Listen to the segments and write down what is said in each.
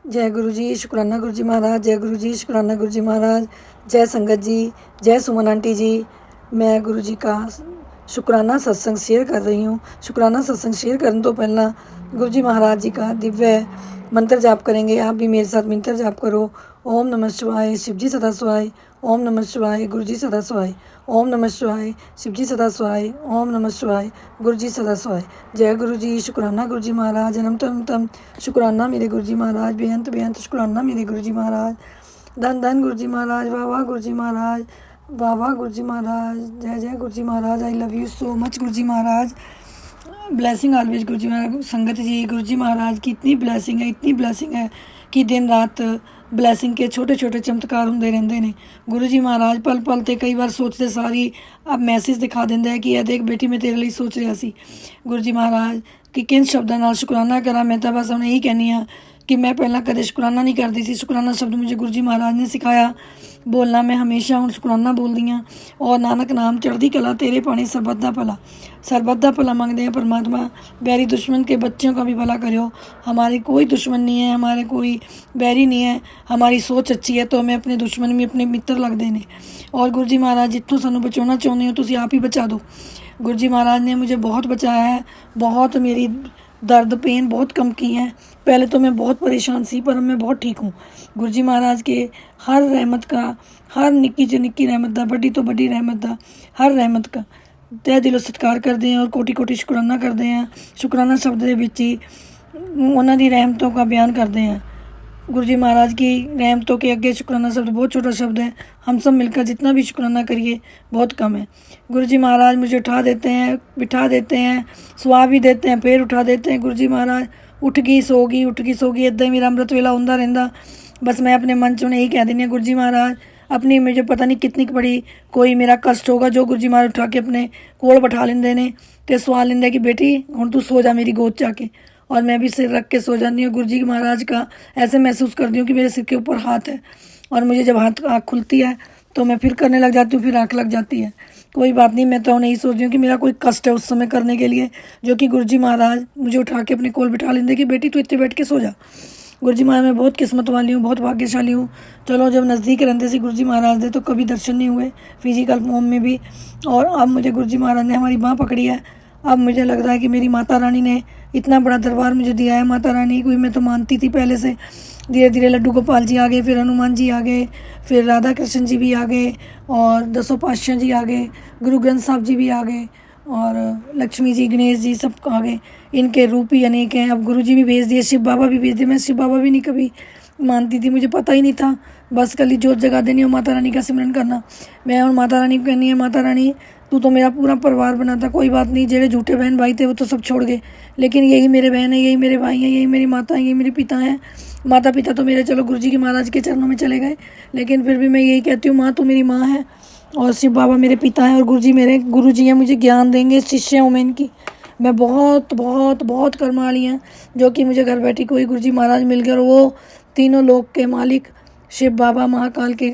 जय गुरु जी, शुक्राना गुरु जी महाराज। जय गुरु जी, शुक्राना गुरु जी महाराज। जय संगत जी, जय सुमन आंटी जी। मैं गुरु जी का शुक्राना सत्संग शेयर कर रही हूँ। शुक्राना सत्संग शेयर करने तो पहला गुरु जी महाराज जी का दिव्य मंत्र जाप करेंगे। आप भी मेरे साथ मंत्र जाप करो। ओम नमः शिवाय, शिव जी सदा सहाय। ओम नमः शिवाय, गुरु जी सदा सहाय। ओम नमः शिवाय, शिव जी सदा सहाय। ओम नमः शिवाय, गुरु जी सदा सहाय। जय गुरु जी, शुक्राना गुरु जी महाराज। अनंत तम शुक्राना मेरे गुरु जी महाराज। बेअंत बेअंत शुक्राना मेरे गुरु जी महाराज। धन धन गुरु जी महाराज। वाह वाह गुरु जी महाराज। वाह वाह गुरु जी महाराज। जय जय गुरु जी महाराज। I love you so much गुरु जी महाराज। ब्लेसिंग ऑलवेज गुरु जी महाराज। संगत जी, गुरु जी महाराज की इतनी ब्लेसिंग है, इतनी ब्लेसिंग है कि दिन रात ब्लैसिंग के छोटे छोटे चमत्कार होंदे रहंदे ने। गुरु जी महाराज पल पल ते कई बार सोचते सारी अब मैसेज दिखा देंगे है कि यह देख बेटी मैं तेरे लिए सोच रहा सी। गुरु जी महाराज कि किन शब्दों नाल शुकराना करा। मैं तो बस उन्हें यही कहनी हाँ कि मैं पहला कदे शुकराना नहीं करती सी। शुकराना शब्द मुझे गुरु जी महाराज ने सिखाया बोलना। मैं हमेशा हूँ शुकराना बोलती हाँ। और नानक नाम चढ़दी कला तेरे पानी सरबत दा भला। सरबत दा भला मांगते हैं परमात्मा। बैरी दुश्मन के बच्चों का भी भला करो। हमारी कोई दुश्मन नहीं है, हमारे कोई बैरी नहीं है। हमारी सोच अच्छी है तो हमें अपने दुश्मन भी अपने मित्र लगते हैं। और गुरु जी महाराज जितों सानू बचाना चाहते हो तुम आप ही बचा दो। गुरु जी महाराज ने मुझे बहुत बचाया है। बहुत मेरी दर्द पेन बहुत कम की हैं। पहले तो मैं बहुत परेशान सी पर मैं बहुत ठीक हूँ। गुरु जी महाराज के हर रहमत का, हर निक्की जो निक्की रहमत का, बड़ी तो बड़ी रहमत का, हर रहमत का तह दिलों सत्कार करते हैं और कोटि कोटि शुकराना करते हैं। शुकराना शब्द के विच ही उन्हों की रहमतों का बयान करते हैं। गुरु जी महाराज की रहमतों के आगे शुक्राना शब्द बहुत छोटा शब्द है। हम सब मिलकर जितना भी शुक्राना करिए बहुत कम है। गुरु जी महाराज मुझे उठा देते हैं, बिठा देते हैं, सुआ भी देते हैं, फिर उठा देते हैं। गुरु जी महाराज उठ गई सो गई, उठ गई सो गई, इदा ही मेरा अमृत वेला होंदा रहंदा। बस मैं अपने मन च यही कह देनी गुरु जी महाराज अपनी मुझे पता नहीं कितनी बड़ी कोई मेरा कष्ट होगा जो गुरु जी महाराज उठा के अपने कोल बैठा लेंदे ने ते सवा लेंदे कि बेटी हुण तू सो जा मेरी गोद च आके। और मैं भी सिर रख के सो जाती हूँ। गुरु जी महाराज का ऐसे महसूस करती हूँ कि मेरे सिर के ऊपर हाथ है। और मुझे जब हाथ आँख खुलती है तो मैं फिर करने लग जाती हूँ, फिर आँख लग जाती है। कोई बात नहीं, मैं तो नहीं सोच रही हूँ कि मेरा कोई कष्ट है उस समय करने के लिए जो कि गुरु जी महाराज मुझे उठा के अपने कोल बिठा लेंगे कि बेटी तू इतने बैठ के सो जा। गुरु जी महाराज मैं बहुत किस्मत वाली हूँ, बहुत भाग्यशाली हूँ। चलो जब नज़दीक रहते थे गुरु जी महाराज दे तो कभी दर्शन नहीं हुए फिजिकल फॉर्म में भी। और अब मुझे गुरु जी महाराज ने हमारी बाँह पकड़ी है। अब मुझे लग रहा है कि मेरी माता रानी ने इतना बड़ा दरबार मुझे दिया है। माता रानी कोई मैं तो मानती थी पहले से। धीरे धीरे लड्डू गोपाल जी आ गए, फिर हनुमान जी आ गए, फिर राधा कृष्ण जी भी आ गए और दसों पातशाह जी आ गए, गुरु ग्रंथ साहब जी भी आ गए और लक्ष्मी जी गणेश जी सब आ गए। इनके रूप ही अनेक हैं। अब गुरु जी भी भेज दिए, शिव बाबा भी भेज दिए। मैं शिव बाबा भी नहीं कभी मानती थी, मुझे पता ही नहीं था। बस कल जोत जगा देनी और माता रानी का सिमरन करना। मैं और माता रानी को कहनी है माता रानी तू तो मेरा पूरा परिवार बना था। कोई बात नहीं, जेड़े झूठे बहन भाई थे वो तो सब छोड़ गए, लेकिन यही मेरे बहन है, यही मेरे भाई हैं, यही मेरी माता है, यही मेरे पिता हैं। माता पिता तो मेरे चलो गुरु जी के महाराज के चरणों में चले गए, लेकिन फिर भी मैं यही कहती हूँ माँ तू मेरी माँ है और शिव बाबा मेरे पिता हैं और गुरु जी मेरे गुरु जी हैं, मुझे ज्ञान देंगे। शिष्य हूँ मैं इनकी। मैं बहुत बहुत बहुत कर्माली हैं जो कि मुझे घर बैठी कोई गुरु जी महाराज मिल गए और वो तीनों लोक के मालिक शिव बाबा महाकाल के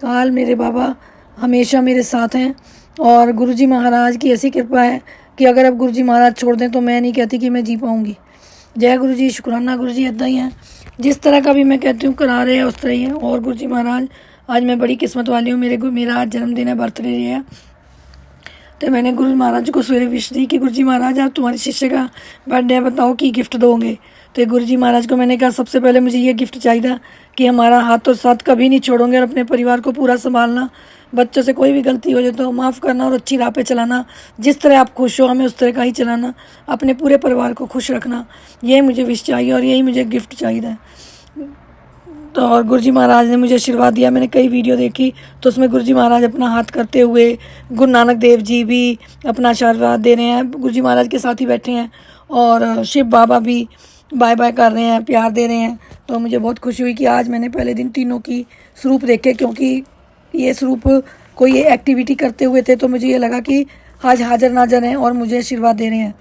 काल मेरे बाबा हमेशा मेरे साथ हैं। और गुरु जी महाराज की ऐसी कृपा है कि अगर अब गुरु जी महाराज छोड़ दें तो मैं नहीं कहती कि मैं जी पाऊँगी। जय गुरु जी, शुक्राना गुरु जी। इदा ही है जिस तरह का भी मैं कहती हूँ करा रहे हैं उस तरह ही है। और गुरु जी महाराज आज मैं बड़ी किस्मत वाली हूँ। मेरा आज जन्मदिन है, बर्थडे है। तो मैंने गुरु महाराज को सवेरे विश दी कि गुरु जी महाराज आप तुम्हारे शिष्य का बर्थडे है, बताओ कि गिफ्ट दोगे। तो गुरु जी महाराज को मैंने कहा सबसे पहले मुझे ये गिफ्ट चाहिए कि हमारा हाथों साथ कभी नहीं छोड़ोगे और अपने परिवार को पूरा संभालना। बच्चों से कोई भी गलती हो जाए तो माफ़ करना और अच्छी राह पे चलाना। जिस तरह आप खुश हो हमें उस तरह का ही चलाना। अपने पूरे परिवार को खुश रखना, ये मुझे विश चाहिए और यही मुझे गिफ्ट चाहिए। तो और गुरु जी महाराज ने मुझे आशीर्वाद दिया। मैंने कई वीडियो देखी तो उसमें गुरु जी महाराज अपना हाथ करते हुए, गुरु नानक देव जी भी अपना आशीर्वाद दे रहे हैं, गुरु जी महाराज के साथ ही बैठे हैं और शिव बाबा भी बाय बाय कर रहे हैं, प्यार दे रहे हैं। तो मुझे बहुत खुशी हुई कि आज मैंने पहले दिन तीनों की स्वरूप देखे, क्योंकि ये स्वरूप कोई एक्टिविटी करते हुए थे तो मुझे ये लगा कि आज हाजिर नाजर हैं और मुझे आशीर्वाद दे रहे हैं।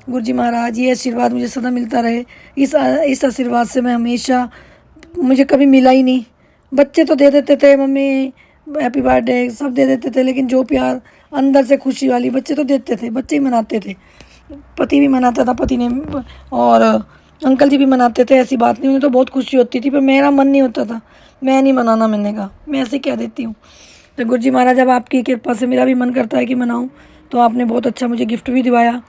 गुरु जी महाराज ये आशीर्वाद मुझे सदा मिलता रहे। इस आशीर्वाद से मैं हमेशा, मुझे कभी मिला ही नहीं। बच्चे तो दे देते थे मम्मी हैप्पी बर्थडे सब दे देते थे, लेकिन जो प्यार अंदर से खुशी वाली बच्चे तो देते थे, बच्चे ही मनाते थे। पति भी मनाता था, पति ने और अंकल जी भी मनाते थे, ऐसी बात नहीं, उन्हें तो बहुत खुशी होती थी, पर मेरा मन नहीं होता था, मैं नहीं मनाना, मैंने कहा मैं ऐसे कह देती हूँ। तो गुरु जी महाराज अब आपकी कृपा से मेरा भी मन करता है कि मनाऊँ। तो आपने बहुत अच्छा मुझे गिफ्ट भी दिवाया।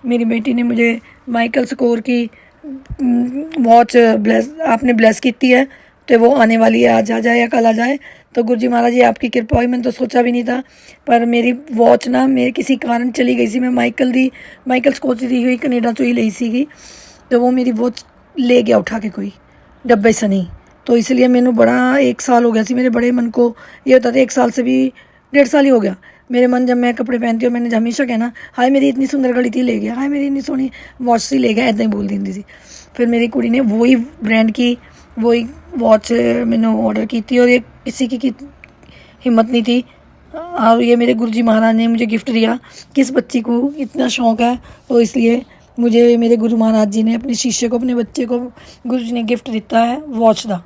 मेरी बेटी ने मुझे माइकल स्कोर की वॉच आपने ब्लेस की है, तो वो आने वाली है, आज आ जाए या कल आ जाए। तो गुरु जी महाराज ये आपकी कृपा हुई, मैंने तो सोचा भी नहीं था। पर मेरी वॉच ना मेरे किसी कारण चली गई सी, मैं माइकल स्कोर दी हुई कनेडा चो ही ली सी, तो वो मेरी वॉच ले गया उठा के कोई डब्बे से नहीं। तो इसलिए मैंने बड़ा 1 साल हो गया सी, मेरे बड़े मन को ये होता था, 1 साल से भी 1.5 साल ही हो गया मेरे मन, जब मैं कपड़े पहनती हूँ मैंने हमेशा कहना, हाय मेरी इतनी सुंदर घड़ी थी ले गया, हाय मेरी इतनी सोहनी वॉच सी ले गया, ऐदा ही बोल दी थी। फिर मेरी कुड़ी ने वही ब्रांड की वही वॉच मैंने ऑर्डर की थी, और ये किसी की हिम्मत नहीं थी। और ये मेरे गुरुजी महाराज ने मुझे गिफ्ट दिया। किस बच्ची को इतना शौक़ है, तो इसलिए मुझे मेरे गुरु महाराज जी ने अपने शिष्य को, अपने बच्चे को गुरु जी ने गिफ्ट दिता है वॉच दा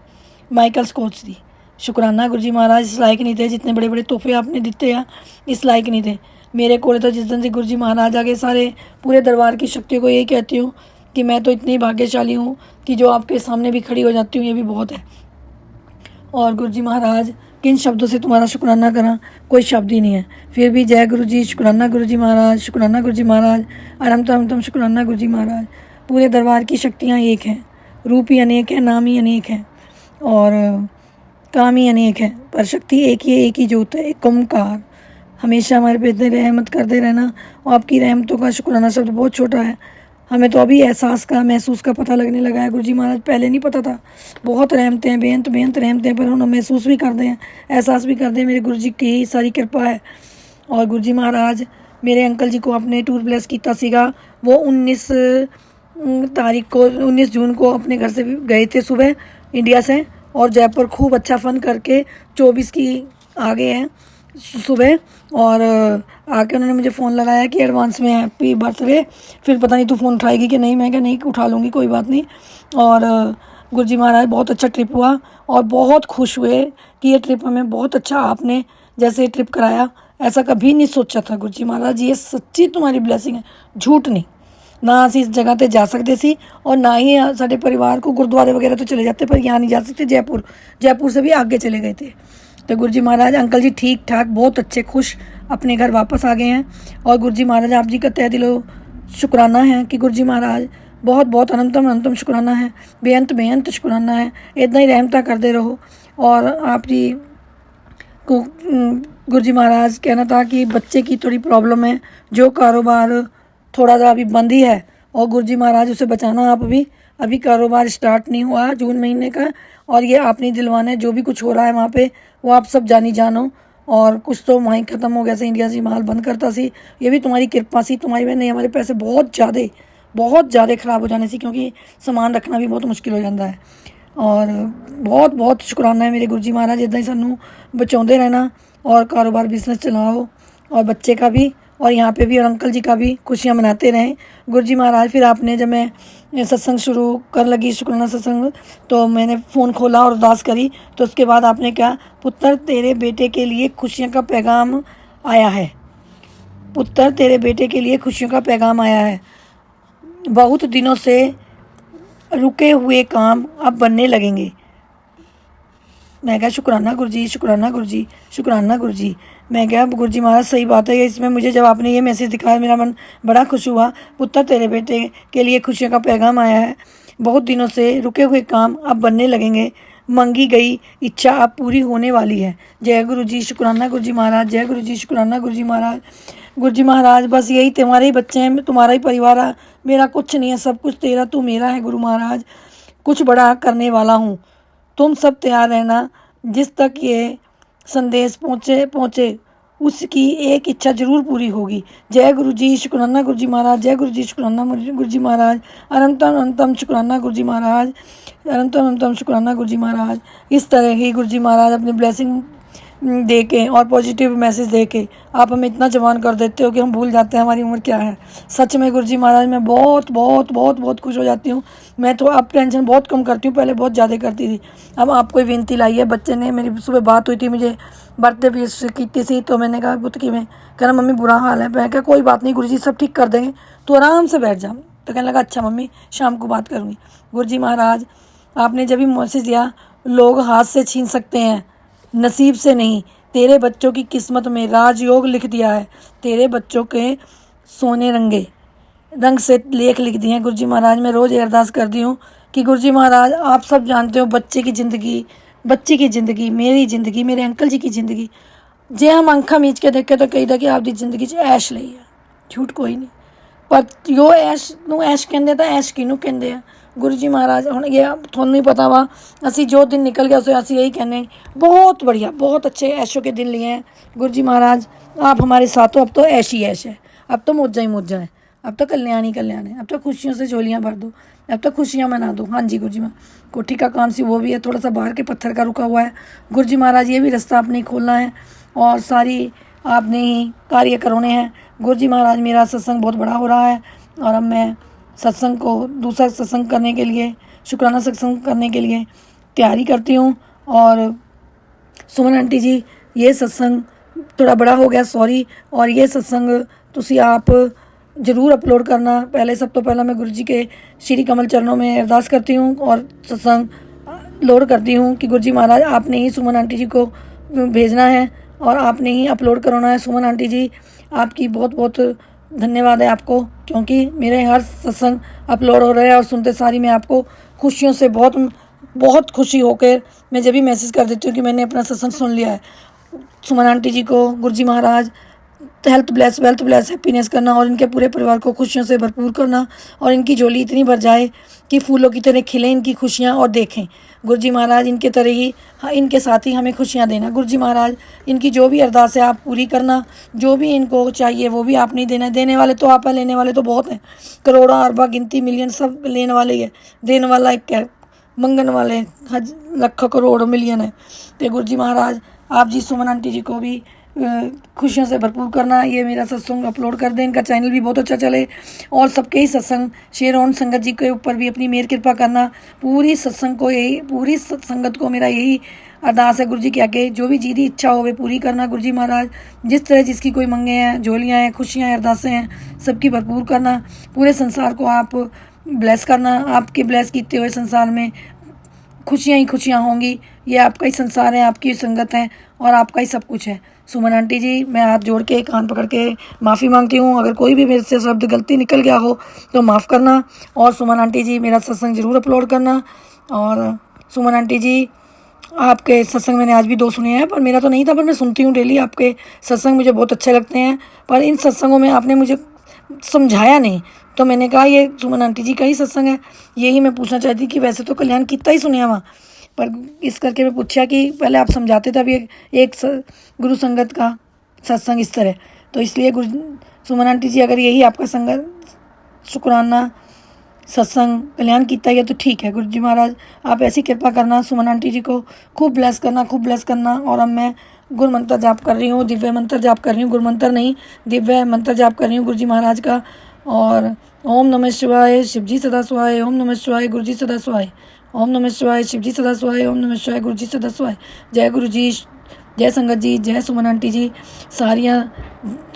माइकल स्कोच दी। शुक्राना गुरु जी महाराज, इस लायक नहीं थे, जितने बड़े बड़े तोहफे आपने दिते हैं इस लायक नहीं थे मेरे को। तो जिस दिन से गुरु जी महाराज आ गए, सारे पूरे दरबार की शक्ति को यही कहती हूँ कि मैं तो इतनी भाग्यशाली हूँ कि जो आपके सामने भी खड़ी हो जाती हूँ, ये भी बहुत है। और गुरु जी महाराज, किन शब्दों से तुम्हारा शुक्राना करा, कोई शब्द ही नहीं है। फिर भी जय गुरु जी, शुक्राना गुरु जी महाराज, शुक्राना गुरु जी महाराज, अनंतम शुक्राना गुरु जी महाराज। पूरे दरबार की शक्तियाँ एक हैं, रूप ही अनेक है, नाम ही अनेक है, और काम ही अनेक है, पर शक्ति एक ही है, एक ही जोत है, एक ओंकार। हमेशा हमारे पे इतने रहमत करते रहना, और आपकी रहमतों का शुक्राना शब्द बहुत छोटा है। हमें तो अभी एहसास का, महसूस का पता लगने लगा है। गुरु जी महाराज पहले नहीं पता था, बहुत रहमते हैं, बेअंत रहमते हैं, पर हम महसूस भी करते हैं, एहसास भी करते हैं, मेरे गुरु जी की सारी कृपा है। और गुरु जी महाराज मेरे अंकल जी को अपने टूर ब्लेस किया सीगा, वो 19 तारीख को, 19 जून को अपने घर से गए थे सुबह इंडिया से, और जयपुर खूब अच्छा फन करके 24 की आ गए हैं सुबह। और आके उन्होंने मुझे फ़ोन लगाया कि एडवांस में हैप्पी बर्थडे। फिर पता नहीं तू फ़ोन उठाएगी कि नहीं, मैं क्या नहीं उठा लूँगी, कोई बात नहीं। और गुरु जी महाराज बहुत अच्छा ट्रिप हुआ, और बहुत खुश हुए कि ये ट्रिप हमें बहुत अच्छा, आपने जैसे ट्रिप कराया ऐसा कभी नहीं सोचा था। गुरु जी महाराज ये सच्ची तुम्हारी ब्लेसिंग है, झूठ नहीं। ना असी इस जगह पर जा सकते सी, और ना ही साढ़े परिवार को गुरुद्वारे वगैरह तो चले जाते, पर यहाँ नहीं जा सकते। जयपुर से भी आगे चले गए थे। तो गुरु जी महाराज, अंकल जी ठीक ठाक बहुत अच्छे खुश अपने घर वापस आ गए हैं। और गुरु जी महाराज आप जी का तहे दिलो शुक्राना है कि गुरु जी महाराज बहुत बहुत अनंतम शुक्राना है, बेअंत शुक्राना है। इतना ही रहमता करते रहो। और आप जी को गुरु जी महाराज कहना था कि बच्चे की थोड़ी प्रॉब्लम है, जो कारोबार थोड़ा सा अभी बंद ही है, और गुरु जी महाराज उसे बचाना। आप अभी कारोबार स्टार्ट नहीं हुआ जून महीने का, और ये आप नहीं दिलवाना है। जो भी कुछ हो रहा है वहाँ पे वो आप सब जानो। और कुछ तो वहीं ख़त्म हो गया से, इंडिया से माल बंद करता सी, ये भी तुम्हारी कृपा सी, तुम्हारी में नहीं। हमारे पैसे बहुत ज़्यादा ख़राब हो जाने सी, क्योंकि सामान रखना भी बहुत मुश्किल हो जाता है। और बहुत बहुत शुक्राना है मेरे गुरु जी महाराज, इदा ही सानू बचाते रहना, और कारोबार बिजनेस चलाओ, और बच्चे का भी, और यहाँ पे भी, और अंकल जी का भी खुशियाँ मनाते रहें गुरु जी महाराज। फिर आपने, जब मैं सत्संग शुरू कर लगी, शुक्राना सत्संग, तो मैंने फ़ोन खोला और अरदास करी। तो उसके बाद आपने कहा, पुत्र तेरे बेटे के लिए खुशियों का पैगाम आया है, पुत्र तेरे बेटे के लिए खुशियों का पैगाम आया है। बहुत दिनों से रुके हुए काम अब बनने लगेंगे। मैं क्या शुक्राना गुरु जी, शुक्राना गुरु जी, शुक्राना गुरु जी। मैं क्या गुरु जी महाराज सही बात है। इसमें मुझे जब आपने ये मैसेज दिखाया, मेरा मन बड़ा खुश हुआ। पुत्र तेरे बेटे के लिए खुशियों का पैगाम आया है। बहुत दिनों से रुके हुए काम अब बनने लगेंगे। मंगी गई इच्छा अब पूरी होने वाली है। जय गुरु जी, शुक्राना गुरु जी महाराज, जय गुरु जी, शुक्राना गुरु जी महाराज। गुरु जी महाराज बस यही, तुम्हारे ही बच्चे हैं, तुम्हारा ही परिवार है, मेरा कुछ नहीं है, सब कुछ तेरा, तू मेरा है गुरु महाराज। कुछ बड़ा करने वाला हूँ, तुम सब तैयार रहना। जिस तक ये संदेश पहुँचे उसकी एक इच्छा जरूर पूरी होगी। जय गुरु जी, शुक्राना गुरु जी महाराज, जय गुरु जी, शुक्राना गुरु जी महाराज, अनंतम शुक्राना गुरु जी महाराज, अनंतम शुक्राना गुरु जी महाराज। इस तरह ही गुरु जी महाराज अपनी ब्लेसिंग दे के और पॉजिटिव मैसेज दे के आप हमें इतना जवान कर देते हो कि हम भूल जाते हैं हमारी उम्र क्या है। सच में गुरु जी महाराज, मैं बहुत बहुत बहुत बहुत खुश हो जाती हूँ। मैं तो अब टेंशन बहुत कम करती हूँ, पहले बहुत ज़्यादा करती थी। अब आपको विनती लाई है, बच्चे ने, मेरी सुबह बात हुई थी, मुझे बर्थडे विश की थी, तो मैंने कहा बुत की, मैं कह रहा मम्मी बुरा हाल है। मैं क्या कोई बात नहीं गुरु जी सब ठीक कर देंगे, तो आराम से बैठ जा, तो कहने लगा अच्छा मम्मी शाम को बात करूँगी। गुरुजी महाराज आपने जब भी मैसेज दिया, लोग हाथ से छीन सकते हैं, नसीब से नहीं। तेरे बच्चों की किस्मत में राजयोग लिख दिया है, तेरे बच्चों के सोने रंग से लेख लिख दिए हैं। गुरुजी महाराज मैं रोज़ अरदास करती हूँ कि गुरुजी महाराज आप सब जानते हो बच्चे की ज़िंदगी, मेरी ज़िंदगी, मेरे अंकल जी की ज़िंदगी, जे हम अंखा मीच के देखे तो कही था कि आपकी ज़िंदगी 'ਚ ऐश ਲਈ है, झूठ कोई नहीं। पर जो ऐश ਨੂੰ ऐश ਕਹਿੰਦੇ ਤਾਂ ऐश ਕਿਹਨੂੰ ਕਹਿੰਦੇ ਆ। गुरु जी महाराज ਹੁਣ ਇਹ ਤੁਹਾਨੂੰ ही पता वा, ਅਸੀਂ जो दिन निकल गया उसे ਅਸੀਂ यही कहने बहुत बढ़िया, बहुत अच्छे ऐशों के दिन लिए हैं। गुरु जी महाराज आप हमारे साथ हो, अब तो ऐश ही ऐश है, अब तो मौजा ही मौजा है, अब तो कल्याण ही कल्याण है, अब तो खुशियों से झोलियाँ भर दो, अब तो खुशियाँ मना दो। हाँ जी गुरु जी कोठी का काम सी वो भी है, थोड़ा सा बाहर के पत्थर का रुका हुआ है। गुरु जी महाराज ये भी रास्ता आपने खोलना है और सारी आपने ही कार्य करवाने हैं। गुरु जी महाराज मेरा सत्संग बहुत बड़ा हो रहा है और अब मैं सत्संग को दूसरा सत्संग करने के लिए, शुक्राना सत्संग करने के लिए तैयारी करती हूँ। और सुमन आंटी जी ये सत्संग थोड़ा बड़ा हो गया सॉरी, और ये सत्संग तुसी आप ज़रूर अपलोड करना। पहले सब तो पहला मैं गुरु जी के श्री कमल चरणों में अरदास करती हूँ और सत्संग लोड करती हूँ कि गुरु जी महाराज आपने ही सुमन आंटी जी को भेजना है और आपने ही अपलोड करवाना है। सुमन आंटी जी आपकी बहुत बहुत धन्यवाद है आपको, क्योंकि मेरे हर सत्संग अपलोड हो रहे हैं और सुनते सारी मैं आपको खुशियों से बहुत खुशी होकर मैं जब भी मैसेज कर देती हूँ कि मैंने अपना सत्संग सुन लिया है। सुमन आंटी जी को गुरु जी महाराज health bless, wealth bless, happiness करना और इनके पूरे परिवार को खुशियों से भरपूर करना और इनकी झोली इतनी भर जाए कि फूलों की तरह खिले इनकी खुशियाँ और देखें। गुरु जी महाराज इनके तरह ही इनके साथ ही हमें खुशियाँ देना। गुरु जी महाराज इनकी जो भी अरदास है आप पूरी करना, जो भी इनको चाहिए वो भी आप नहीं देना। देने वाले तो आप हैं, लेने वाले तो बहुत हैं, करोड़ों अरबा गिनती मिलियन सब लेने वाले ही है, देने वाला एक है, मंगन वाले लाखों करोड़ मिलियन है। तो गुरु जी महाराज आप जी सुमन आंटी जी को भी खुशियों से भरपूर करना। ये मेरा सत्संग अपलोड कर दें, इनका चैनल भी बहुत अच्छा चले और सबके ही सत्संग शेयर ऑन संगत जी के ऊपर भी अपनी मेहर कृपा करना। पूरी सत्संग को यही, पूरी संगत को मेरा यही अरदास है गुरु जी के आगे, जो भी जीदी इच्छा हो वे पूरी करना। गुरु जी महाराज जिस तरह जिसकी कोई मंगे हैं, झोलियाँ हैं, खुशियाँ हैं, अरदासें हैं, सबकी भरपूर करना। पूरे संसार को आप ब्लेस करना। आपके ब्लेस किए हुए संसार में खुशियाँ ही खुशियाँ होंगी। ये आपका ही संसार है, आपकी संगत है और आपका ही सब कुछ है। सुमन आंटी जी मैं हाथ जोड़ के कान पकड़ के माफ़ी मांगती हूँ, अगर कोई भी मेरे से शब्द गलती निकल गया हो तो माफ़ करना। और सुमन आंटी जी मेरा सत्संग ज़रूर अपलोड करना। और सुमन आंटी जी आपके सत्संग मैंने आज भी 2 सुने हैं, पर मेरा तो नहीं था, पर मैं सुनती हूँ डेली। आपके सत्संग मुझे बहुत अच्छे लगते हैं, पर इन सत्संगों में आपने मुझे समझाया नहीं, तो मैंने कहा ये सुमन आंटी जी का ही सत्संग है। यही मैं पूछना चाहती कि वैसे तो कल्याण कितना ही सुने वहाँ, पर इस करके मैं पूछा कि पहले आप समझाते थे, अभी एक गुरु संगत का सत्संग इस तरह, तो इसलिए सुमन आंटी जी अगर यही आपका संगत शुक्राना सत्संग कल्याण किया है तो ठीक है। गुरु जी महाराज आप ऐसी कृपा करना, सुमन आंटी जी को खूब ब्लेस करना, खूब ब्लेस करना। और अब मैं गुरु मंत्र जाप कर रही हूँ, दिव्य मंत्र जाप कर रही हूँ, गुरु मंत्र नहीं दिव्य मंत्र जाप कर रही हूँ गुरु जी महाराज का। और ओम नमः शिवाय, शिव जी सदा स्वाय, ओम नमः शिवाय, गुरु जी सदा स्वाय, ओम नमः शिवाय, शिव जी सदा स्वाय, ओम नमः शिवाय, गुरु जी सदा स्वाय। जय गुरु जी, जय संगत जी, जय सुमन आंटी जी। सारियां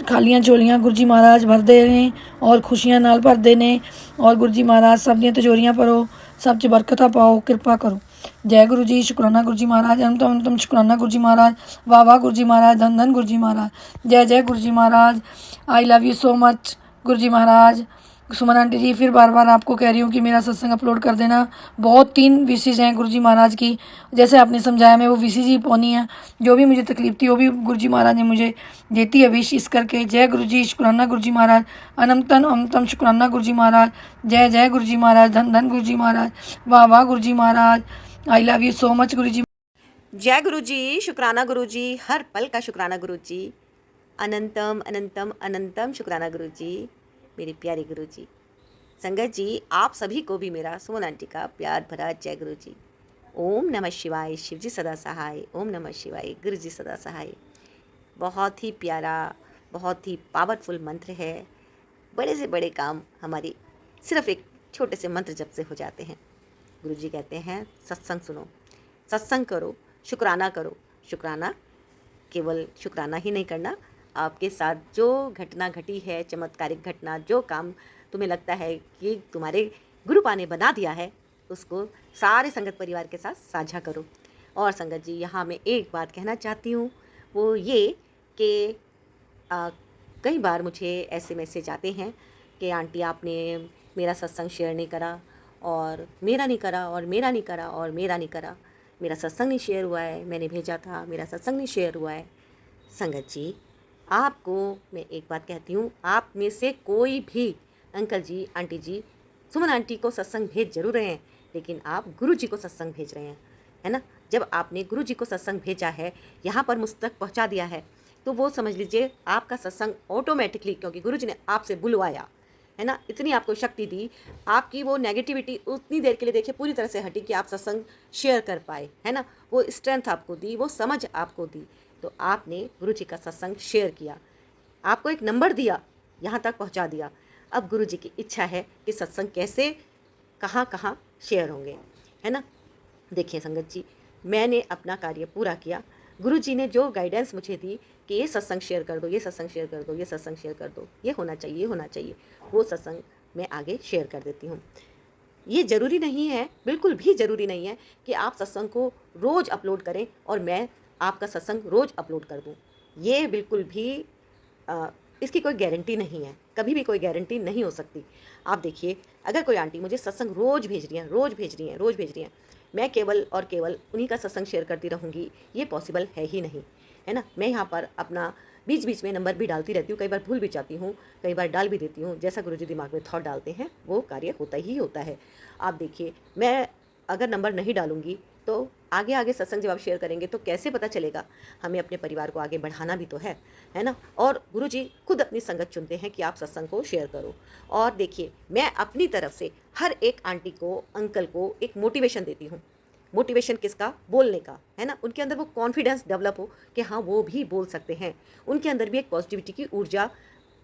खालियां झोलियां गुरु जी महाराज भर दे ने और खुशियां नाल भर दे ने। और गुरु जी महाराज सब दियां तिजोरियां भरो, सब च बरकतां पाओ, कृपा करो। जय गुरु जी, शुक्राना गुरु जी महाराज, अनंतम अनंतम शुक्राना गुरु जी महाराज, वाह वाह गुरु जी महाराज, धन धन गुरु जी महाराज, जय जय गुरु जी महाराज। I love you so much गुरु जी महाराज। सुमन आंटी जी फिर बार बार आपको कह रही हूँ कि मेरा सत्संग अपलोड कर देना। बहुत 3 विशेष हैं गुरु जी महाराज की, जैसे आपने समझाया मैं वो विशेष ही पौनी है। जो भी मुझे तकलीफ थी वो भी गुरु जी महाराज ने मुझे देती है विश, इस करके जय गुरु जी, शुक्राना गुरु जी महाराज, अनंतम अनंतम शुक्राना गुरु जी महाराज, जय जय गुरु जी महाराज, धन धन गुरु जी महाराज, वाह वाह गुरु जी महाराज। I love you so much गुरु जी। जय गुरु जी, शुक्राना गुरु जी, हर पल का शुक्राना गुरु जी, अनंतम अनंतम अनंतम शुक्राना गुरु जी, मेरे प्यारे गुरु जी। संगत जी आप सभी को भी मेरा सुमन आंटी का प्यार भरा जय गुरु जी। ओम नमः शिवाय, शिव जी सदा सहाय, ओम नमः शिवाय, गुरु जी सदा सहाय। बहुत ही प्यारा, बहुत ही पावरफुल मंत्र है। बड़े से बड़े काम हमारे सिर्फ एक छोटे से मंत्र जप से हो जाते हैं। गुरु जी कहते हैं सत्संग सुनो, सत्संग करो, शुक्राना करो। शुक्राना केवल शुक्राना ही नहीं करना, आपके साथ जो घटना घटी है, चमत्कारिक घटना, जो काम तुम्हें लगता है कि तुम्हारे ग्रुप आने बना दिया है, उसको सारे संगत परिवार के साथ साझा करो। और संगत जी, यहाँ मैं एक बात कहना चाहती हूँ, वो ये कि कई बार मुझे ऐसे मैसेज आते हैं कि आंटी आपने मेरा सत्संग शेयर नहीं करा, और मेरा नहीं करा, और मेरा नहीं करा, और मेरा नहीं करा, मेरा सत्संग नहीं शेयर हुआ है, मैंने भेजा था मेरा सत्संग नहीं शेयर हुआ है। संगत जी, आपको मैं एक बात कहती हूँ, आप में से कोई भी अंकल जी, आंटी जी, सुमन आंटी को सत्संग भेज जरूर रहे हैं, लेकिन आप गुरु जी को सत्संग भेज रहे हैं, है ना। जब आपने गुरु जी को सत्संग भेजा है, यहाँ पर मुझ तक पहुँचा दिया है, तो वो समझ लीजिए आपका सत्संग ऑटोमेटिकली, क्योंकि गुरु जी ने आपसे बुलवाया है ना, इतनी आपको शक्ति दी, आपकी वो नेगेटिविटी उतनी देर के लिए देखिए पूरी तरह से हटी कि आप सत्संग शेयर कर पाए, है ना। वो स्ट्रेंथ आपको दी, वो समझ आपको दी, तो आपने गुरु जी का सत्संग शेयर किया, आपको एक नंबर दिया, यहाँ तक पहुँचा दिया। अब गुरु जी की इच्छा है कि सत्संग कैसे, कहाँ कहाँ शेयर होंगे, है ना। देखिए संगत जी, मैंने अपना कार्य पूरा किया। गुरु जी ने जो गाइडेंस मुझे दी कि ये सत्संग शेयर कर दो, ये सत्संग शेयर कर दो, ये सत्संग शेयर कर दो, ये होना चाहिए, ये होना चाहिए, वो सत्संग मैं आगे शेयर कर देती हूँ। ये ज़रूरी नहीं है, बिल्कुल भी ज़रूरी नहीं है कि आप सत्संग को रोज़ अपलोड करें और मैं आपका सत्संग रोज़ अपलोड कर दूँ। ये बिल्कुल भी इसकी कोई गारंटी नहीं है, कभी भी कोई गारंटी नहीं हो सकती। आप देखिए, अगर कोई आंटी मुझे सत्संग रोज़ भेज रही हैं, रोज़ भेज रही हैं, रोज़ भेज रही हैं, मैं केवल और केवल उन्हीं का सत्संग शेयर करती रहूँगी, ये पॉसिबल है ही नहीं, है ना। मैं यहाँ पर अपना बीच बीच में नंबर भी डालती रहती हूँ, कई बार भूल भी जाती हूँ, कई बार डाल भी देती हूँ, जैसा गुरुजी दिमाग में थॉट डालते हैं वो कार्य होता ही होता है। आप देखिए, मैं अगर नंबर नहीं डालूंगी तो आगे आगे सत्संग जब आप शेयर करेंगे तो कैसे पता चलेगा। हमें अपने परिवार को आगे बढ़ाना भी तो है ना। और गुरुजी खुद अपनी संगत चुनते हैं कि आप सत्संग को शेयर करो। और देखिए, मैं अपनी तरफ से हर एक आंटी को, अंकल को एक मोटिवेशन देती हूँ। मोटिवेशन किसका? बोलने का, है ना। उनके अंदर वो कॉन्फिडेंस डेवलप हो कि हाँ वो भी बोल सकते हैं, उनके अंदर भी एक पॉजिटिविटी की ऊर्जा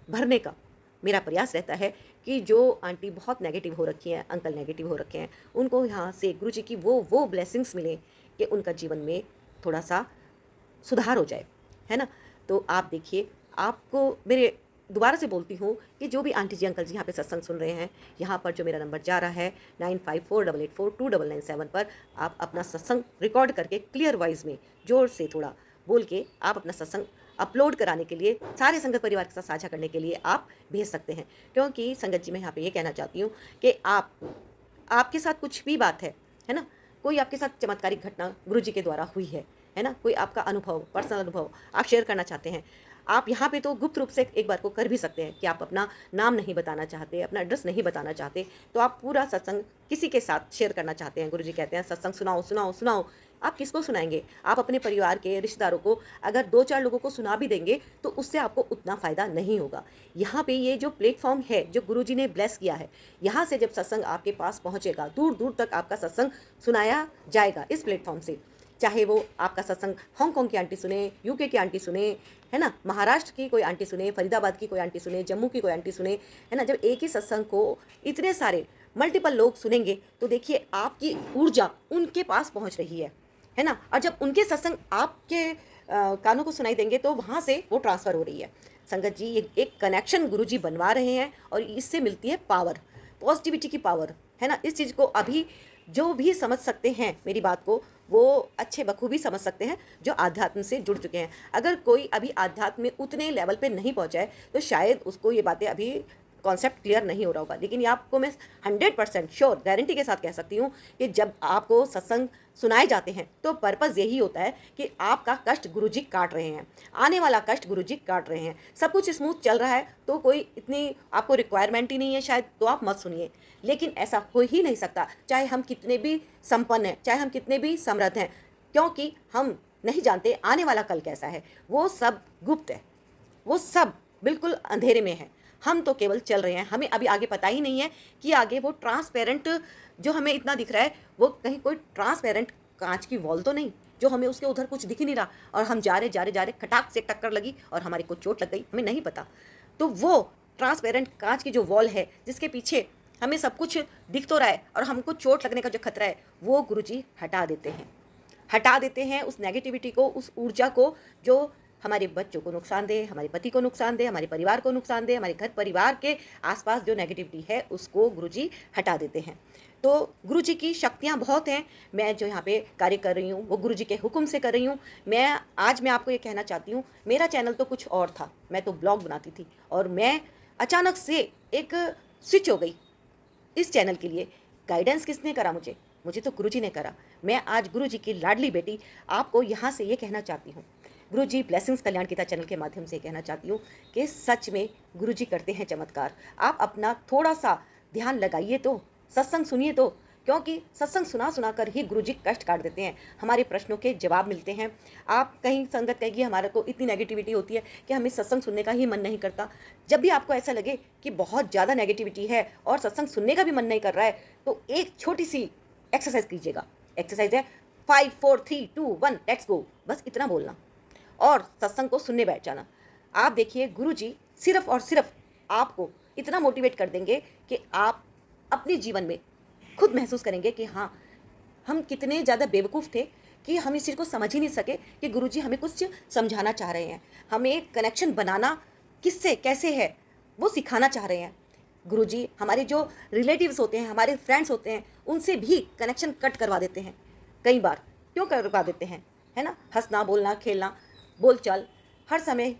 भरने का मेरा प्रयास रहता है कि जो आंटी बहुत नेगेटिव हो रखी हैं, अंकल नेगेटिव हो रखे हैं, उनको यहाँ से गुरु जी की वो ब्लेसिंग्स मिले कि उनका जीवन में थोड़ा सा सुधार हो जाए, है ना। तो आप देखिए, आपको मेरे दोबारा से बोलती हूँ कि जो भी आंटी जी, अंकल जी यहाँ पे सत्संग सुन रहे हैं, यहाँ पर जो मेरा नंबर जा रहा है 9548842997 पर, आप अपना सत्संग रिकॉर्ड करके क्लियर वॉइस में जोर से थोड़ा बोल के आप अपना सत्संग अपलोड कराने के लिए, सारे संगत परिवार के साथ साझा करने के लिए आप भेज सकते हैं। क्योंकि संगत जी, मैं यहाँ पे ये कहना चाहती हूँ कि आपके साथ कुछ भी बात है ना, कोई आपके साथ चमत्कारिक घटना गुरु जी के द्वारा हुई है ना, कोई आपका अनुभव, पर्सनल अनुभव आप शेयर करना चाहते हैं, आप यहाँ पे तो गुप्त रूप से एक बार को कर भी सकते हैं कि आप अपना नाम नहीं बताना चाहते, अपना एड्रेस नहीं बताना चाहते, तो आप पूरा सत्संग किसी के साथ शेयर करना चाहते हैं। गुरुजी कहते हैं सत्संग सुनाओ सुनाओ सुनाओ। आप किसको सुनाएंगे? आप अपने परिवार के रिश्तेदारों को अगर 2-4 लोगों को सुना भी देंगे तो उससे आपको उतना फ़ायदा नहीं होगा। यहाँ पे ये जो प्लेटफॉर्म है जो गुरुजी ने ब्लेस किया है, यहाँ से जब सत्संग आपके पास पहुँचेगा, दूर दूर तक आपका सत्संग सुनाया जाएगा इस प्लेटफॉर्म से। चाहे वो आपका सत्संग हांगकांग की आंटी सुने, यूके की आंटी सुने, है ना, महाराष्ट्र की कोई आंटी सुने, फरीदाबाद की कोई आंटी सुने, जम्मू की कोई आंटी सुने, है ना। जब एक ही सत्संग को इतने सारे मल्टीपल लोग सुनेंगे तो देखिए आपकी ऊर्जा उनके पास पहुंच रही है ना। और जब उनके सत्संग आपके कानों को सुनाई देंगे तो वहाँ से वो ट्रांसफ़र हो रही है। संगत जी, ये एक कनेक्शन गुरुजी बनवा रहे हैं और इससे मिलती है पावर, पॉजिटिविटी की पावर, है ना। इस चीज़ को अभी जो भी समझ सकते हैं मेरी बात को, वो अच्छे बखूबी समझ सकते हैं जो आध्यात्म से जुड़ चुके हैं। अगर कोई अभी आध्यात्म में उतने लेवल पे नहीं पहुंचा है तो शायद उसको ये बातें अभी कॉन्सेप्ट क्लियर नहीं हो रहा होगा। लेकिन ये आपको मैं 100% श्योर गारंटी के साथ कह सकती हूँ कि जब आपको सत्संग सुनाए जाते हैं तो पर्पज़ यही होता है कि आपका कष्ट गुरुजी काट रहे हैं, आने वाला कष्ट गुरुजी काट रहे हैं। सब कुछ स्मूथ चल रहा है तो कोई इतनी आपको रिक्वायरमेंट ही नहीं है शायद, तो आप मत सुनिए। लेकिन ऐसा हो ही नहीं सकता, चाहे हम कितने भी संपन्न हैं, चाहे हम कितने भी समृद्ध हैं, क्योंकि हम नहीं जानते आने वाला कल कैसा है। वो सब गुप्त है, वो सब बिल्कुल अंधेरे में है। हम तो केवल चल रहे हैं, हमें अभी आगे पता ही नहीं है कि आगे वो ट्रांसपेरेंट जो हमें इतना दिख रहा है वो कहीं कोई ट्रांसपेरेंट कांच की वॉल तो नहीं जो हमें उसके उधर कुछ दिख ही नहीं रहा और हम जा रहे खटाक से टक्कर लगी और हमारी को चोट लग गई, हमें नहीं पता। तो वो ट्रांसपेरेंट कांच की जो वॉल है जिसके पीछे हमें सब कुछ दिख तो रहा है और हमको चोट लगने का जो खतरा है, वो गुरुजी हटा देते हैं उस नेगेटिविटी को, उस ऊर्जा को जो हमारे बच्चों को नुकसान दे, हमारे पति को नुकसान दे, हमारे परिवार को नुकसान दे, हमारे घर परिवार के आसपास जो नेगेटिविटी है उसको गुरुजी हटा देते हैं। तो गुरुजी की शक्तियाँ बहुत हैं। मैं जो यहाँ पे कार्य कर रही हूँ वो गुरुजी के हुक्म से कर रही हूँ। आज मैं आपको ये कहना चाहती हूँ, मेरा चैनल तो कुछ और था, मैं तो ब्लॉग बनाती थी और मैं अचानक से एक स्विच हो गई इस चैनल के लिए। गाइडेंस किसने करा? मुझे तो गुरुजी ने करा। मैं आज गुरुजी की लाडली बेटी आपको यहाँ से ये कहना चाहती हूँ, गुरुजी ब्लेसिंग्स कल्याण गीता चैनल के माध्यम से कहना चाहती हूँ कि सच में गुरुजी करते हैं चमत्कार। आप अपना थोड़ा सा ध्यान लगाइए तो, सत्संग सुनिए तो, क्योंकि सत्संग सुना सुना कर ही गुरुजी कष्ट काट देते हैं, हमारे प्रश्नों के जवाब मिलते हैं। आप कहीं संगत कहेगी हमारे को इतनी नेगेटिविटी होती है कि हमें सत्संग सुनने का ही मन नहीं करता। जब भी आपको ऐसा लगे कि बहुत ज़्यादा नेगेटिविटी है और सत्संग सुनने का भी मन नहीं कर रहा है, तो एक छोटी सी एक्सरसाइज कीजिएगा। एक्सरसाइज है 5 4 3 2 1 लेट्स गो, बस इतना बोलना और सत्संग को सुनने बैठ जाना। आप देखिए गुरुजी सिर्फ और सिर्फ आपको इतना मोटिवेट कर देंगे कि आप अपने जीवन में खुद महसूस करेंगे कि हाँ, हम कितने ज़्यादा बेवकूफ़ थे कि हम इस चीज़ को समझ ही नहीं सके कि गुरुजी हमें कुछ समझाना चाह रहे हैं, हमें कनेक्शन बनाना किससे कैसे है वो सिखाना चाह रहे हैं। गुरुजी हमारे जो रिलेटिव्स होते हैं, हमारे फ्रेंड्स होते हैं, उनसे भी कनेक्शन कट करवा देते हैं। कई बार क्यों करवा देते हैं, है ना? हंसना, बोलना, खेलना, बोलचाल, हर समय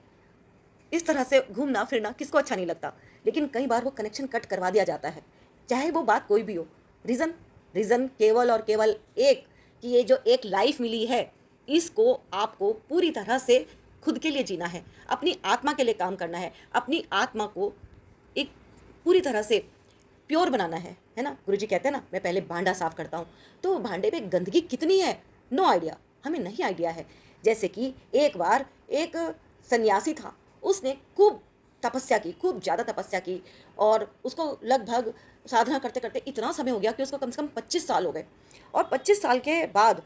इस तरह से घूमना फिरना किसको अच्छा नहीं लगता, लेकिन कई बार वो कनेक्शन कट करवा दिया जाता है, चाहे वो बात कोई भी हो। रीज़न केवल और केवल एक, कि ये जो एक लाइफ मिली है इसको आपको पूरी तरह से खुद के लिए जीना है, अपनी आत्मा के लिए काम करना है, अपनी आत्मा को एक पूरी तरह से प्योर बनाना है ना? गुरुजी कहते हैं ना, मैं पहले भांडा साफ करता हूँ, तो भांडे पे गंदगी कितनी है, नो आइडिया, हमें नहीं आइडिया है। जैसे कि एक बार एक सन्यासी था, उसने खूब तपस्या की, खूब ज़्यादा तपस्या की और उसको लगभग साधना करते करते इतना समय हो गया कि उसको कम से कम 25 साल हो गए। और 25 साल के बाद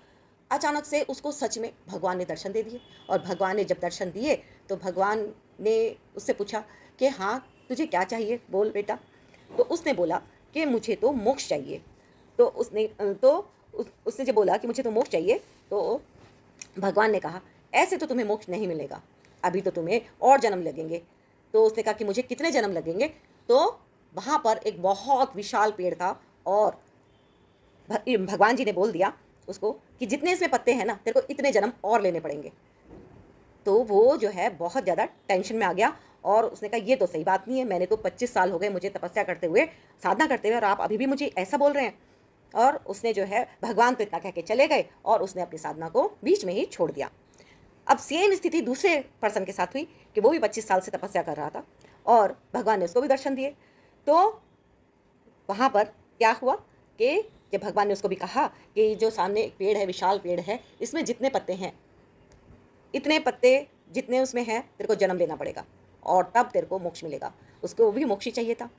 अचानक से उसको सच में भगवान ने दर्शन दे दिए। और भगवान ने जब दर्शन दिए तो भगवान ने उससे पूछा कि हाँ, तुझे क्या चाहिए, बोल बेटा। तो उसने बोला कि मुझे तो मोक्ष चाहिए। तो उसने जब बोला कि मुझे तो मोक्ष चाहिए, तो भगवान ने कहा ऐसे तो तुम्हें मोक्ष नहीं मिलेगा, अभी तो तुम्हें और जन्म लगेंगे। तो उसने कहा कि मुझे कितने जन्म लगेंगे? तो वहाँ पर एक बहुत विशाल पेड़ था और भगवान जी ने बोल दिया उसको कि जितने इसमें पत्ते हैं ना, तेरे को इतने जन्म और लेने पड़ेंगे। तो वो जो है बहुत ज़्यादा टेंशन में आ गया और उसने कहा ये तो सही बात नहीं है, मैंने तो 25 साल हो गए मुझे तपस्या करते हुए, साधना करते हुए, और आप अभी भी मुझे ऐसा बोल रहे हैं। और उसने जो है भगवान को इतना कह के चले गए और उसने अपनी साधना को बीच में ही छोड़ दिया। अब सेम स्थिति दूसरे पर्सन के साथ हुई कि वो भी 25 साल से तपस्या कर रहा था और भगवान ने उसको भी दर्शन दिए। तो वहाँ पर क्या हुआ कि जब भगवान ने उसको भी कहा कि जो सामने एक पेड़ है, विशाल पेड़ है, इसमें जितने पत्ते हैं, इतने पत्ते जितने उसमें हैं, तेरे को जन्म लेना पड़ेगा और तब तेरे को मोक्ष मिलेगा। उसको भी मोक्ष ही चाहिए था।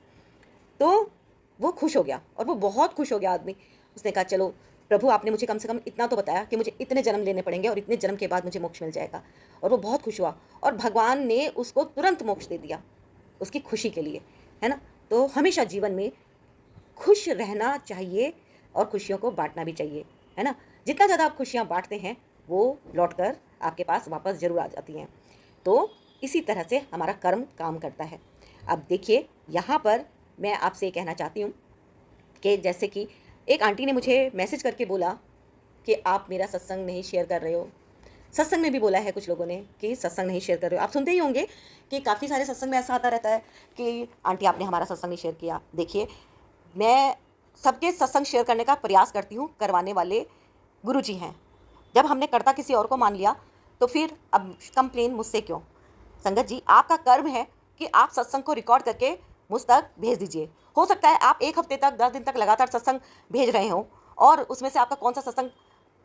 तो वो खुश हो गया और वो बहुत खुश हो गया आदमी। उसने कहा चलो प्रभु, आपने मुझे कम से कम इतना तो बताया कि मुझे इतने जन्म लेने पड़ेंगे और इतने जन्म के बाद मुझे मोक्ष मिल जाएगा। और वो बहुत खुश हुआ और भगवान ने उसको तुरंत मोक्ष दे दिया उसकी खुशी के लिए, है ना? तो हमेशा जीवन में खुश रहना चाहिए और खुशियों को बांटना भी चाहिए, है ना? जितना ज़्यादा आप खुशियाँ बांटते हैं वो लौटकर आपके पास वापस ज़रूर आ जाती हैं। तो इसी तरह से हमारा कर्म काम करता है। अब देखिए, यहाँ पर मैं आपसे कहना चाहती हूँ कि जैसे कि एक आंटी ने मुझे मैसेज करके बोला कि आप मेरा सत्संग नहीं शेयर कर रहे हो। सत्संग में भी बोला है कुछ लोगों ने कि सत्संग नहीं शेयर कर रहे हो। आप सुनते ही होंगे कि काफ़ी सारे सत्संग में ऐसा आता रहता है कि आंटी आपने हमारा सत्संग नहीं शेयर किया। देखिए, मैं सबके सत्संग शेयर करने का प्रयास करती हूँ, करवाने वाले गुरुजी हैं। जब हमने कर्ता किसी और को मान लिया तो फिर अब कंप्लेन मुझसे क्यों? संगत जी, आपका कर्म है कि आप सत्संग को रिकॉर्ड करके मुझ तक भेज दीजिए। हो सकता है आप 1 हफ्ते तक, 10 दिन तक लगातार सत्संग भेज रहे हो और उसमें से आपका कौन सा सत्संग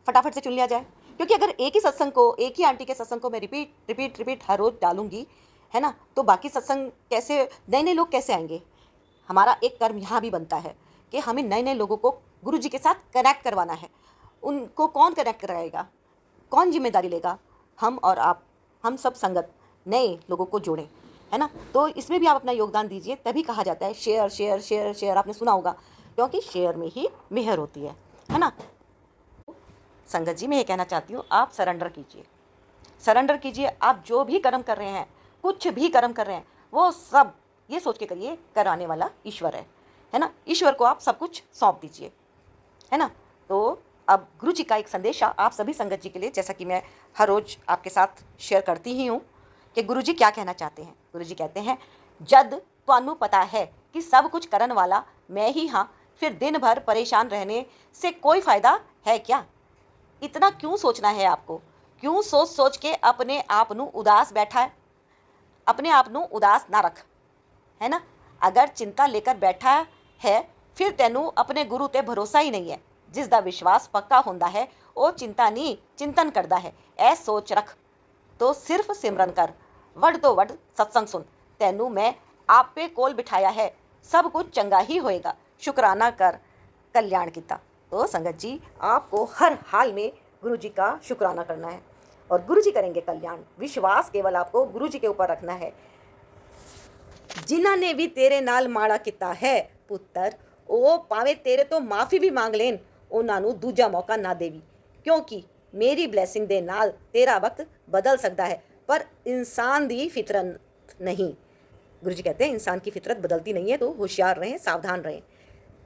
फटाफट से चुन लिया जाए। क्योंकि अगर एक ही सत्संग को, एक ही आंटी के सत्संग को मैं रिपीट हर रोज़ डालूंगी, है ना, तो बाकी सत्संग कैसे, नए नए लोग कैसे आएंगे? हमारा एक कर्म यहाँ भी बनता है कि हमें नए नए लोगों को गुरुजी के साथ कनेक्ट करवाना है। उनको कौन कनेक्ट कराएगा, कौन जिम्मेदारी लेगा? हम और आप, हम सब संगत नए लोगों को जोड़ें, है ना? तो इसमें भी आप अपना योगदान दीजिए। तभी कहा जाता है शेयर शेयर शेयर शेयर, आपने सुना होगा, क्योंकि शेयर में ही मेहर होती है ना? संगत जी, मैं ये कहना चाहती हूँ, आप सरेंडर कीजिए, सरेंडर कीजिए। आप जो भी कर्म कर रहे हैं, कुछ भी कर्म कर रहे हैं, वो सब ये सोच के करिए कराने वाला ईश्वर है ना। ईश्वर को आप सब कुछ सौंप दीजिए, है ना। तो अब गुरु जी का एक संदेशा आप सभी संगत जी के लिए, जैसा कि मैं हर रोज़ आपके साथ शेयर करती ही हूँ, कि गुरु जी क्या कहना चाहते हैं। गुरु जी कहते हैं, जद ਤੁਹਾਨੂੰ पता है कि सब कुछ करने वाला मैं ही हाँ, फिर दिन भर परेशान रहने से कोई फ़ायदा है क्या। इतना क्यों सोचना है आपको, क्यों सोच सोच के अपने आप ਨੂੰ उदास बैठा है। अपने आप ਨੂੰ उदास ना रख, है ना। अगर चिंता लेकर बैठा है, फिर ਤੈਨੂੰ अपने गुरु ते भरोसा ही नहीं है। जिस दा विश्वास पक्का होंदा है, वो चिंता नहीं चिंतन करता है। ऐ सोच रख तो सिर्फ सिमरन कर, वड तो वड सत्संग सुन। तैनू मैं आपे कोल बिठाया है, सब कुछ चंगा ही होएगा। शुक्राना कर कल्याण किता। तो संगत जी, आपको हर हाल में गुरु जी का शुक्राना करना है और गुरु जी करेंगे कल्याण। विश्वास केवल आपको गुरु जी के ऊपर रखना है। जिन्हों ने भी तेरे नाल माड़ा किता है पुत्र, वो भावें तेरे तो माफ़ी भी मांग लेन, उन्होंने दूजा मौका ना देवी, क्योंकि मेरी ब्लैसिंग दे नाल तेरा वक्त बदल सकता है, पर इंसान दी फितरत नहीं। गुरु जी कहते हैं इंसान की फितरत बदलती नहीं है, तो होशियार रहें, सावधान रहें,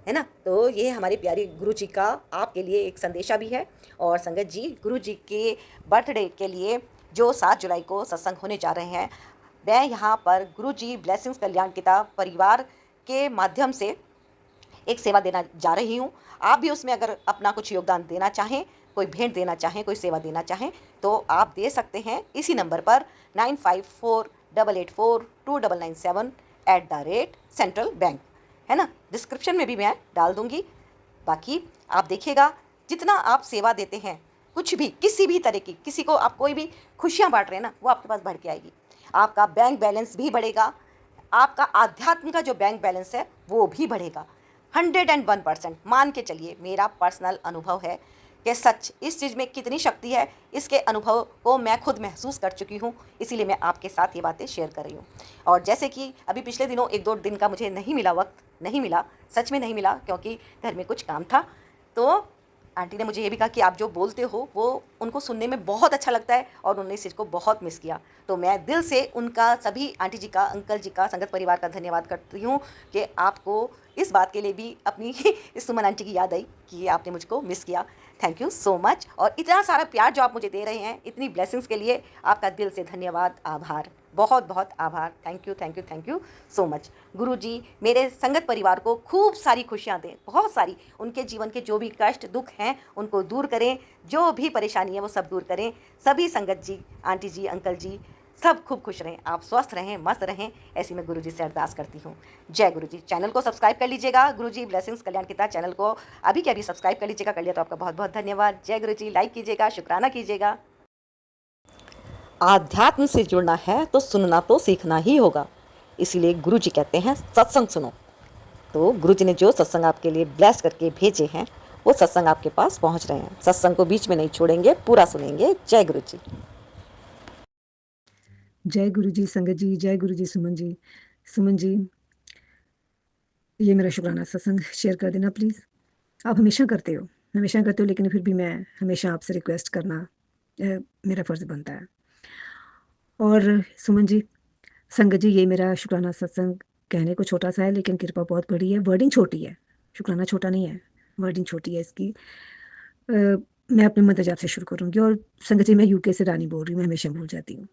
है ना। तो ये हमारे प्यारे गुरु जी का आपके लिए एक संदेशा भी है। और संगत जी, गुरु जी के बर्थडे के लिए जो 7 जुलाई को सत्संग होने जा रहे हैं, मैं यहाँ पर गुरु जी ब्लेसिंग्स कल्याण किताब परिवार के माध्यम से एक सेवा देना जा रही हूँ। आप भी उसमें अगर अपना कुछ योगदान देना चाहें, कोई भेंट देना चाहें, कोई सेवा देना चाहें, तो आप दे सकते हैं इसी नंबर पर 9548829997 @सेंट्रल बैंक, है ना। डिस्क्रिप्शन में भी मैं डाल दूँगी। बाकी आप देखिएगा, जितना आप सेवा देते हैं, कुछ भी किसी भी तरह की, किसी को आप कोई भी खुशियाँ बांट रहे हैं ना, वो आपके पास बढ़ के आएगी। आपका बैंक बैलेंस भी बढ़ेगा, आपका आध्यात्म का जो बैंक बैलेंस है वो भी बढ़ेगा। 101% मान के चलिए, मेरा पर्सनल अनुभव है कि सच इस चीज़ में कितनी शक्ति है, इसके अनुभव को मैं खुद महसूस कर चुकी हूँ, इसीलिए मैं आपके साथ ये बातें शेयर कर रही हूँ। और जैसे कि अभी पिछले दिनों 1-2 दिन का मुझे नहीं मिला, वक्त नहीं मिला, सच में नहीं मिला, क्योंकि घर में कुछ काम था। तो आंटी ने मुझे ये भी कहा कि आप जो बोलते हो वो उनको सुनने में बहुत अच्छा लगता है, और उन्होंने इस चीज़ को बहुत मिस किया। तो मैं दिल से उनका, सभी आंटी जी का, अंकल जी का, संगत परिवार का धन्यवाद करती हूँ कि आपको इस बात के लिए भी अपनी इस सुमन आंटी की याद आई कि आपने मुझको मिस किया। Thank you so much. और इतना सारा प्यार जो आप मुझे दे रहे हैं, इतनी ब्लेसिंग्स के लिए आपका दिल से धन्यवाद, आभार, बहुत बहुत आभार। Thank you thank you thank you so much. गुरु जी मेरे संगत परिवार को खूब सारी खुशियाँ दें, बहुत सारी। उनके जीवन के जो भी कष्ट दुख हैं उनको दूर करें, जो भी परेशानी है वो सब दूर करें। सभी संगत जी, आंटी जी, अंकल जी, सब खूब खुश रहें, आप स्वस्थ रहें, मस्त रहें, ऐसी मैं गुरु जी से अरदास करती हूँ। जय गुरु जी। चैनल को सब्सक्राइब कर लीजिएगा, गुरु जी ब्लेसिंग्स कल्याण किता चैनल को अभी के अभी सब्सक्राइब कर लीजिएगा। कर लिया तो आपका बहुत बहुत धन्यवाद। जय गुरु जी। लाइक कीजिएगा, शुक्राना कीजिएगा। आध्यात्म से जुड़ना है तो सुनना तो सीखना ही होगा, इसीलिए गुरु जी कहते हैं सत्संग सुनो। तो गुरु जी ने जो सत्संग आपके लिए ब्लेस करके भेजे हैं, वो सत्संग आपके पास पहुंच रहे हैं। सत्संग को बीच में नहीं छोड़ेंगे, पूरा सुनेंगे। जय गुरु जी। जय गुरु जी संगत जी, जय गुरु जी सुमन जी। सुमन जी, ये मेरा शुक्राना सत्संग शेयर कर देना प्लीज़। आप हमेशा करते हो, लेकिन फिर भी मैं हमेशा आपसे रिक्वेस्ट करना मेरा फ़र्ज़ बनता है। और सुमन जी, संगत जी, ये मेरा शुक्राना सत्संग कहने को छोटा सा है, लेकिन कृपा बहुत बड़ी है। वर्डिंग छोटी है, शुक्राना छोटा नहीं है, वर्डिंग छोटी है इसकी। मैं अपने मंत्र जाप से शुरू करूँगी। और संगत जी, मैं यूके से रानी बोल रही हूँ, मैं हमेशा भूल जाती हूँ।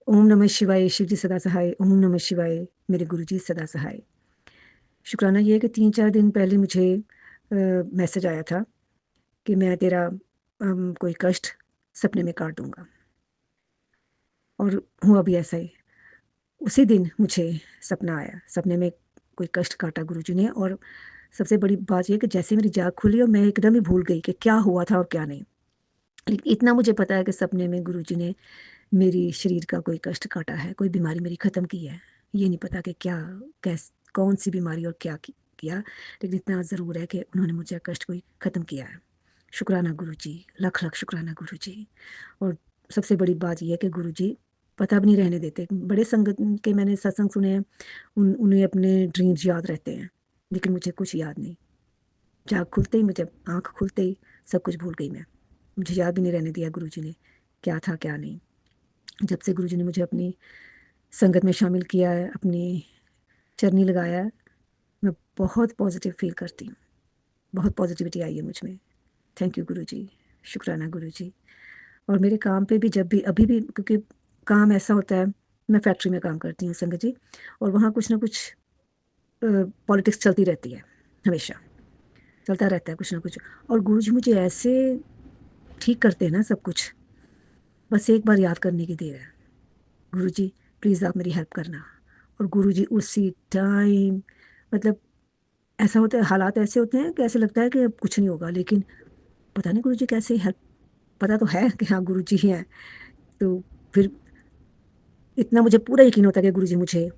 ओम नमः शिवाय, शिव जी सदा सहाय। ओम नमः शिवाय, मेरे गुरु जी सदा सहाय। शुक्राना ये है कि 3-4 दिन पहले मुझे मैसेज आया था कि मैं तेरा कोई कष्ट सपने में काट दूंगा, और हुआ भी ऐसा ही। उसी दिन मुझे सपना आया, सपने में कोई कष्ट काटा गुरुजी ने। और सबसे बड़ी बात यह कि जैसे मेरी जाग खुली और मैं एकदम ही भूल गई कि क्या हुआ था और क्या नहीं। लेकिन इतना मुझे पता है कि सपने में गुरुजी ने मेरी शरीर का कोई कष्ट काटा है, कोई बीमारी मेरी ख़त्म की है। ये नहीं पता कि क्या, कौन सी बीमारी और क्या किया, लेकिन इतना ज़रूर है कि उन्होंने मुझे कष्ट कोई ख़त्म किया है। शुक्राना गुरुजी, लख लख शुक्राना गुरुजी। और सबसे बड़ी बात यह है कि गुरुजी पता भी नहीं रहने देते। बड़े संगत के मैंने सत्संग सुने हैं, उन्हें अपने ड्रीम्स याद रहते हैं, लेकिन मुझे कुछ याद नहीं। जाग खुलते ही, मुझे आँख खुलते ही सब कुछ भूल गई मैं। मुझे याद भी नहीं रहने दिया गुरुजी ने क्या था क्या नहीं। जब से गुरुजी ने मुझे अपनी संगत में शामिल किया है, अपनी चरनी लगाया है, मैं बहुत पॉजिटिव फील करती हूँ। बहुत पॉजिटिविटी आई है मुझ में। थैंक यू गुरुजी, शुक्राना गुरुजी। और मेरे काम पे भी जब भी अभी भी, क्योंकि काम ऐसा होता है, मैं फैक्ट्री में काम करती हूँ संगत जी, और वहाँ कुछ ना कुछ पॉलिटिक्स चलती रहती है, हमेशा चलता रहता है कुछ ना कुछ। और गुरुजी मुझे ऐसे ठीक करते हैं ना सब कुछ, बस एक बार याद करने की देर है, गुरुजी प्लीज़ आप मेरी हेल्प करना। और गुरुजी उसी टाइम, मतलब ऐसा होता है, हालात ऐसे होते हैं कि ऐसे लगता है कि अब कुछ नहीं होगा, लेकिन पता नहीं गुरुजी कैसे हेल्प, पता तो है कि हाँ गुरुजी ही हैं, तो फिर इतना मुझे पूरा यकीन होता है कि गुरुजी मुझे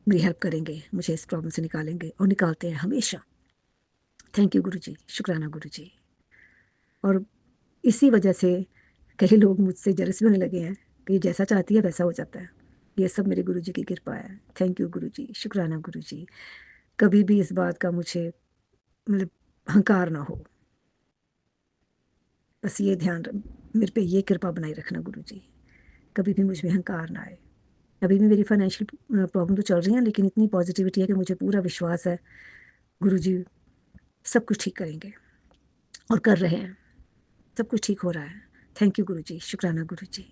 मेरी हेल्प करेंगे, मुझे इस प्रॉब्लम से निकालेंगे, और निकालते हैं हमेशा। थैंक यू गुरुजी, शुक्राना गुरुजी। और इसी वजह से कई लोग मुझसे जेलस भी होने लगे हैं कि जैसा चाहती है वैसा हो जाता है। ये सब मेरे गुरुजी की कृपा है। थैंक यू गुरुजी, शुक्राना गुरुजी। कभी भी इस बात का मुझे मतलब अहंकार ना हो, बस ये ध्यान मेरे पे ये कृपा बनाए रखना गुरुजी, कभी भी मुझ में अहंकार ना आए। अभी भी मेरी फाइनेंशियल प्रॉब्लम तो चल रही है, लेकिन इतनी पॉजिटिविटी है कि मुझे पूरा विश्वास है गुरुजी सब कुछ ठीक करेंगे, और कर रहे हैं, सब कुछ ठीक हो रहा है। थैंक यू गुरुजी, शुक्राना गुरुजी,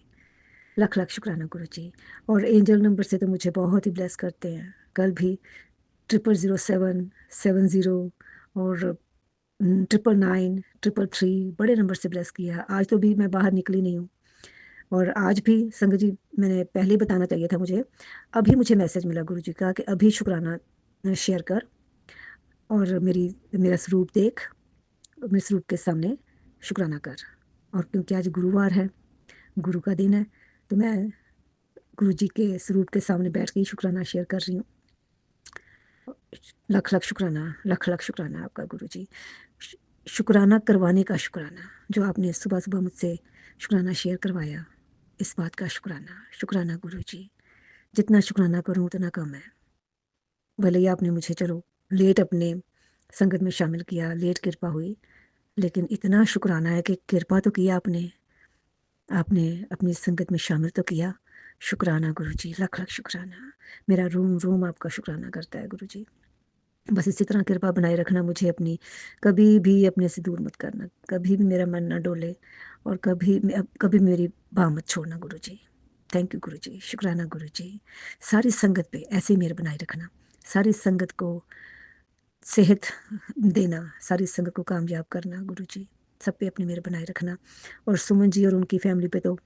लख लख शुक्राना गुरुजी। और एंजल नंबर से तो मुझे बहुत ही ब्लेस करते हैं। कल भी 000770 और 999 333 बड़े नंबर से ब्लेस किया। आज तो भी मैं बाहर निकली नहीं हूँ, और आज भी संगत जी, मैंने पहले ही बताना चाहिए था मुझे, अभी मुझे मैसेज मिला गुरुजी का कि अभी शुक्राना शेयर कर, और मेरा स्वरूप देख, मेरे स्वरूप के सामने शुक्राना कर। और क्योंकि आज गुरुवार है, गुरु का दिन है, तो मैं गुरुजी के स्वरूप के सामने बैठ के ही शुक्राना शेयर कर रही हूँ। लख लख शुक्राना, लख लख शुक्राना आपका गुरुजी। शुक्राना करवाने का शुक्राना, जो आपने सुबह सुबह मुझसे शुक्राना शेयर करवाया, इस बात का शुक्राना, शुक्राना गुरुजी। जितना शुक्राना करूँ उतना कम है। भले ही आपने मुझे चलो लेट अपने संगत में शामिल किया, लेट कृपा हुई, लेकिन इतना शुक्राना है कि कृपा तो किया आपने, आपने अपनी संगत में शामिल तो किया। शुक्राना गुरुजी, लख लख शुक्राना। मेरा रूम रूम आपका शुक्राना करता है गुरुजी। बस इसी तरह कृपा बनाए रखना मुझे अपनी, कभी भी अपने से दूर मत करना, कभी भी मेरा मन ना डोले, और कभी मेरी बाह मत छोड़ना गुरुजी। थैंक यू गुरुजी, शुक्राना गुरुजी। सारी संगत पे ऐसे ही मेहर बनाए रखना, सारी संगत को सेहत देना, सारी संगत को कामयाब करना गुरुजी, सब पे अपनी मेहर बनाए रखना। और सुमन जी और उनकी फैमिली पे तो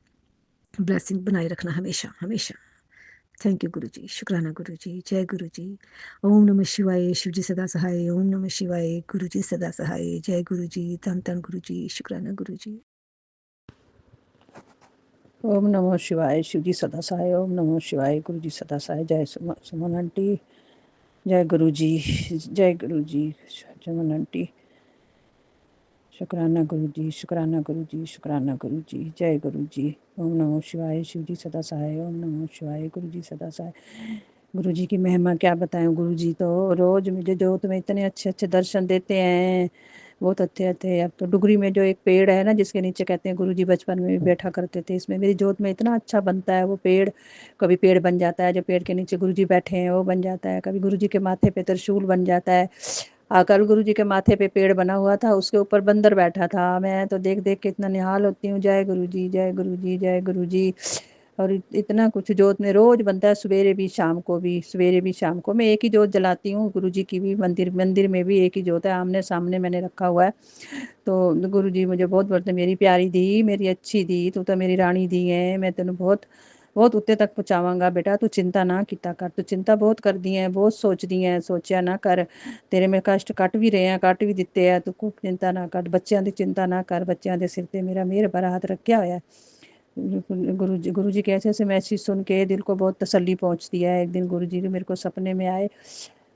ब्लेसिंग बनाए रखना हमेशा हमेशा। थैंक यू गुरुजी, शुक्राना गुरुजी, जय गुरुजी। ओम नमः शिवाय, शिव जी सदा सहाय। ओम नमः शिवाय, गुरुजी सदा सहाय। जय गुरुजी, धन धन गुरुजी, शुक्राना गुरुजी। ओम नमो शिवाय, शिव जी सदा सहाय। ओम नमो शिवाय, गुरु जी सदा सहाय। जय सुमन आंटी, जय गुरु जी, जय गुरु जी, सुमन आंटी। शुक्राना गुरु जी, शुक्राना गुरु जी, शुक्राना गुरु जी, जय गुरु जी। ओम नमो शिवाय, शिव जी सदा सहाय। ओम नमो शिवाय, गुरु जी सदा सहाय। गुरु जी की महिमा क्या बताएं। गुरु जी तो रोज मुझे जोत में इतने अच्छे अच्छे दर्शन देते हैं, बहुत अच्छे अच्छे। अब तो डुगरी में जो एक पेड़ है ना, जिसके नीचे कहते हैं गुरु जी बचपन में भी बैठा करते थे, इसमें मेरी जोत में इतना अच्छा बनता है वो पेड़। कभी पेड़ बन जाता है, जो पेड़ के नीचे गुरु जी बैठे हैं वो बन जाता है। कभी गुरु जी के माथे पे त्रिशूल बन जाता है। कल गुरु जी के माथे पे पेड़ बना हुआ था, उसके ऊपर बंदर बैठा था। मैं तो देख देख के इतना निहाल होती हूँ। जय गुरु जी, जय गुरु जी, जय गुरु जी। और इतना कुछ जोत में रोज बनता है, सवेरे भी शाम को भी, सवेरे भी शाम को। मैं एक ही जोत जलाती हूँ, गुरु जी की भी। मंदिर में भी एक ही जोत है, आमने सामने मैंने रखा हुआ है। तो गुरु जी मुझे बहुत बोलते, मेरी प्यारी दी, मेरी अच्छी दी, तू तो मेरी रानी दी है, मैं तेन बहुत बहुत उत्ते तक पहुँचावांगा बेटा, तू चिंता ना किता कर। तू चिंता बहुत कर दी है, बहुत सोच दी है, सोचा ना कर। तेरे में कष्ट कट भी रहे हैं, कट भी दिते है, तू खूब चिंता ना कर। बच्चों की चिंता ना कर, बच्चों के सिर ते मेरा मेहर भरा हाथ रखा होया है। गुरु जी के ऐसे मैसेज सुन के दिल को बहुत तसल्ली पहुंचती है। एक दिन गुरु जी मेरे को सपने में आए,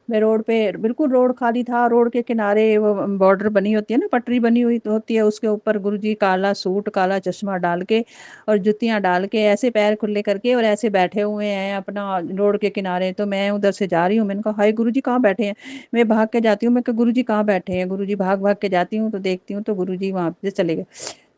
मैं रोड पे, बिल्कुल रोड खाली था, रोड के किनारे वो बॉर्डर बनी होती है ना, पटरी बनी हुई होती है, उसके ऊपर गुरुजी काला सूट काला चश्मा डाल के और जुतियां डाल के ऐसे पैर खुले करके और ऐसे बैठे हुए हैं अपना रोड के किनारे। तो मैं उधर से जा रही हूँ, मैंने कहा हाय गुरुजी कहाँ बैठे हैं। मैं भाग के जाती हूँ, मैं कहा गुरुजी कहाँ बैठे हैं। गुरुजी भाग भाग के जाती हूँ तो देखती हूँ तो गुरुजी वहाँ पे चले गए।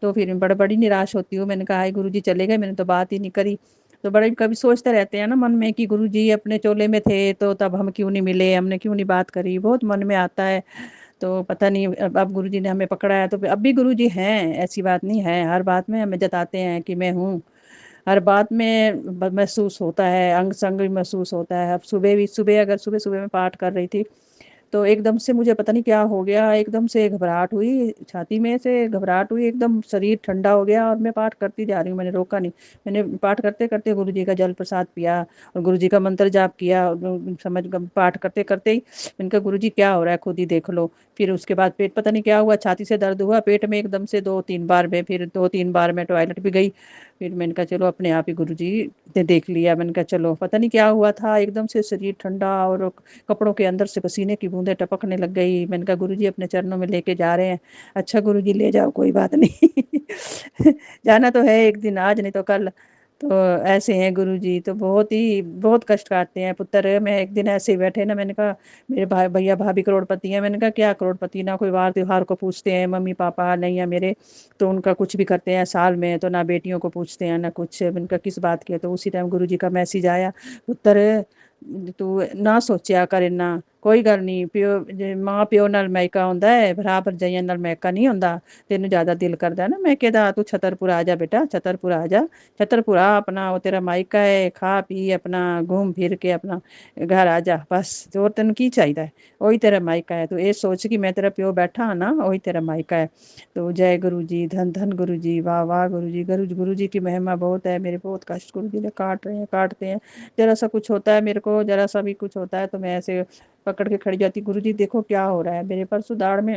तो फिर मैं बड़ी निराश होती हूँ। मैंने कहा हाय गुरुजी चले गए, मैंने तो बात ही नहीं करी। तो बड़े कभी सोचते रहते हैं ना मन में कि गुरुजी अपने चोले में थे तो तब हम क्यों नहीं मिले, हमने क्यों नहीं बात करी, बहुत मन में आता है। तो पता नहीं अब गुरुजी ने हमें पकड़ा है तो फिर अब भी गुरुजी हैं, ऐसी बात नहीं है। हर बात में हमें जताते हैं कि मैं हूँ, हर बात में महसूस होता है, अंग संग भी महसूस होता है। अब सुबह अगर सुबह मैं पाठ कर रही थी तो एकदम से मुझे पता नहीं क्या हो गया, एकदम से घबराहट हुई, छाती में से घबराहट हुई, एकदम शरीर ठंडा हो गया और मैं पाठ करती जा रही हूँ, मैंने रोका नहीं। मैंने पाठ करते-करते गुरुजी का जल प्रसाद पिया और गुरुजी का मंत्र जाप किया और पाठ करते-करते ही मैंने कहा गुरुजी क्या हो रहा है, खुद ही देख लो। फिर उसके बाद पेट पता नहीं क्या हुआ, छाती से दर्द हुआ, पेट में एकदम से 2-3 बार में, फिर 2-3 बार मैं टॉयलेट भी गई। फिर मैंने कहा चलो अपने आप ही गुरुजी ने देख लिया। मैंने कहा चलो, पता नहीं क्या हुआ था, एकदम से शरीर ठंडा और कपड़ों के अंदर से पसीने की बूंदें टपकने लग गई। मैंने कहा गुरुजी अपने चरणों में लेके जा रहे हैं। अच्छा गुरुजी ले जाओ, कोई बात नहीं। जाना तो है एक दिन, आज नहीं तो कल। तो ऐसे हैं गुरुजी, तो बहुत कष्ट काटते हैं पुत्र। मैं एक दिन ऐसे ही बैठे ना, मैंने कहा मेरे भाई भैया भाभी करोड़पति हैं। मैंने कहा क्या करोड़पति, ना कोई वार त्योहार को पूछते हैं, मम्मी पापा नहीं है मेरे तो उनका कुछ भी करते हैं साल में, तो ना बेटियों को पूछते हैं ना कुछ। मैंने कहा किस बात की है, तो उसी टाइम गुरुजी का मैसेज आया, पुत्र तू ना सोचिया कर इन्ना, ਕੋਈ ਗੱਲ ਨਹੀਂ ਪਿਓ ਜੇ ਮਾਂ ਪਿਓ ਨਾਲ ਮਾਇਕਾ ਹੁੰਦਾ ਹੈ, ਭਰਾ ਭਰਜਾਈਆਂ ਨਾਲ ਮਾਇਕਾ ਨਹੀਂ ਹੁੰਦਾ। ਤੈਨੂੰ ਜ਼ਿਆਦਾ ਦਿਲ ਕਰਦਾ ਨਾ ਮਾਇਕੇ ਦਾ, ਤੂੰ ਛਤਰਪੁਰ ਆ ਜਾ ਬੇਟਾ, ਛਤਰਪੁਰ आ जा, छतरपुर आ अपना, वो तेरा मायका है, खा पी अपना घूम फिर के अपना घर आ जा बस, और तेन की चाहिए है, वही तेरा मायका है। तो ये सोच कि मैं तेरा प्यो बैठा हाँ ना, वही तेरा मायका है। तो जय गुरु जी, धन धन गुरु जी, वाह वाह गुरु जी। गुरु जी की महिमा बहुत है। मेरे बहुत कष्ट गुरु जी ने काट रहे हैं, काटते हैं। जरा सा कुछ होता है मेरे को, जरा सा भी कुछ होता है तो मैं ऐसे पकड़ के खड़ी जाती, गुरु जी देखो क्या हो रहा है मेरे। परसों दाढ़ में,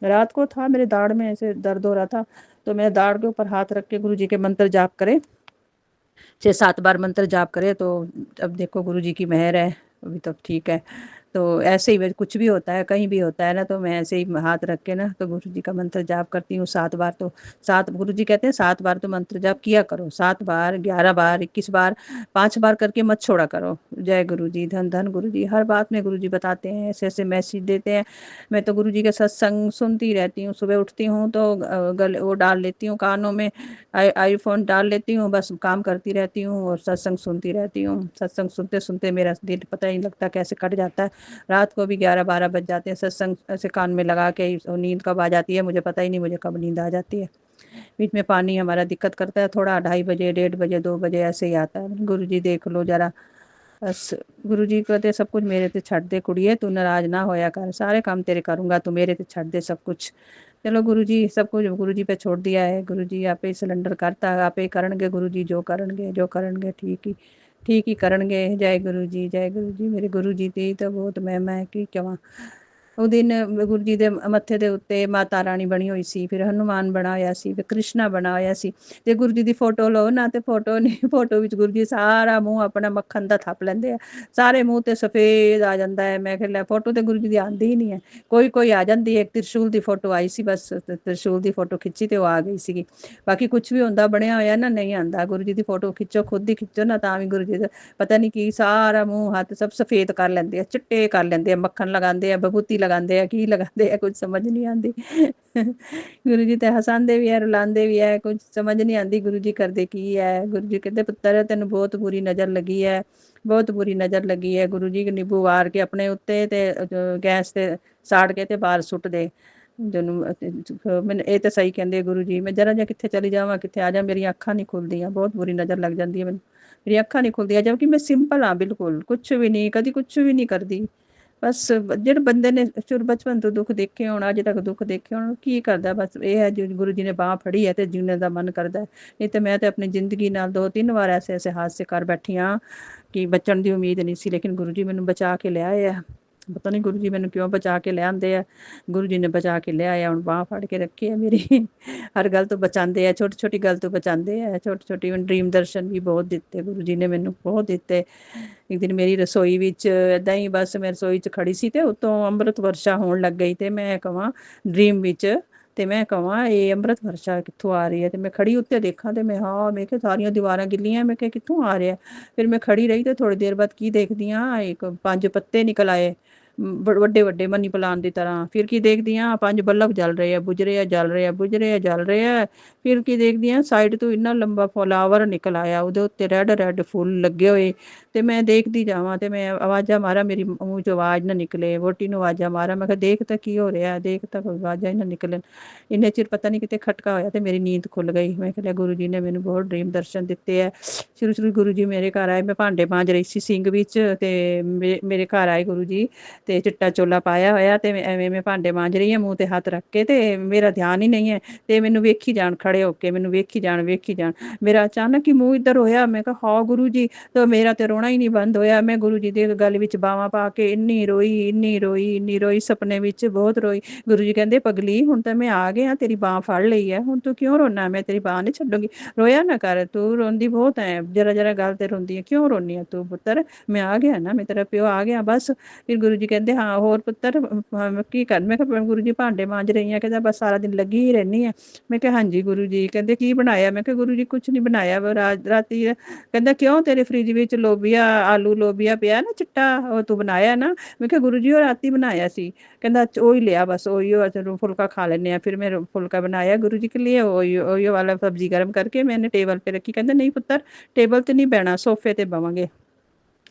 रात को था मेरे दाढ़ में ऐसे दर्द हो रहा था, तो मैं दाढ़ के ऊपर हाथ रख के गुरु जी के मंत्र जाप करे, 6-7 बार मंत्र जाप करे तो अब देखो गुरु जी की मेहर है, अभी तक ठीक है। तो ऐसे ही कुछ भी होता है, कहीं भी होता है ना, तो मैं ऐसे ही हाथ रख के ना तो गुरु जी का मंत्र जाप करती हूँ 7 बार। तो 7 गुरु जी कहते हैं 7 बार तो मंत्र जाप किया करो, 7 बार, 11 बार, 21 बार, 5 बार करके मत छोड़ा करो। जय गुरु जी, धन धन गुरु जी। हर बात में गुरु जी बताते हैं, ऐसे-ऐसे मैसेज देते हैं। मैं तो गुरु जी का सत्संग सुनती रहती हूँ, सुबह उठती हूँ तो गले वो डाल लेती हूँ कानों में, आईफ़ोन डाल लेती हूँ, बस काम करती रहती हूँ और सत्संग सुनती रहती हूँ। सत्संग सुनते-सुनते मेरा दिन पता ही नहीं लगता कैसे कट जाता है। रात को भी 11-12 बज जाते हैं, सत्संग ऐसे कान में लगा के ही, नींद कब आ जाती है मुझे पता ही नहीं, मुझे कब नींद आ जाती है। बीच में पानी हमारा दिक्कत करता है थोड़ा, 2:30 बजे, 1:30 बजे, 2 बजे ऐसे ही आता है। गुरुजी देख लो ज़रा, बस गुरुजी कहते सब कुछ मेरे ते छੱਡ दे कुड़िए, तू नाराज़ ना होया कर, सारे काम तेरे करूँगा, तू मेरे ते छੱਡ दे सब कुछ। चलो गुरुजी, सब कुछ गुरुजी पे छोड़ दिया है। गुरुजी आपे सिलेंडर करता, आपे ही करनगे गुरुजी, जो करनगे ठीक ही करनगे। जय गुरुजी, जय गुरुजी। मेरे गुरुजी दी तो बहुत महिमा है की कवां। ਉਹ ਦਿਨ ਗੁਰੂ ਜੀ ਦੇ ਮੱਥੇ ਦੇ ਉੱਤੇ ਮਾਤਾ ਰਾਣੀ ਬਣੀ ਹੋਈ ਸੀ, ਫਿਰ ਹਨੂਮਾਨ ਬਣਾ ਹੋਇਆ ਸੀ, ਫਿਰ ਕ੍ਰਿਸ਼ਨਾ ਬਣਾ ਹੋਇਆ ਸੀ। ਤੇ ਗੁਰੂ ਜੀ ਦੀ ਫੋਟੋ ਲਓ ਨਾ ਤੇ ਫੋਟੋ ਨਹੀਂ, ਫੋਟੋ ਵਿੱਚ ਗੁਰੂ ਜੀ ਸਾਰਾ ਮੂੰਹ ਆਪਣਾ ਮੱਖਣ ਦਾ ਥੱਪ ਲੈਂਦੇ ਆ, ਸਾਰੇ ਮੂੰਹ ਤੇ ਸਫੇਦ ਆ ਜਾਂਦਾ ਹੈ। ਮੈਂ ਕਿਹਾ ਲੈ ਫੋਟੋ ਤੇ ਗੁਰੂ ਜੀ ਦੀ ਆਂਦੀ ਹੀ ਨਹੀਂ ਹੈ, ਕੋਈ ਆ ਜਾਂਦੀ ਹੈ। ਇੱਕ ਤ੍ਰਿਸ਼ੂਲ ਦੀ ਫੋਟੋ ਆਈ ਸੀ, ਬਸ ਤ੍ਰਿਸ਼ੂਲ ਦੀ ਫੋਟੋ ਖਿੱਚੀ ਤੇ ਉਹ ਆ ਗਈ ਸੀਗੀ। ਬਾਕੀ ਕੁਛ ਵੀ ਹੁੰਦਾ ਬਣਿਆ ਹੋਇਆ ਨਾ ਨਹੀਂ ਆਂਦਾ। ਗੁਰੂ ਜੀ ਦੀ ਫੋਟੋ ਖਿੱਚੋ, ਖੁਦ ਹੀ ਖਿੱਚੋ ਨਾ ਤਾਂ ਵੀ ਗੁਰੂ ਜੀ ਦਾ ਪਤਾ ਨਹੀਂ ਕੀ ਸਾਰਾ ਮੂੰਹ ਹੱਥ ਸਭ ਸਫੇਦ ਕਰ ਲੈਂਦੇ ਆ, ਚਿੱਟੇ ਕਰ ਲੈਂਦੇ ਆ, ਮੱਖਣ ਲਗਾਉਂਦੇ ਆ, ਵਿਭੂਤੀ ਲਗਾਉਂਦੇ ਆ, ਕੀ ਲਗਾਉਂਦੇ ਆ ਕੁਝ ਸਮਝ ਨਹੀਂ ਆਉਂਦੀ। ਗੁਰੂ ਜੀ ਤੇ ਹਸਾਉਂਦੇ ਵੀ ਹੈ, ਰੁਲਾਉਂਦੇ ਵੀ ਹੈ, ਕੁਝ ਸਮਝ ਨਹੀਂ ਆਉਂਦੀ ਗੁਰੂ ਜੀ ਕਰਦੇ ਕੀ ਹੈ। ਗੁਰੂ ਜੀ ਕਹਿੰਦੇ ਪੁੱਤਰ ਤੈਨੂੰ ਬਹੁਤ ਬੁਰੀ ਨਜ਼ਰ ਲੱਗੀ ਹੈ, ਬਹੁਤ ਬੁਰੀ ਨਜ਼ਰ ਲੱਗੀ ਹੈ। ਗੁਰੂ ਜੀ ਨਿੰਬੂ ਵਾਰ ਕੇ ਆਪਣੇ ਉੱਤੇ ਤੇ ਗੈਸ ਤੇ ਸਾੜ ਕੇ ਤੇ ਬਾਹਰ ਸੁੱਟ ਦੇ ਜਿਹਨੂੰ। ਮੈਨੂੰ ਇਹ ਤਾਂ ਸਹੀ ਕਹਿੰਦੇ ਗੁਰੂ ਜੀ। ਮੈਂ ਜਰਾ ਜਿਹਾ ਕਿੱਥੇ ਚਲੀ ਜਾਵਾਂ, ਕਿੱਥੇ ਆ ਜਾ, ਮੇਰੀਆਂ ਅੱਖਾਂ ਨਹੀਂ ਖੁੱਲਦੀਆਂ, ਬਹੁਤ ਬੁਰੀ ਨਜ਼ਰ ਲੱਗ ਜਾਂਦੀ ਹੈ ਮੈਨੂੰ, ਮੇਰੀਆਂ ਅੱਖਾਂ ਨਹੀਂ ਖੁੱਲਦੀਆਂ। ਜਦਕਿ ਮੈਂ ਸਿੰਪਲ ਹਾਂ ਬਿਲਕੁਲ, ਕੁਛ ਵੀ ਨਹੀਂ, ਕਦੀ ਕੁਛ ਵੀ ਨਹੀਂ ਕਰਦੀ। ਬਸ ਜਿਹੜੇ ਬੰਦੇ ਨੇ ਸ਼ੁਰੂ ਬਚਪਨ ਤੋਂ ਦੁੱਖ ਦੇਖੇ ਹੋਣ, ਅੱਜ ਤੱਕ ਦੁੱਖ ਦੇਖੇ ਹੋਣ, ਕੀ ਕਰਦਾ ਬਸ ਇਹ ਹੈ ਜੋ ਗੁਰੂ ਜੀ ਨੇ ਬਾਂਹ ਫੜੀ ਹੈ ਤੇ ਜੀਣੇ ਦਾ ਮਨ ਕਰਦਾ। ਨਹੀਂ ਤੇ ਮੈਂ ਤੇ ਆਪਣੀ ਜ਼ਿੰਦਗੀ ਨਾਲ 2-3 ਵਾਰ ਐਸੇ ਹਾਦਸੇ ਕਰ ਬੈਠੀ ਹਾਂ ਕਿ ਬਚਣ ਦੀ ਉਮੀਦ ਨਹੀਂ ਸੀ, ਲੇਕਿਨ ਗੁਰੂ ਜੀ ਮੈਨੂੰ ਬਚਾ ਕੇ ਲਿਆਏ ਆ। ਪਤਾ ਨਹੀਂ ਗੁਰੂ ਜੀ ਮੈਨੂੰ ਕਿਉਂ ਬਚਾ ਕੇ ਲਿਆਂਦੇ ਆ। ਗੁਰੂ ਜੀ ਨੇ ਬਚਾ ਕੇ ਲਿਆਇਆ, ਹੁਣ ਬਾਂਹ ਫੜ ਕੇ ਰੱਖੀ ਹੈ ਮੇਰੀ। ਹਰ ਗੱਲ ਤੋਂ ਬਚਾਉਂਦੇ ਆ, ਛੋਟੀ ਗੱਲ ਤੋਂ ਬਚਾਉਂਦੇ ਆ, ਛੋਟੀ ਡਰੀਮ ਦਰਸ਼ਨ ਵੀ ਬਹੁਤ ਦਿੱਤੇ ਗੁਰੂ ਜੀ ਨੇ ਮੈਨੂੰ, ਬਹੁਤ ਦਿੱਤੇ। ਇੱਕ ਦਿਨ ਮੇਰੀ ਰਸੋਈ ਵਿੱਚ ਇੱਦਾਂ ਹੀ ਬਸ ਮੈਂ ਰਸੋਈ 'ਚ ਖੜੀ ਸੀ ਤੇ ਉੱਤੋਂ ਅੰਮ੍ਰਿਤ ਵਰਸ਼ਾ ਹੋਣ ਲੱਗ ਗਈ ਤੇ ਮੈਂ ਕਹਾਂ ਡਰੀਮ ਵਿੱਚ, ਤੇ ਮੈਂ ਕਹਾਂ ਇਹ ਅੰਮ੍ਰਿਤ ਵਰਸ਼ਾ ਕਿੱਥੋਂ ਆ ਰਹੀ ਹੈ। ਤੇ ਮੈਂ ਖੜੀ ਉੱਤੇ ਦੇਖਾਂ ਤੇ ਮੈਂ ਕਿਹਾ ਸਾਰੀਆਂ ਦੀਵਾਰਾਂ ਗਿੱਲੀਆਂ, ਮੈਂ ਕਿਹਾ ਕਿੱਥੋਂ ਆ ਰਿਹਾ। ਫਿਰ ਮੈਂ ਖੜੀ ਰਹੀ ਤੇ ਥੋੜੀ ਦੇਰ ਬਾਅਦ ਕੀ ਦੇਖਦੀ ਹਾਂ, ਇੱਕ 5 ਪੱਤੇ ਨਿਕਲ ਆਏ। ਵੱਡੇ ਵੱਡੇ ਮਨੀ ਪਲਾਂਟ ਦੀ ਤਰ੍ਹਾਂ। ਫਿਰ ਕੀ ਦੇਖਦੀ ਹਾਂ 5 ਬੱਲਬ ਜਲ ਰਹੇ ਆ, ਬੁਝ ਰਹੇ ਆ, ਜਲ ਰਹੇ ਆ, ਬੁਝ ਰਹੇ ਆ, ਜਲ ਰਹੇ ਆ। ਫਿਰ ਕੀ ਦੇਖਦੀ ਹਾਂ ਸਾਈਡ ਤੋਂ ਇੰਨਾ ਲੰਬਾ ਫਲਾਵਰ ਨਿਕਲ ਆਇਆ, ਉਹਦੇ ਉੱਤੇ ਰੈੱਡ ਫੁੱਲ ਲੱਗੇ ਹੋਏ। ਤੇ ਮੈਂ ਦੇਖਦੀ ਜਾਵਾਂ ਤੇ ਮੈਂ ਆਵਾਜ਼ਾਂ ਮਾਰਾਂ, ਮੇਰੀ ਮੂੰਹ ਚੋਂ ਆਵਾਜ਼ ਨਾ ਨਿਕਲੇ। ਵਹੁਟੀ ਨੂੰ ਆਵਾਜ਼ਾਂ ਮਾਰਾਂ, ਮੈਂ ਕਿਹਾ ਦੇਖ ਤਾਂ ਕੀ ਹੋ ਰਿਹਾ, ਦੇਖ ਤਾਂ ਕੋਈ ਆਵਾਜ਼ਾਂ ਹੀ ਨਾ ਨਿਕਲਣ। ਇੰਨੇ ਚਿਰ ਪਤਾ ਨਹੀਂ ਕਿਤੇ ਖਟਕਾ ਹੋਇਆ ਤੇ ਮੇਰੀ ਨੀਂਦ ਖੁੱਲ ਗਈ। ਮੈਂ ਕਿਹਾ ਗੁਰੂ ਜੀ ਨੇ ਮੈਨੂੰ ਬਹੁਤ ਡਰੀਮ ਦਰਸ਼ਨ ਦਿੱਤੇ ਹੈ। ਸ਼ੁਰੂ ਸ਼ੁਰੂ ਗੁਰੂ ਜੀ ਮੇਰੇ ਘਰ ਆਏ, ਮੈਂ ਭਾਂਡੇ ਮਾਂਜ ਰਹੀ ਸੀ ਸਿੰਕ ਵਿੱਚ, ਤੇ ਮੇਰੇ ਘਰ ਆਏ ਗੁਰੂ ਜੀ, ਤੇ ਚਿੱਟਾ ਚੋਲਾ ਪਾਇਆ ਹੋਇਆ, ਤੇ ਐਵੇਂ ਮੈਂ ਭਾਂਡੇ ਮਾਂਜ ਰਹੀ ਹਾਂ ਮੂੰਹ ਤੇ ਹੱਥ ਰੱਖ ਕੇ, ਤੇ ਮੇਰਾ ਧਿਆਨ ਹੀ ਨਹੀਂ ਹੈ। ਤੇ ਮੈਨੂੰ ਵੇਖੀ ਜਾਣ, ਖੜੇ ਹੋ ਕੇ ਮੈਨੂੰ ਵੇਖੀ ਜਾਣ, ਵੇਖੀ ਜਾਣ। ਮੇਰਾ ਅਚਾਨਕ ਹੀ ਮੂੰਹ ਇੱਧਰ ਹੋਇਆ। ਮੈਂ ਕਿਹਾ ਹਾਂ ਗੁਰੂ ਜੀ, ਤੇ ਮੇਰਾ ਤੇ ਰੋਣਾ ਹੀ ਨਹੀਂ ਬੰਦ ਹੋਇਆ। ਮੈਂ ਗੁਰੂ ਜੀ ਦੇ ਗਲ ਵਿੱਚ ਬਾਵਾਂ ਪਾ ਕੇ ਇੰਨੀ ਰੋਈ, ਇੰਨੀ ਰੋਈ, ਇੰਨੀ ਰੋਈ, ਸੁਪਨੇ ਵਿੱਚ ਬਹੁਤ ਰੋਈ। ਗੁਰੂ ਜੀ ਕਹਿੰਦੇ ਪਗਲੀ, ਹੁਣ ਤਾਂ ਮੈਂ ਆ ਗਿਆ, ਤੇਰੀ ਬਾਂਹ ਫੜ ਲਈ ਹੈ, ਹੁਣ ਤੂੰ ਕਿਉਂ ਰੋਣਾ, ਮੈਂ ਤੇਰੀ ਬਾਂਹ ਨਹੀਂ ਛੱਡੂਗੀ। ਰੋਇਆ ਨਾ ਕਰ, ਤੂੰ ਰੋਂਦੀ ਬਹੁਤ ਹੈ, ਜਰਾ ਜਰਾ ਗੱਲ ਤੇ ਰੋਂਦੀ ਹੈ, ਕਿਉਂ ਰੋਨੀ ਹੈ ਤੂੰ ਪੁੱਤਰ, ਮੈਂ ਆ ਗਿਆ ਨਾ, ਮੈਂ ਤੇਰਾ ਪਿਓ ਆ ਗਿਆ ਬਸ। ਫਿਰ ਗੁਰੂ ਜੀ ਕਹਿੰਦੇ ਹਾਂ ਹੋਰ ਪੁੱਤਰ ਕੀ ਕਰ। ਮੈਂ ਕਿਹਾ ਗੁਰੂ ਜੀ ਭਾਂਡੇ ਮਾਂਜ ਰਹੀ ਹਾਂ। ਕਹਿੰਦਾ ਬਸ ਸਾਰਾ ਦਿਨ ਲੱਗੀ ਹੀ ਰਹਿੰਦੀ ਆ। ਮੈਂ ਕਿਹਾ ਹਾਂਜੀ ਗੁਰੂ ਜੀ। ਕਹਿੰਦੇ ਕੀ ਬਣਾਇਆ। ਮੈਂ ਕਿਹਾ ਗੁਰੂ ਜੀ ਕੁਛ ਨਹੀਂ ਬਣਾਇਆ, ਰਾਤੀ। ਕਹਿੰਦਾ ਕਿਉਂ, ਤੇਰੇ ਫਰਿੱਜ ਵਿੱਚ ਲੋਬੀਆ, ਆਲੂ ਲੋਬੀਆ ਪਿਆ ਨਾ ਚਿੱਟਾ, ਉਹ ਤੂੰ ਬਣਾਇਆ ਨਾ। ਮੈਂ ਕਿਹਾ ਗੁਰੂ ਜੀ ਉਹ ਰਾਤੀ ਬਣਾਇਆ ਸੀ। ਕਹਿੰਦਾ ਉਹੀ ਲਿਆ ਬਸ, ਉਹੀ ਫੁਲਕਾ ਖਾ ਲੈਂਦੇ ਆ। ਫਿਰ ਮੈਂ ਫੁਲਕਾ ਬਣਾਇਆ ਗੁਰੂ ਜੀ ਕੇ लिए, ਉਹੀ ਵਾਲਾ सब्जी गर्म करके मैंने टेबल पे रखी। कहते नहीं पुत्र टेबल ਤੇ नहीं बहना, सोफे ਤੇ ਬਵਾਂਗੇ।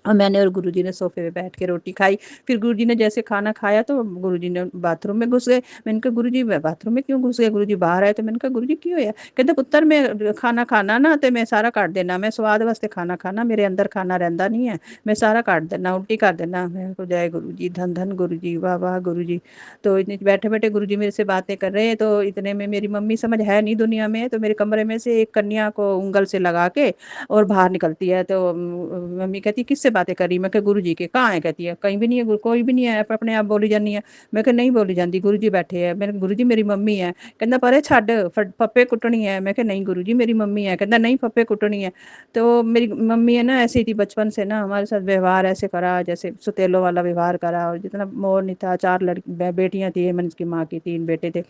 और मैंने और गुरु जी ने सोफे पे बैठ के रोटी खाई। फिर गुरु जी ने जैसे खाना खाया तो गुरु जी ने बाथरूम में घुस गए। मैंने कहा गुरु जी बाथरूम में क्यों घुस गए, गुरु जी बाहर आए। तो मैंने कहा गुरु जी क्यों होया। कहते पुत्र मैं खाना खाना ना तो मैं सारा काट देना, मैं स्वाद वास्ते खाना खाना, मेरे अंदर खाना रहिंदा नहीं है, मैं सारा काट देना, उल्टी कर देना। मैं को जय गुरु जी, धन धन गुरु जी, वाह वाह गुरु जी। तो इतने बैठे बैठे गुरु जी मेरे से बातें कर रहे हैं। तो इतने में मेरी मम्मी समझ है नहीं दुनिया में, तो मेरे कमरे में से एक कन्या को उंगल से लगा के और बाहर निकलती है। तो मम्मी कहती किससे बातें कर रही। मैं कहा गुरु जी के। कहाँ है। कहती है कहीं भी नहीं है, कोई भी नहीं है, अपने आप बोली जानी है। मैं कहा नहीं बोली जाती, गुरु जी बैठे है। मैंने गुरु जी मेरी मम्मी है। कहता परे छड्ड, फप्पे कुटनी है। मैं कहा नहीं गुरु जी मेरी मम्मी है। कहता नहीं फप्पे कुटनी है। तो मेरी मम्मी है ना ऐसी थी बचपन से ना, हमारे साथ व्यवहार ऐसे करा जैसे सुतेलों वाला व्यवहार करा। और जितना मोर नहीं था, 4 बेटियां थी, मैंने उसकी माँ की 3 बेटे थे,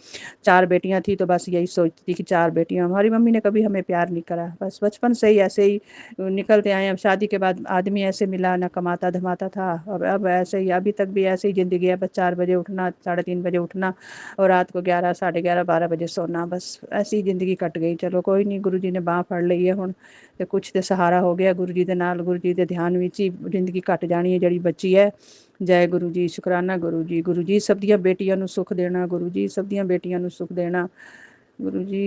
4 बेटियां थी। तो बस यही सोचती थी कि 4 बेटियां। हमारी मम्मी ने कभी हमें प्यार नहीं करा, बस बचपन से ही ऐसे ही निकलते आए। अब शादी के बाद आदमी ऐसे मिला, ना कमाता धमाता था। अब ऐसे ही, अभी तक भी ऐसे ही ज़िंदगी है। बस 4 बजे उठना, 3:30 बजे उठना, और रात को 11, 11:30, 12 बजे सोना। बस ऐसी ज़िंदगी कट गई। चलो कोई नहीं, गुरु जी ने बाँह फड़ ਲਈ है ਹੁਣ, ਤੇ ਕੁਛ ਤੇ ਸਹਾਰਾ ਹੋ ਗਿਆ ਗੁਰੂ ਜੀ ਦੇ ਨਾਲ। ਗੁਰੂ ਜੀ ਦੇ ਧਿਆਨ ਵਿੱਚ ਹੀ ਜ਼ਿੰਦਗੀ ਕੱਟ ਜਾਣੀ ਹੈ ਜਿਹੜੀ ਬੱਚੀ ਹੈ। ਜੈ ਗੁਰੂ ਜੀ, ਸ਼ੁਕਰਾਨਾ ਗੁਰੂ ਜੀ। ਗੁਰੂ ਜੀ ਸਭ ਦੀਆਂ ਬੇਟੀਆਂ ਨੂੰ ਸੁੱਖ ਦੇਣਾ, ਗੁਰੂ ਜੀ ਸਭ ਦੀਆਂ ਬੇਟੀਆਂ ਨੂੰ ਸੁੱਖ ਦੇਣਾ, ਗੁਰੂ ਜੀ।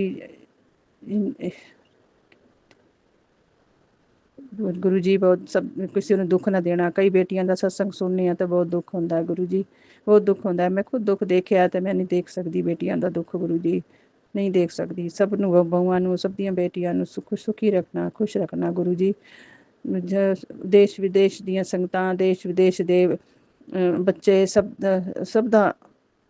ਗੁਰੂ ਜੀ ਬਹੁਤ ਸਭ ਕਿਸੇ ਨੂੰ ਦੁੱਖ ਨਾ ਦੇਣਾ। ਕਈ ਬੇਟੀਆਂ ਦਾ ਸਤਸੰਗ ਸੁਣਨੇ ਆ ਤਾਂ ਬਹੁਤ ਦੁੱਖ ਹੁੰਦਾ ਹੈ ਗੁਰੂ ਜੀ, ਬਹੁਤ ਦੁੱਖ ਹੁੰਦਾ ਹੈ। ਮੈਂ ਖੁਦ ਦੁੱਖ ਦੇਖਿਆ ਤੇ ਮੈਂ ਨਹੀਂ ਦੇਖ ਸਕਦੀ ਬੇਟੀਆਂ ਦਾ ਦੁੱਖ ਗੁਰੂ ਜੀ, ਨਹੀਂ ਦੇਖ ਸਕਦੀ। ਸਭ ਨੂੰ, ਬਹੂਆਂ ਨੂੰ, ਸਭ ਦੀਆਂ ਬੇਟੀਆਂ ਨੂੰ ਸੁਖੀ ਰੱਖਣਾ, ਖੁਸ਼ ਰੱਖਣਾ ਗੁਰੂ ਜੀ। ਦੇਸ਼ ਵਿਦੇਸ਼ ਦੀਆਂ ਸੰਗਤਾਂ, ਦੇਸ਼ ਵਿਦੇਸ਼ ਦੇ ਬੱਚੇ ਸਭ ਦਾ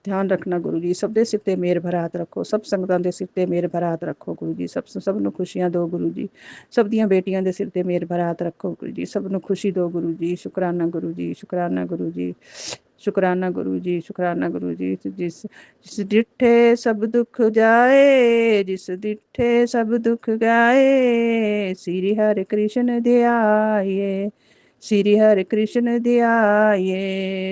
ਧਿਆਨ ਰੱਖਣਾ ਗੁਰੂ ਜੀ। ਸਭ ਦੇ ਸਿਰ ਤੇ ਮਿਹਰ ਭਰਾ ਹੱਥ ਰੱਖੋ, ਸਭ ਸੰਗਤਾਂ ਦੇ ਸਿਰ ਤੇ ਮਿਹਰ ਭਰਾ ਹੱਥ ਰੱਖੋ ਗੁਰੂ ਜੀ। ਸਭ ਨੂੰ ਖੁਸ਼ੀਆਂ ਦਿਓ ਗੁਰੂ ਜੀ। ਸਭ ਦੀਆਂ ਬੇਟੀਆਂ ਦੇ ਸਿਰ ਤੇ ਮਿਹਰ ਭਰਾ ਹੱਥ ਰੱਖੋ ਗੁਰੂ ਜੀ। ਸਭ ਨੂੰ ਖੁਸ਼ੀ ਦਿਓ ਗੁਰੂ ਜੀ। ਸ਼ੁਕਰਾਨਾ ਗੁਰੂ ਜੀ, ਸ਼ੁਕਰਾਨਾ ਗੁਰੂ ਜੀ, ਸ਼ੁਕਰਾਨਾ ਗੁਰੂ ਜੀ, ਸ਼ੁਕਰਾਨਾ ਗੁਰੂ ਜੀ। ਜਿਸ ਡਿਠੇ ਸਭ ਦੁੱਖ ਜਾਏ, ਜਿਸ ਡਿਠੇ ਸਭ ਦੁੱਖ ਗਾਏ, ਸ੍ਰੀ ਹਰਿ ਕ੍ਰਿਸ਼ਨ ਧਿਆਏ, श्री हरि कृष्ण ध्याये,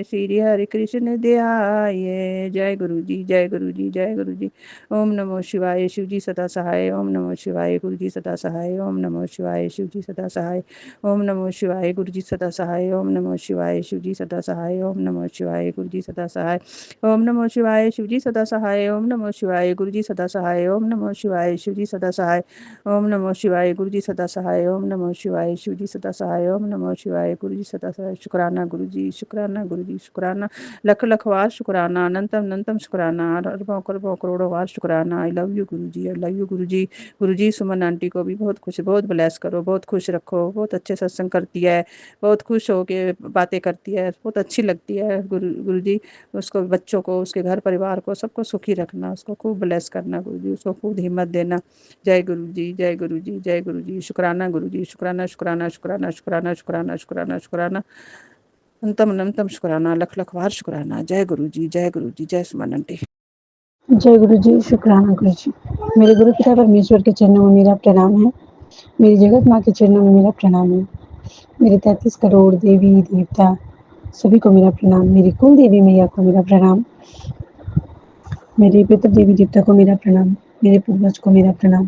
श्री हरि कृष्ण ध्याये। जय गुरु जी, जय गुरु जी, जय गुरु जी। ओम नमो शिवाय, शिव जी सदा सहाय। ओम नमो शिवाय, गुरु जी सदा सहाय। ओम नमो शिवाय, शिव जी सदा सहाय। ओम नमो शिवाय, गुरु जी सदा सहाय। ओम नमो शिवाय, शिव जी सदा सहाय। ओम नमो शिवाय, गुरु जी सदा सहाय। ओम नमो शिवाय, शिव जी सदा सहाय। ओम नमो शिवाय, गुरु जी सदा सहाय। ओम नमो शिवाय, शिव जी सदा सहाय। ओम नमो शिवाय, गुरु जी सदा सहाय। ओम नमो शिवाय, शिव जी सदा सहाय। ओम नमो शिवाय, गुरु जी सदा सहाय। शुक्राना गुरु जी, शुक्राना गुरु जी, शुक्राना। लख लख वार शुक्राना, अनंतम अनंतम शुक्राना, अरबों करोड़ों वार शुक्राना। आई love you Guru ji, I love you Guru ji. Guru ji Suman aunty को भी बहुत खुश, बहुत ब्लेस करो, बहुत खुश रखो। बहुत अच्छे सत्संग करती है, बहुत खुश होके बातें करती है, बहुत अच्छी लगती है गुरु जी। उसको, बच्चों को, उसके घर परिवार को, सबको सुखी रखना, उसको खूब ब्लेस करना गुरु जी, उसको खूब हिम्मत देना। जय गुरु जी, जय गुरु जी, जय गुरु जी। शुक्राना गुरु जी, शुक्राना शुक्राना शुक्राना शुक्राना शुक्राना शुक्राना शुक्राना, अंतम अनंतम शुक्राना, लख लख वार शुक्राना। जय गुरु जी, जय गुरु जी, जय सुमन आंटी। जय गुरु जी, शुक्राना गुरु जी। मेरे गुरु पिता परमेश्वर के चरणों में मेरा प्रणाम है। मेरी जगत माँ के चरणों में मेरा प्रणाम है। मेरे 33 करोड़ देवी देवता सभी को मेरा प्रणाम। मेरी कुल देवी मैया को मेरा प्रणाम। मेरे पितृ देवी देवता को मेरा प्रणाम। मेरे पूर्वज को मेरा प्रणाम।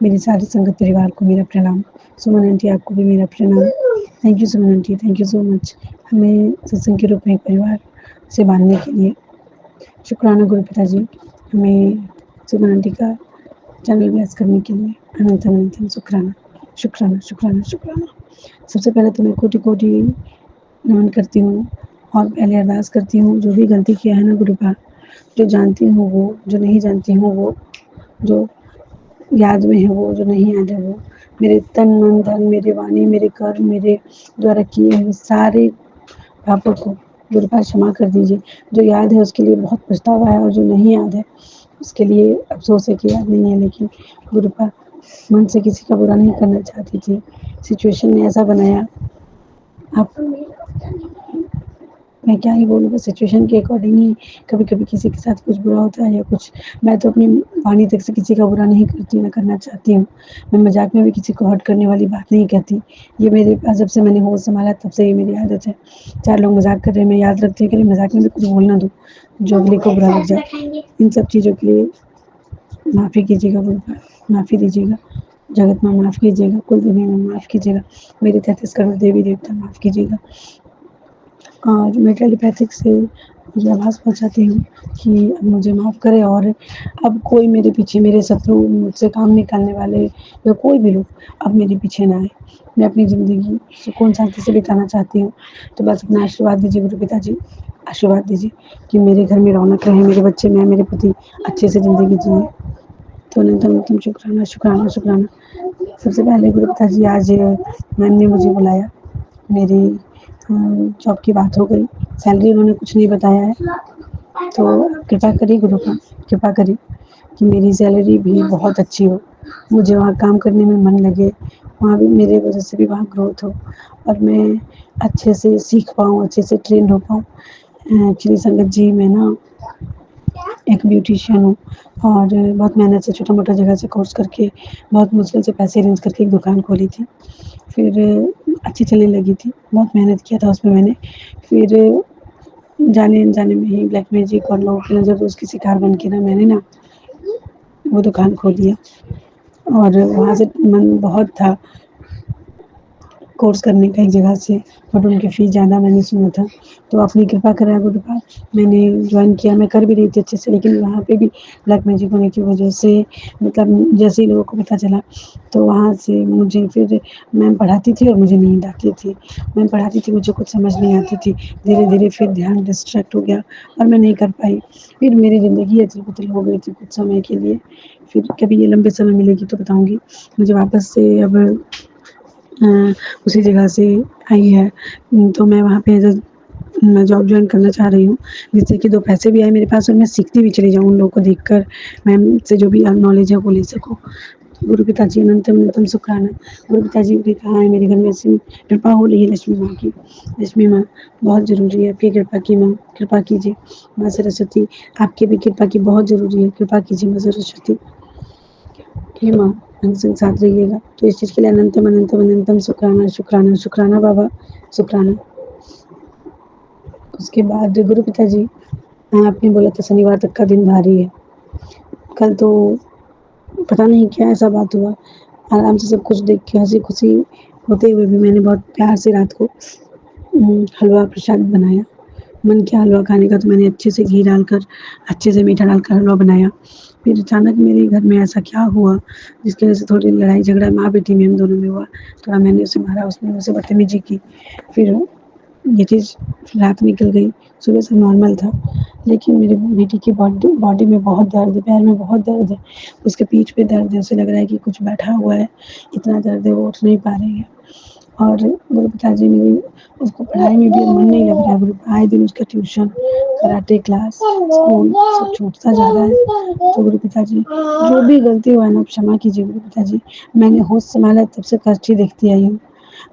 मेरे सारे संगत परिवार को मेरा प्रणाम। सुमन आंटी आपको भी मेरा प्रणाम। Thank you Suman aunty, thank you so much हमें सत्संग के रूप में एक परिवार से बांधने के लिए। शुक्राना गुरु पिताजी हमें सुमन आंटी का चैनल ब्लेस करने के लिए। अनंतम अनंतम शुक्राना शुक्राना शुक्राना शुक्राना। सबसे पहले तो मैं कोटि कोटि नमन करती हूँ और पहले अरदास करती हूँ, जो भी गलती किया है ना गुरु का, जो जानती हूँ वो, जो नहीं जानती हूँ वो, जो याद में है वो, जो नहीं याद है वो, मेरे तन मन धन, मेरे वाणी, मेरे कर्म, मेरे द्वारा किए हुए सारे पापों को गुरु पास क्षमा कर दीजिए। जो याद है उसके लिए बहुत पछतावा है, और जो नहीं याद है उसके लिए अफसोस है कि याद नहीं है। लेकिन गुरु पास मन से किसी का बुरा नहीं करना चाहती थी, सिचुएशन ने ऐसा बनाया। आप मैं क्या ही बोलूँ, बस सिचुएशन के अकॉर्डिंग ही कभी-कभी किसी के साथ कुछ बुरा होता है या कुछ। मैं तो अपनी वाणी तक से किसी का बुरा नहीं करती, ना करना चाहती हूँ। मैं मज़ाक में भी किसी को हर्ट करने वाली बात नहीं कहती। ये मेरे पास जब से मैंने होश संभाला तब से ये मेरी आदत है। 4 लोग मज़ाक कर रहे हैं, मैं याद रखती हूँ कि मज़ाक में भी कुछ बोल ना दूँ, जो अगले को बुरा लग जाए। इन सब चीज़ों के लिए माफ़ी कीजिएगा गुरु पास, माफ़ी दीजिएगा। जगत माँ माफ़ कीजिएगा, कुल देवी माँ माफ़ कीजिएगा, मेरे 33 करोड़ देवी देवता माफ़ कीजिएगा। और मैं टेलीपैथिक से ये आवाज़ पहुँचाती हूँ कि अब मुझे माफ़ करें, और अब कोई मेरे पीछे, मेरे शत्रु, मुझसे काम निकालने वाले या कोई भी लोग अब मेरे पीछे ना आए। मैं अपनी ज़िंदगी सुकून शांति से बिताना चाहती हूँ। तो बस अपना आशीर्वाद दीजिए गुरु पिताजी, आशीर्वाद दीजिए कि मेरे घर में रौनक रहे, मेरे बच्चे, मैं, मेरे पति अच्छे से ज़िंदगी जिएँ। तो अनंतम अनंतम शुक्राना शुक्राना शुक्राना। सबसे पहले गुरु पिताजी आज मैम ने मुझे बुलाया, मेरी जॉब की बात हो गई। सैलरी उन्होंने कुछ नहीं बताया है, तो कृपा करिए गुरु का, कृपा करिए कि मेरी सैलरी भी बहुत अच्छी हो, मुझे वहाँ काम करने में मन लगे, वहाँ भी मेरे वजह से भी वहाँ ग्रोथ हो, और मैं अच्छे से सीख पाऊँ, अच्छे से ट्रेंड हो पाऊँ। एक्चुअली संगत जी, मैं ना एक ब्यूटिशियन हूँ, और बहुत मेहनत से छोटा-मोटा जगह से कोर्स करके, बहुत मुश्किल से पैसे अरेंज करके एक दुकान खोली थी। फिर अच्छी चलने लगी थी, बहुत मेहनत किया था उसमें मैंने। फिर जाने-अनजाने में ही ब्लैक मैजिक और लोगों की नज़र की शिकार बन के ना मैंने ना वो दुकान खो दिया, और वहाँ से मन बहुत था कोर्स करने का एक जगह से, बट उनकी फ़ीस ज़्यादा मैंने सुना था। तो अपनी कृपा करा गुरु पास, मैंने जॉइन किया, मैं कर भी रही थी अच्छे से, लेकिन वहाँ पे भी ब्लैक मैजिक होने की वजह से, मतलब जैसे ही लोगों को पता चला, तो वहाँ से मुझे फिर, मैम पढ़ाती थी और मुझे नींद आती थी। मैम पढ़ाती थी, मुझे कुछ समझ नहीं आती थी। धीरे-धीरे फिर ध्यान डिस्ट्रैक्ट हो गया और मैं नहीं कर पाई। फिर मेरी ज़िंदगी अदल-बदल हो गई थी कुछ समय के लिए। फिर कभी ये लंबे समय मिलेगी तो बताऊँगी। मुझे वापस से अब अ, उसी जगह से आई है, तो मैं वहाँ पे मैं जॉब जॉइन करना चाह रही हूँ, जिससे कि 2 पैसे भी आए मेरे पास और मैं सीखती भी चली जाऊँ उन लोगों को देखकर, मैम से जो भी नॉलेज है वो ले सकूँ। गुरु पिताजी अनंतम अनंतम शुक्राना। गुरु पिताजी ने कहा है मेरे घर में ऐसी कृपा हो रही है लक्ष्मी माँ की। लक्ष्मी माँ बहुत ज़रूरी है, आपकी कृपा की माँ, कृपा कीजिए। माँ सरस्वती, आपकी भी कृपा की बहुत ज़रूरी है, कृपा कीजिए माँ सरस्वती। हे माँ, हम संग साथ रहिएगा। तो इस चीज़ के लिए अनंतम अनंतम अनंतम शुक्राना शुक्राना शुक्राना बाबा, शुक्राना। उसके बाद गुरु पिताजी, आपने बोला था शनिवार तक का दिन भारी है। कल तो पता नहीं क्या ऐसा बात हुआ, आराम से सब कुछ देख के हँसी-खुशी होते हुए भी मैंने बहुत प्यार से रात को हलवा प्रसाद बनाया। मन किया हलवा खाने का, तो मैंने अच्छे से घी डालकर, अच्छे से मीठा डालकर हलवा बनाया। फिर अचानक मेरे घर में ऐसा क्या हुआ, जिसकी वजह से थोड़ी लड़ाई झगड़ा माँ-बेटी में हम दोनों में हुआ। थोड़ा मैंने उसे मारा, उसने मुझसे बदतमीज़ी की। फिर ये चीज़ रात निकल गई, सुबह सब नॉर्मल था। लेकिन मेरी बेटी की बॉडी बॉडी में बहुत दर्द है, पैर में बहुत दर्द है, उसके पीठ पे दर्द है, उसे लग रहा है कि कुछ बैठा हुआ है, इतना दर्द है वो उठ नहीं पा रही है। और गुरु पिताजी मेरी, उसको पढ़ाई में भी मन नहीं लग रहा है गुरु, आए दिन उसका ट्यूशन, कराटे क्लास, स्कूल सब छूटता जा रहा है। तो गुरु पिताजी, जो भी गलती हुआ है ना क्षमा कीजिए गुरु पिताजी। मैंने होश संभाला तब से कष्ट ही देखती आई हूँ,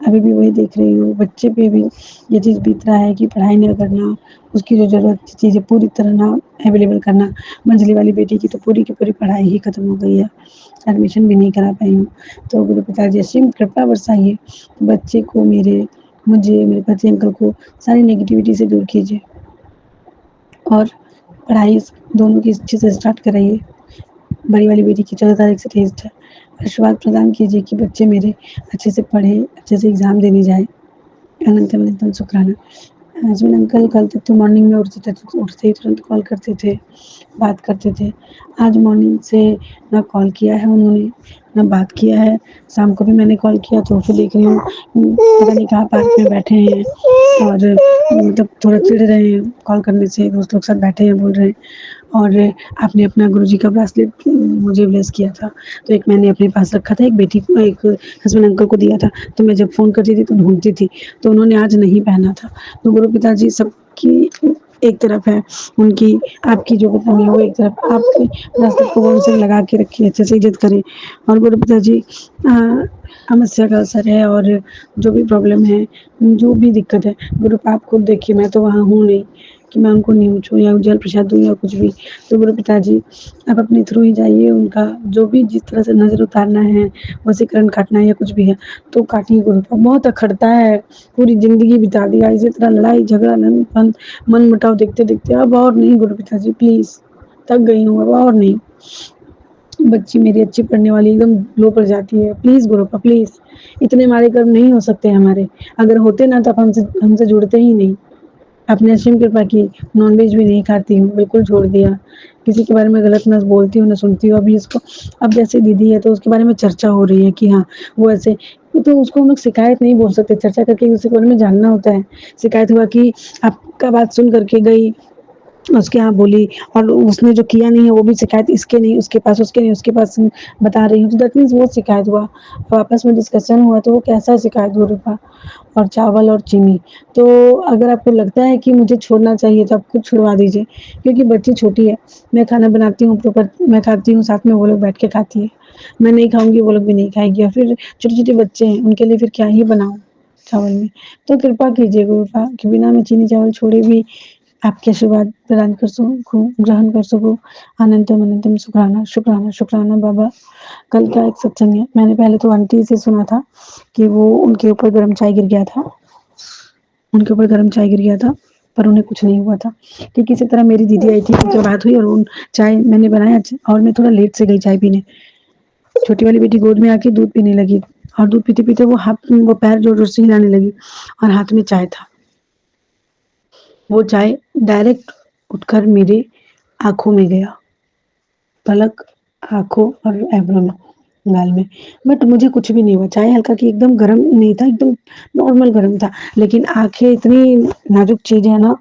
अभी भी वही देख रही हूँ। बच्चे पे भी ये चीज़ बीत रहा है कि पढ़ाई ना करना, उसकी जो ज़रूरत की चीज़ें पूरी तरह ना अवेलेबल करना। मंझली वाली बेटी की तो पूरी की पूरी पढ़ाई ही खत्म हो गई है, एडमिशन भी नहीं करा पाई हूँ। तो गुरु पिताजी असीम कृपा बरसाइए, बच्चे को मेरे मुझे, मेरे पति अंकल को सारी नेगेटिविटी से दूर कीजिए और पढ़ाई दोनों की अच्छे से स्टार्ट कराइए। बड़ी वाली बेटी की 14 तारीख से टेस्ट है। आशीर्वाद प्रदान कीजिए कि बच्चे मेरे अच्छे से पढ़ें, अच्छे से एग्ज़ाम देने जाएँ। अनंतम अनंतम शुक्राना। हस्बैंड अंकल कल तक तो मॉर्निंग में उठते थे तो उठते ही तुरंत कॉल करते थे, बात करते थे। आज मॉर्निंग से ना कॉल किया है उन्होंने, ना बात किया है। शाम को भी मैंने कॉल किया तो फिर देख रही हूँ पता नहीं कहाँ पार्क में बैठे हैं और मतलब थोड़ा चिढ़ रहे हैं कॉल करने से, दोस्त लोग के साथ बैठे हैं, बोल रहे हैं। और आपने अपना गुरुजी का ब्रेसलेट मुझे ब्लेस किया था, तो एक मैंने अपने पास रखा था, एक बेटी को, एक हस्बैंड अंकल को दिया था। तो मैं जब फ़ोन करती थी तो ढूँढती थी, तो उन्होंने आज नहीं पहना था। तो गुरु पिताजी सबकी एक तरफ है, उनकी आपकी जो पत्नी है वो एक तरफ, आपके ब्रेसलेट को उनसे लगा के रखिए, अच्छे से इज़्ज़त करें। और गुरु पिताजी समस्या का असर है और जो भी प्रॉब्लम है, जो भी दिक्कत है, गुरु आप खुद देखिए, मैं तो वहाँ हूँ नहीं कि मैं उनको नींव या जल प्रसाद दूँ या कुछ भी। तो गुरु पिताजी आप अपने थ्रू ही जाइए, उनका जो भी जिस तरह से नज़र उतारना है, वशीकरण काटना है या कुछ भी है, तो काटिए गुरु का। बहुत अखरता है, पूरी ज़िंदगी बिता दिया इसी तरह लड़ाई झगड़ा मन-मुटाव देखते-देखते, अब और नहीं गुरु पिताजी प्लीज़, थक गई हूँ अब और नहीं। बच्ची मेरी अच्छी पढ़ने वाली एकदम लो पर जाती है, प्लीज़ गुरुपा प्लीज़, इतने हमारे कर्म नहीं हो सकते हमारे, अगर होते ना तो आप हमसे जुड़ते ही नहीं। आपने असीम कृपा की, नॉनवेज भी नहीं खाती हूँ, बिल्कुल छोड़ दिया। किसी के बारे में गलत ना बोलती हूँ, ना सुनती हूँ। अभी इसको अब जैसे दीदी है तो उसके बारे में चर्चा हो रही है कि हाँ, वो ऐसे, तो उसको हम लोग शिकायत नहीं बोल सकते, चर्चा करके उसके बारे में जानना होता है। शिकायत हुआ कि आपका बात सुन कर के गई, उसके यहाँ बोली और उसने जो किया नहीं है वो भी शिकायत इसके नहीं उसके पास, उसके नहीं उसके पास बता रही हूँ, तो दैट मीन्स वो शिकायत हुआ। और आपस में डिस्कशन हुआ तो वो कैसा शिकायत हुआ रूपा? और चावल और चीनी। तो अगर आपको लगता है कि मुझे छोड़ना चाहिए तो आप खुद छुड़वा दीजिए, क्योंकि बच्ची छोटी है। मैं खाना बनाती हूँ प्रॉपर, मैं खाती हूँ, साथ में वो लोग बैठ के खाती है। मैं नहीं खाऊँगी, वो लोग भी नहीं खाएँगी और फिर छोटे-छोटे बच्चे हैं, उनके लिए फिर क्या ही बनाऊँ चावल में। तो कृपा कीजिए गुरुपा कि बिना मैं चीनी चावल छोड़े भी आपके आशीर्वाद प्रदान कर सकूँ, ग्रहण कर सकूँ। अनंतम अनंतम शुक्राना, शुक्राना, शुक्राना बाबा। कल का एक सत्संग है, मैंने पहले तो आंटी से सुना था कि वो उनके ऊपर गरम चाय गिर गया था, उनके ऊपर गरम चाय गिर गया था, पर उन्हें कुछ नहीं हुआ था। ठीक इसी तरह मेरी दीदी आई थी, उनसे बात हुई और उन चाय मैंने बनाया और मैं थोड़ा लेट से गई चाय पीने। छोटी वाली बेटी गोद में आके दूध पीने लगी और दूध पीते-पीते वो पैर जोर-जोर से हिलाने लगी और हाथ में चाय था। वो चाय डायरेक्ट उठकर मेरे आँखों में गया, पलक, आँखों और आईब्रो में, गाल में। बट मुझे कुछ भी नहीं हुआ, चाय हल्का कि एकदम गरम नहीं था, एकदम नॉर्मल गरम था। लेकिन आँखें इतनी नाज़ुक चीज़ है ना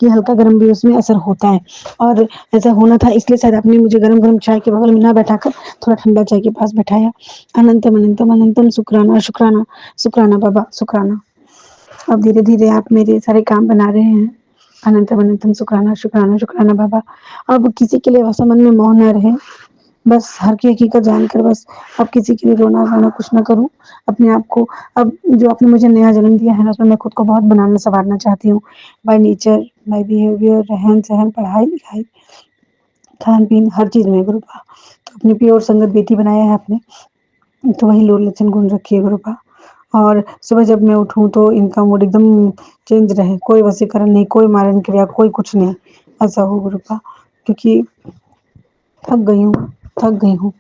कि हल्का गरम भी उसमें असर होता है और ऐसा होना था, इसलिए शायद आपने मुझे गरम-गरम चाय के बगल में ना बैठाकर थोड़ा ठंडा चाय के पास बैठाया। अनंतम अनंतम अनंतम शुक्राना, शुक्राना, शुक्राना बाबा, शुक्राना। अब धीरे-धीरे आप मेरे सारे काम बना रहे हैं। अनंतम अनंतम शुक्राना, शुक्राना, शुक्राना बाबा। अब किसी के लिए वैसा मन में मोह ना रहे, बस हर की हकीकत जानकर बस अब किसी के लिए रोना-गाना कुछ ना करूँ। अपने आप को अब जो आपने मुझे नया जन्म दिया है ना, उसमें मैं खुद को बहुत बनाना-सँवारना चाहती हूँ। बाय नेचर, बाय बिहेवियर, रहन-सहन, पढ़ाई-लिखाई, खान-पीन, हर चीज़ में गुरुपा। तो अपनी प्योर संगत बेटी बनाया है आपने, तो वही लोल लक्षण गुण रखिए गुरुपा। और सुबह जब मैं उठूँ तो इनका मूड एकदम चेंज रहे, कोई वशीकरण नहीं, कोई मारण क्रिया, कोई कुछ नहीं, ऐसा हो गुरुपा। क्योंकि थक गई हूँ, थक गई हूँ।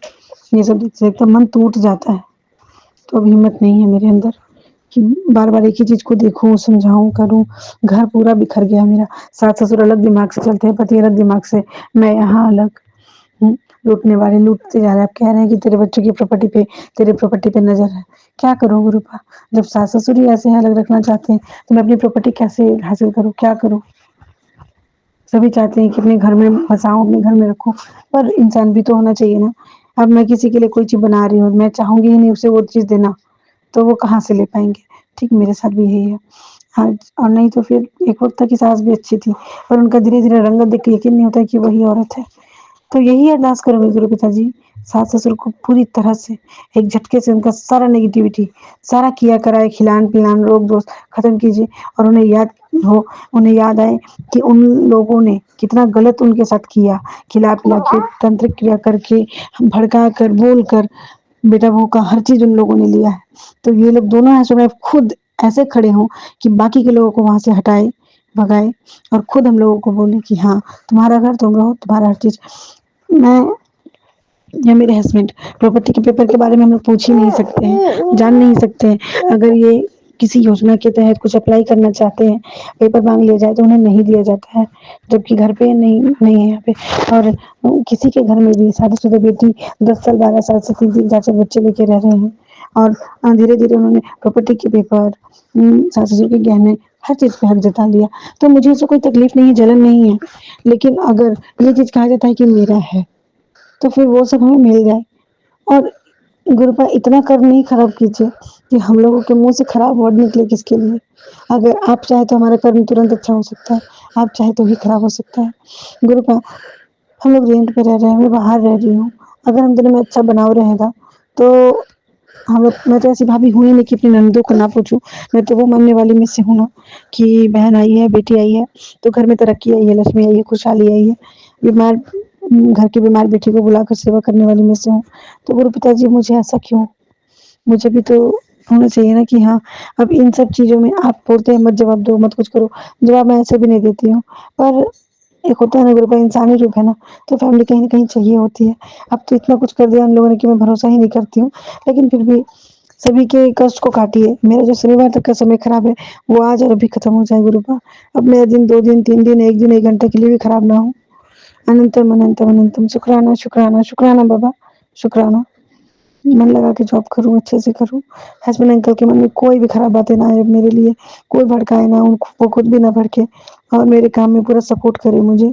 ये सब देखते एकदम मन टूट जाता है, तो अब हिम्मत नहीं है मेरे अंदर कि बार-बार एक ही चीज़ को देखूँ, समझाऊँ, करूँ। घर पूरा बिखर गया मेरा, सास-ससुर अलग दिमाग से चलते हैं, पति अलग दिमाग से, मैं यहाँ अलग। लूटने वाले लूटते जा रहे हैं। आप कह रहे हैं कि तेरे प्रॉपर्टी पे नज़र है। क्या करूँ गुरुपा? जब सास-ससुर ही ऐसे हैं, अलग रखना चाहते हैं, तो मैं अपनी प्रॉपर्टी कैसे हासिल करूँ? क्या करूँ? सभी चाहते हैं कि अपने घर में बसाऊँ, अपने घर में रखूँ, पर इंसान भी तो होना चाहिए ना। अब मैं किसी के लिए कोई चीज़ बना रही हूँ, मैं चाहूँगी ही नहीं उसे वो चीज़ देना, तो वो कहाँ से ले पाएँगे? ठीक मेरे साथ भी यही है। आज और नहीं तो फिर एक वक़्त था कि सास भी अच्छी थी, पर उनका धीरे-धीरे रंगत देख के यकीन नहीं होता है कि वही औरत है। तो यही अरदास करूँगी गुरु पिताजी, सास-ससुर को पूरी तरह से एक झटके से उनका सारा नेगेटिविटी, सारा किया कराया खिलान-पिलान, रोग-दोष खत्म कीजिए और उन्हें याद आए कि उन लोगों ने कितना गलत उनके साथ किया, खिला-पिला के, तांत्रिक क्रिया करके, भड़का कर, बोल कर, बेटा-बहू का हर चीज़ उन लोगों ने लिया है। तो ये लोग दोनों हैं सो मैं खुद ऐसे खड़े हों कि बाकी के लोगों को वहाँ से हटाए, भगाए और खुद हम लोगों को बोले कि हाँ, तुम्हारा घर तुम रहो, तुम्हारा हर चीज़। मैं या मेरे हस्बैंड प्रॉपर्टी के पेपर के बारे में हम लोग पूछ ही नहीं सकते हैं, जान नहीं सकते हैं। अगर ये किसी योजना के तहत कुछ अप्लाई करना चाहते हैं, पेपर माँग लिया जाए तो उन्हें नहीं दिया जाता है, जबकि घर पे नहीं है यहाँ पे। और किसी के घर में भी शादीशुदा बेटी 10 साल 12 साल से 3-3 4-4 बच्चे लेके रह रहे हैं और धीरे-धीरे उन्होंने प्रॉपर्टी के पेपर, सास-ससुर के गहने, हर चीज़ पे हक जता लिया। तो मुझे उससे कोई तकलीफ नहीं है, जलन नहीं है। लेकिन अगर ये चीज़ कहा जाता है कि मेरा है, तो फिर वो सब हमें मिल जाए। और गुरुपा इतना कर्म नहीं खराब कीजिए कि हम लोगों के मुँह से खराब वर्ड निकले किसके लिए। अगर आप चाहें तो हमारा कर्म तुरंत अच्छा हो सकता है, आप चाहें तो भी खराब हो सकता है। गुरुपा हम लोग रेंट पे रह रहे हैं, मैं बाहर रह रही हूँ। अगर हम दोनों में अच्छा बनाव रहेगा तो हम लोग, मैं तो ऐसी भाभी हुई नहीं कि अपनी ननदों को ना पूछूँ। मैं तो वो मानने वाली में से हूँ ना कि बहन आई है, बेटी आई है, तो घर में तरक्की आई है, लक्ष्मी आई है, खुशहाली आई है। बीमार घर की बीमार बेटी को बुलाकर सेवा करने वाली में से हूँ। तो गुरु पिताजी मुझे ऐसा क्यों? मुझे भी तो होना चाहिए ना कि हाँ, अब इन सब चीज़ों में आप बोलते हैं मत जवाब दो, मत कुछ करो, जवाब मैं ऐसे भी नहीं देती हूँ। पर एक होता है ना गुरु का इंसानी रूप है ना, तो फैमिली कहीं न कहीं चाहिए होती है। अब तो इतना कुछ कर दिया उन लोगों ने कि मैं भरोसा ही नहीं करती हूँ, लेकिन फिर भी सभी के कष्ट को काटिए। मेरा जो शनिवार तक का समय खराब है, वो आज और अभी खत्म हो जाए गुरुपा। अब मेरा दिन 2 दिन, 3 दिन, 1 दिन, 1 घंटे के लिए भी खराब ना हो। अनंतम, अनंतम, अनंतम शुक्राना, शुक्राना, शुक्राना बाबा, शुक्राना। मन लगा के जॉब करूँ, अच्छे से करूँ। हस्बैंड अंकल के मन में कोई भी खराब बातें ना आए अब मेरे लिए, कोई भड़काए ना, उनको वो खुद भी ना भड़के और मेरे काम में पूरा सपोर्ट करे मुझे।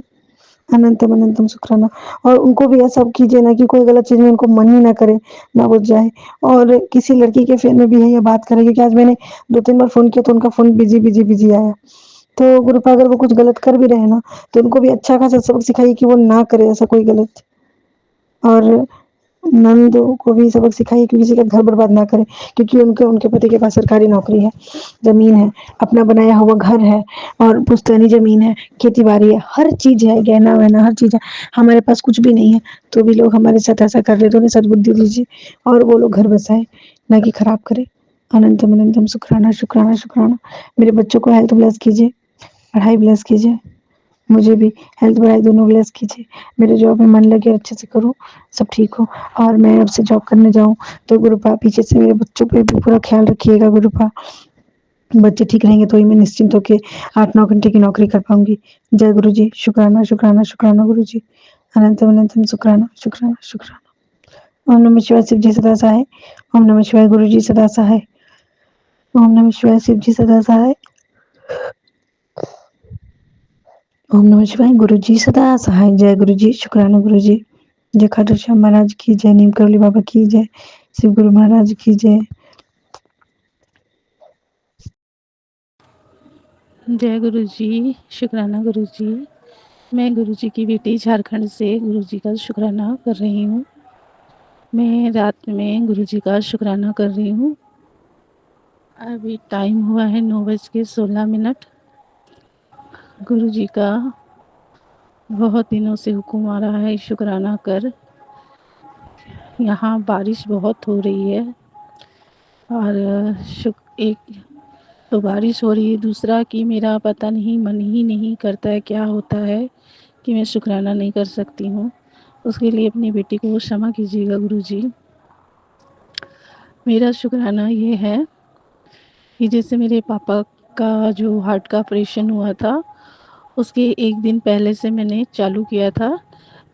अनंतम, अनंतम शुक्राना। और उनको भी ऐसा कीजिए ना कि कोई गलत चीज़ में उनको मन ही ना करे, ना घुस जाए। और किसी लड़की के फ़ोन में भी है ये बात करें, क्योंकि आज मैंने 2-3 बार फ़ोन किया तो उनका फ़ोन बिज़ी, बिज़ी, बिज़ी आया। तो गुरुपा अगर वो कुछ गलत कर भी रहे हैं ना, तो उनको भी अच्छा खासा सबक सिखाइए कि वो ना करे ऐसा कोई गलत। और नंदों को भी सबक सिखाइए कि किसी का घर बर्बाद ना करें, क्योंकि उनके उनके पति के पास सरकारी नौकरी है, ज़मीन है, अपना बनाया हुआ घर है और पुश्तैनी ज़मीन है, खेती-बाड़ी है, हर चीज़ है, गहना-वहना हर चीज़ है। हमारे पास कुछ भी नहीं है, तो भी लोग हमारे साथ ऐसा कर रहे हैं, तो उन्हें सद्बुद्धि दीजिए और वो लोग घर बसाएँ, ना कि खराब करें। अनंतम, अनंतम शुक्राना, शुक्राना, शुक्राना। मेरे बच्चों को हेल्थ ब्लेस कीजिए, पढ़ाई ब्लेस कीजिए। मुझे भी हेल्थ पढ़ाई दोनों ब्लेस कीजिए। मेरे जॉब में मन लगे, अच्छे से करूँ, सब ठीक हो और मैं अब से जॉब करने जाऊँ, तो गुरुपा पीछे से मेरे बच्चों पे भी पूरा ख़्याल रखिएगा गुरुपा। बच्चे ठीक रहेंगे तो ही मैं निश्चिंत होके 8-9 घंटे की नौकरी कर पाऊँगी। जय गुरुजी, शुक्राना, शुक्राना, शुक्राना गुरुजी। अनंतम, अनंतम शुक्राना, शुक्राना, शुक्राना। ओम नमः शिवाय, शिव जी सदा सहाय। ओम नमः शिवाय, गुरुजी सदा सहाय। ओम नमः शिवाय, शिव जी सदा सहाय। ओम नमः शिवाय, गुरुजी सदा सहाय। जय गुरुजी, शुक्राना गुरुजी। जय खाटू श्याम महाराज की जय, नीम करौली बाबा की जय, शिव गुरु महाराज की जय। जय गुरु जी, शुक्राना गुरु जी। मैं गुरु जी की बेटी झारखंड से गुरु जी का शुक्राना कर रही हूँ। मैं रात में गुरु जी का शुक्राना कर रही हूँ। अभी टाइम हुआ है 9:16। गुरु जी का बहुत दिनों से हुक्म आ रहा है शुक्राना कर। यहाँ बारिश बहुत हो रही है और एक तो बारिश हो रही है, दूसरा कि मेरा पता नहीं मन ही नहीं करता है, क्या होता है कि मैं शुक्राना नहीं कर सकती हूँ। उसके लिए अपनी बेटी को क्षमा कीजिएगा गुरुजी। मेरा शुक्राना ये है कि जैसे मेरे पापा का जो हार्ट का ऑपरेशन हुआ था, उसके 1 दिन पहले से मैंने चालू किया था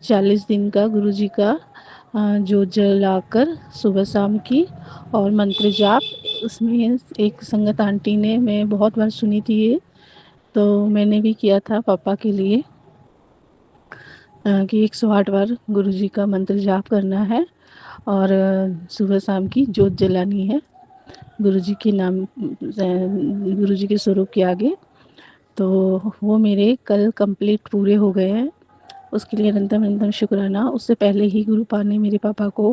40 दिन का गुरुजी का जोत जलाकर सुबह शाम की और मंत्र जाप। उसमें एक संगत आंटी ने, मैं बहुत बार सुनी थी ये, तो मैंने भी किया था पापा के लिए कि 108 बार गुरुजी का मंत्र जाप करना है और सुबह शाम की जोत जलानी है गुरुजी के नाम, गुरुजी के स्वरूप के आगे। तो वो मेरे कल कंप्लीट पूरे हो गए हैं, उसके लिए अनंतम अनंतम शुक्राना। उससे पहले ही गुरुपा ने मेरे पापा को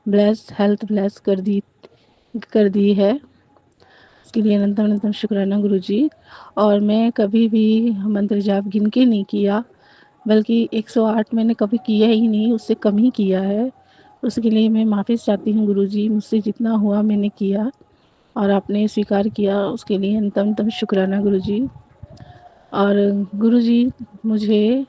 हेल्थ ब्लेस कर दी है, उसके लिए अनंतम अनंतम शुक्राना गुरुजी। और मैं कभी भी मंत्र जाप गिन के नहीं किया, बल्कि 108 मैंने कभी किया ही नहीं, उससे कम ही किया है। उसके लिए मैं माफ़ी चाहती हूँ गुरुजी, मुझसे जितना हुआ मैंने किया। और आपने स्वीकार किया, उसके लिए अंतम शुक्राना गुरुजी। और गुरुजी मुझे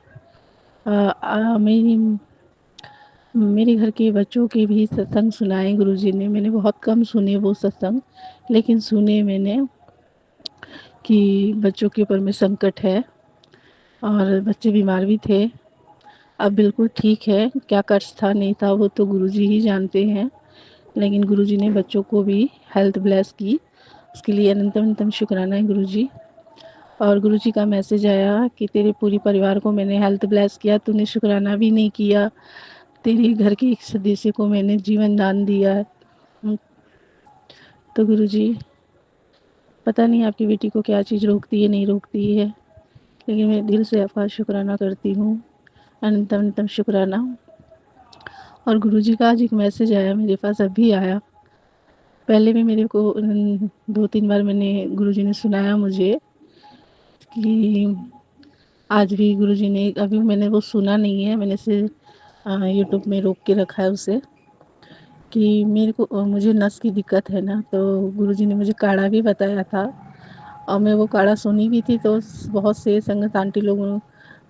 मेरे घर के बच्चों के भी सत्संग सुनाए गुरुजी ने। मैंने बहुत कम सुने वो सत्संग, लेकिन सुने मैंने कि बच्चों के ऊपर में संकट है और बच्चे बीमार भी थे। अब बिल्कुल ठीक है, क्या कष्ट था नहीं था वो तो गुरुजी ही जानते हैं, लेकिन गुरुजी ने बच्चों को भी हेल्थ ब्लेस की, उसके लिए अनंतम अनंतम शुक्राना है गुरुजी। और गुरुजी का मैसेज आया कि तेरे पूरी परिवार को मैंने हेल्थ ब्लेस किया, तूने शुक्राना भी नहीं किया, तेरे घर के एक सदस्य को मैंने जीवन दान दिया है। तो गुरुजी पता नहीं आपकी बेटी को क्या चीज़ रोकती है नहीं रोकती है, लेकिन मैं दिल से आपका शुक्राना करती हूँ, अनंतम अनंतम शुक्राना। और गुरुजी का आज एक मैसेज आया मेरे पास, अभी आया। पहले भी मेरे को 2-3 बार मैंने गुरुजी ने सुनाया मुझे कि आज भी गुरुजी ने, अभी मैंने वो सुना नहीं है, मैंने इसे यूट्यूब में रोक के रखा है उसे, कि मेरे को मुझे नस की दिक्कत है ना, तो गुरुजी ने मुझे काढ़ा भी बताया था और मैं वो काढ़ा सुनी भी थी। तो बहुत से संगत आंटी लोगों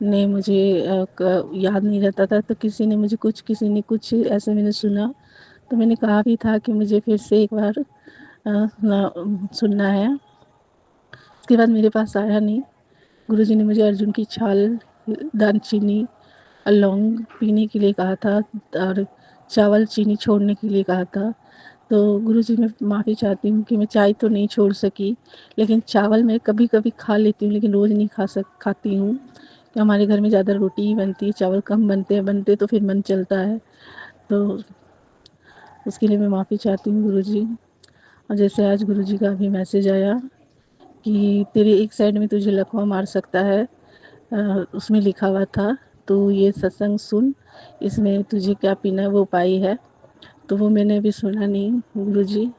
ने मुझे याद नहीं रहता था, तो किसी ने मुझे कुछ, किसी ने कुछ, ऐसे मैंने सुना। तो मैंने कहा भी था कि मुझे फिर से एक बार सुनना है। उसके बाद मेरे पास आया नहीं। गुरुजी ने मुझे अर्जुन की छाल, दालचीनी और लौंग पीने के लिए कहा था और चावल चीनी छोड़ने के लिए कहा था। तो गुरुजी मैं माफ़ी चाहती हूँ कि मैं चाय तो नहीं छोड़ सकी, लेकिन चावल मैं कभी कभी खा लेती हूँ, लेकिन रोज़ नहीं खाती हूँ, कि हमारे घर में ज़्यादा रोटी ही बनती है, चावल कम बनते तो फिर मन चलता है। तो उसके लिए मैं माफ़ी चाहती हूँ गुरुजी। और जैसे आज गुरुजी का भी मैसेज आया कि तेरे एक साइड में तुझे लकवा मार सकता है, उसमें लिखा हुआ था, तो ये सत्संग सुन, इसमें तुझे क्या पीना है वो पाई है। तो वो मैंने अभी सुना नहीं गुरुजी।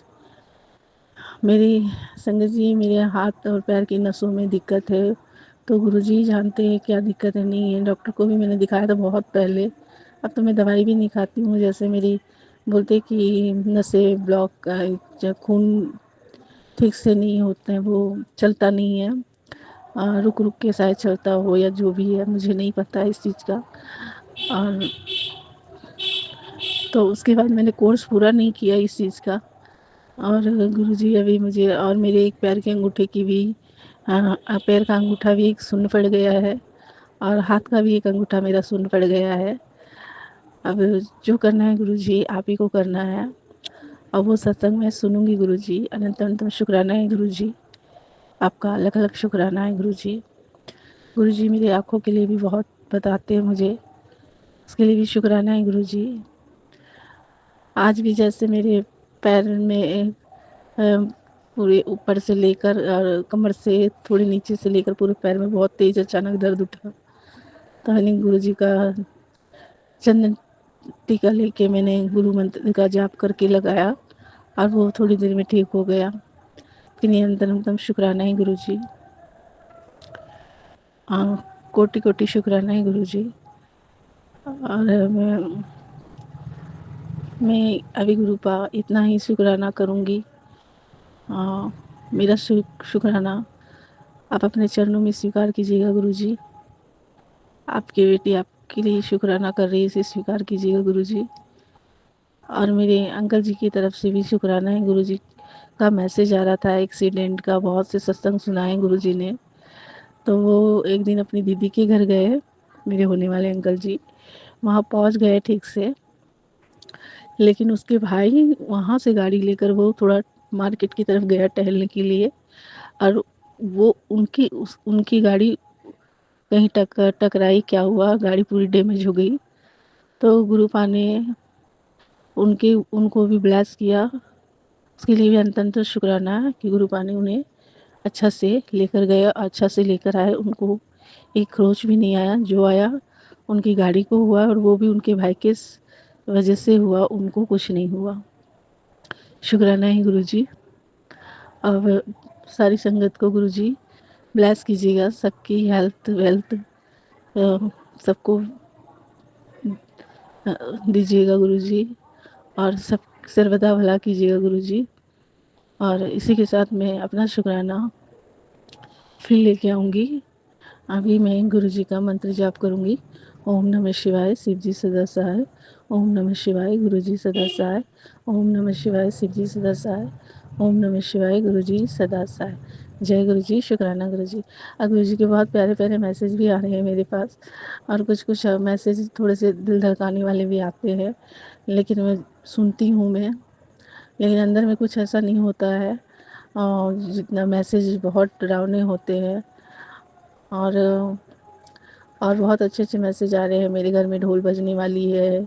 मेरी संगत जी, मेरे हाथ और पैर की नसों में दिक्कत है, तो गुरुजी जानते हैं क्या दिक्कत है नहीं है। डॉक्टर को भी मैंने दिखाया था बहुत पहले, अब तो मैं दवाई भी नहीं खाती हूँ। जैसे मेरी बोलते कि नसें ब्लॉक, खून ठीक से नहीं होते हैं, वो चलता नहीं है, रुक रुक के शायद चलता हो या जो भी है, मुझे नहीं पता इस चीज़ का। और तो उसके बाद मैंने कोर्स पूरा नहीं किया इस चीज़ का। और गुरुजी अभी मुझे, और मेरे एक पैर के अंगूठे की भी, पैर का अंगूठा भी एक सुन्न पड़ गया है और हाथ का भी एक अंगूठा मेरा सुन्न पड़ गया है। अब जो करना है गुरुजी आप ही को करना है, और वो सत्संग मैं सुनूंगी गुरुजी। अनंत अनंत शुक्राना है गुरुजी, आपका अलग अलग शुक्राना है गुरुजी। गुरुजी मेरी आँखों के लिए भी बहुत बताते हैं मुझे, उसके लिए भी शुक्राना है गुरुजी। आज भी जैसे मेरे पैर में पूरे ऊपर से लेकर और कमर से थोड़ी नीचे से लेकर पूरे पैर में बहुत तेज अचानक दर्द उठा, तो मैंने गुरुजी का चंदन टीका लेके मैंने गुरु मंत्र का जाप करके लगाया और वो थोड़ी देर में ठीक हो गया। फिर निरंतर शुक्राना है गुरुजी, कोटि कोटि शुक्राना है गुरुजी। और मैं अभी गुरु का इतना ही शुक्राना करूँगी। मेरा शुक्राना आप अपने चरणों में स्वीकार कीजिएगा गुरुजी। आपकी बेटी आपके लिए शुक्राना कर रही है, इसे स्वीकार कीजिएगा गुरुजी। और मेरे अंकल जी की तरफ से भी शुक्राना है। गुरुजी का मैसेज आ रहा था एक्सीडेंट का, बहुत से सत्संग सुनाए गुरुजी ने। तो वो एक दिन अपनी दीदी के घर गए, मेरे होने वाले अंकल जी वहाँ पहुँच गए ठीक से, लेकिन उसके भाई वहाँ से गाड़ी लेकर वो थोड़ा मार्केट की तरफ गया टहलने के लिए, और वो उनकी गाड़ी कहीं टकराई, क्या हुआ, गाड़ी पूरी डैमेज हो गई। तो गुरुपा ने उनको भी ब्लेस किया, उसके लिए भी अंतंत शुक्राना है कि गुरुपा ने उन्हें अच्छा से लेकर गया, अच्छा से लेकर आए, उनको एक खरोच भी नहीं आया, जो आया उनकी गाड़ी को हुआ और वो भी उनके भाई के वजह से हुआ, उनको कुछ नहीं हुआ। शुक्राना है गुरुजी। अब सारी संगत को गुरुजी ब्लेस कीजिएगा, सबकी हेल्थ वेल्थ सबको दीजिएगा गुरुजी, और सब सर्वदा भला कीजिएगा गुरुजी। और इसी के साथ मैं अपना शुक्राना फिर लेके आऊँगी। अभी मैं गुरु जी का मंत्र जाप करूँगी। ओम नमः शिवाय शिव जी सदा सहाय। ओम नमः शिवाय गुरु जी सदा सहाय। ओम नमः शिवाय शिव जी सदा सहाय। ओम नमः शिवाय गुरु जी सदा सहाय। जय गुरु जी, शुक्राना गुरु जी। और गुरु जी के बहुत प्यारे प्यारे मैसेज भी आ रहे हैं मेरे पास, और कुछ कुछ मैसेज थोड़े से दिल धड़काने वाले भी आते हैं, लेकिन मैं सुनती हूँ मैं, लेकिन अंदर में कुछ ऐसा नहीं होता है। और जितना मैसेज बहुत डरावने होते हैं, और बहुत अच्छे अच्छे मैसेज आ रहे हैं। मेरे घर में ढोल बजने वाली है,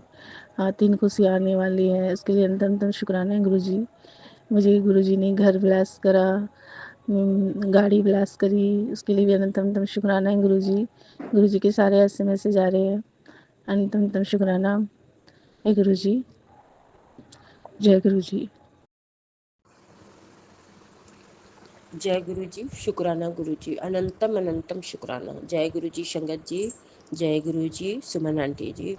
3 खुशियाँ आने वाली हैं। इसके लिए अंतम अंतम शुक्राना है गुरु जी। मुझे गुरु जी ने घर ब्लेस करा, गाड़ी ब्लेस करी, उसके लिए भी अनंतम अंतम शुक्राना है गुरु जी। गुरु जी के सारे ऐसे मैसेज आ रहे हैं। अनंतम अंतम शुक्राना है गुरु जी। जय गुरु जी। जय गुरु जी, शुक्राना गुरु जी, अनंतम अनंतम शुक्राना। जय गुरु जी संगत जी, जय गुरु जी सुमन आंटी जी।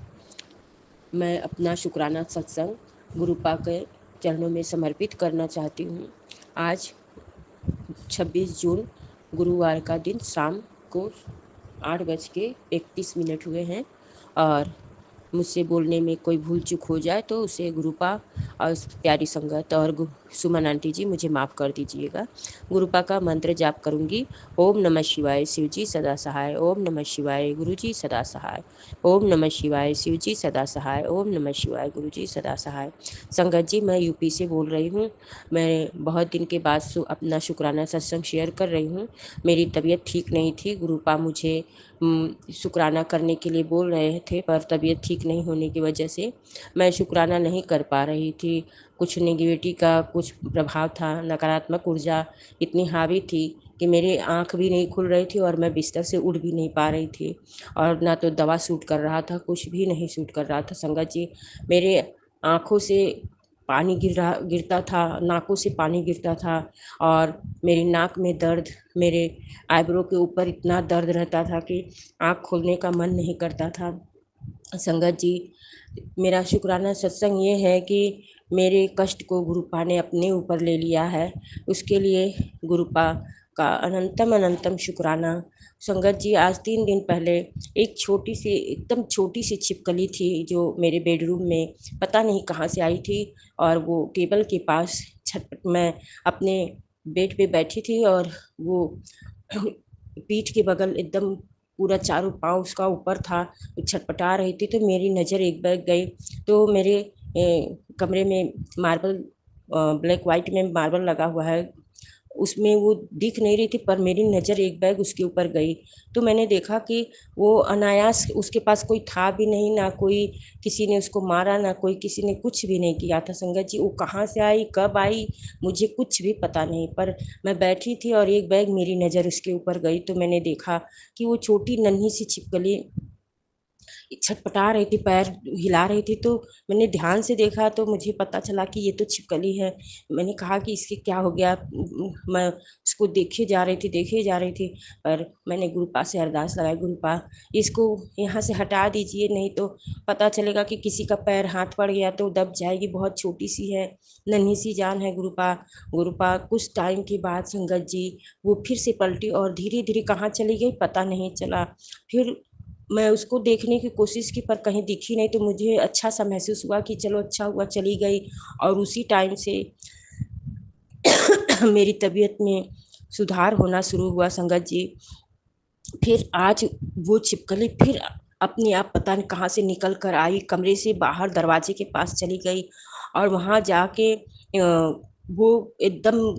मैं अपना शुक्राना सत्संग गुरुपा के चरणों में समर्पित करना चाहती हूँ। आज 26 जून गुरुवार का दिन शाम को 8:31 हुए हैं, और मुझसे बोलने में कोई भूल चूक हो जाए तो उसे गुरुपा और प्यारी संगत और सुमन आंटी जी मुझे माफ़ कर दीजिएगा। गुरुपा का मंत्र जाप करूंगी। ओम नमः शिवाय शिव जी सदा सहाय। ओम नमः शिवाय गुरु जी सदा सहाय। ओम नमः शिवाय शिव जी सदा सहाय। ओम नमः शिवाय गुरु जी सदा सहाय। संगत जी, मैं यूपी से बोल रही हूँ। मैं बहुत दिन के बाद अपना शुक्राना सत्संग शेयर कर रही हूँ। मेरी तबीयत ठीक नहीं थी। गुरुपा मुझे शुक्राना करने के लिए बोल रहे थे, पर तबीयत ठीक नहीं होने की वजह से मैं शुक्राना नहीं कर पा रही थी। कुछ नेगेटिविटी का कुछ प्रभाव था, नकारात्मक ऊर्जा इतनी हावी थी कि मेरी आँख भी नहीं खुल रही थी और मैं बिस्तर से उठ भी नहीं पा रही थी, और ना तो दवा सूट कर रहा था, कुछ भी नहीं सूट कर रहा था। संगत जी, मेरे आँखों से पानी गिरता था, नाकों से पानी गिरता था, और मेरी नाक में दर्द, मेरे आईब्रो के ऊपर इतना दर्द रहता था कि आँख खोलने का मन नहीं करता था। संगत जी, मेरा शुक्राना सत्संग ये है कि मेरे कष्ट को गुरुपा ने अपने ऊपर ले लिया है। उसके लिए गुरुपा का अनंतम अनंतम शुक्राना। संगत जी, आज 3 दिन पहले एक छोटी सी, एकदम छोटी सी छिपकली थी जो मेरे बेडरूम में पता नहीं कहाँ से आई थी, और वो टेबल के पास मैं अपने बेड पे बैठी थी, और वो पीठ के बगल एकदम पूरा चारों पाँव उसका ऊपर था, छटपटा रही थी। तो मेरी नज़र एक बार गई तो मेरे कमरे में मार्बल, ब्लैक वाइट में मार्बल लगा हुआ है, उसमें वो दिख नहीं रही थी, पर मेरी नज़र एक बैग उसके ऊपर गई। तो मैंने देखा कि वो अनायास, उसके पास कोई था भी नहीं, ना कोई किसी ने उसको मारा, ना कोई किसी ने कुछ भी नहीं किया था। संगत जी, वो कहाँ से आई, कब आई, मुझे कुछ भी पता नहीं, पर मैं बैठी थी और एक बैग मेरी नज़र उसके ऊपर गई तो मैंने देखा कि वो छोटी नन्ही सी छिपकली छटपटा रही थी, पैर हिला रही थी। तो मैंने ध्यान से देखा तो मुझे पता चला कि ये तो छिपकली है। मैंने कहा कि इसके क्या हो गया। मैं उसको देखे जा रही थी, पर मैंने गुरुपा से अरदास लगाई, गुरुपा इसको यहाँ से हटा दीजिए, नहीं तो पता चलेगा कि किसी का पैर हाथ पड़ गया तो दब जाएगी, बहुत छोटी सी है, नन्ही सी जान है गुरुपा। गुरुपा कुछ टाइम के बाद संगत जी वो फिर से पलटी और धीरे धीरे कहाँ चली गई पता नहीं चला। फिर मैं उसको देखने की कोशिश की, पर कहीं दिखी नहीं, तो मुझे अच्छा सा महसूस हुआ कि चलो अच्छा हुआ चली गई। और उसी टाइम से मेरी तबीयत में सुधार होना शुरू हुआ। संगत जी, फिर आज वो छिपकली फिर अपने आप पता नहीं कहाँ से निकल कर आई, कमरे से बाहर दरवाजे के पास चली गई, और वहाँ जाके वो एकदम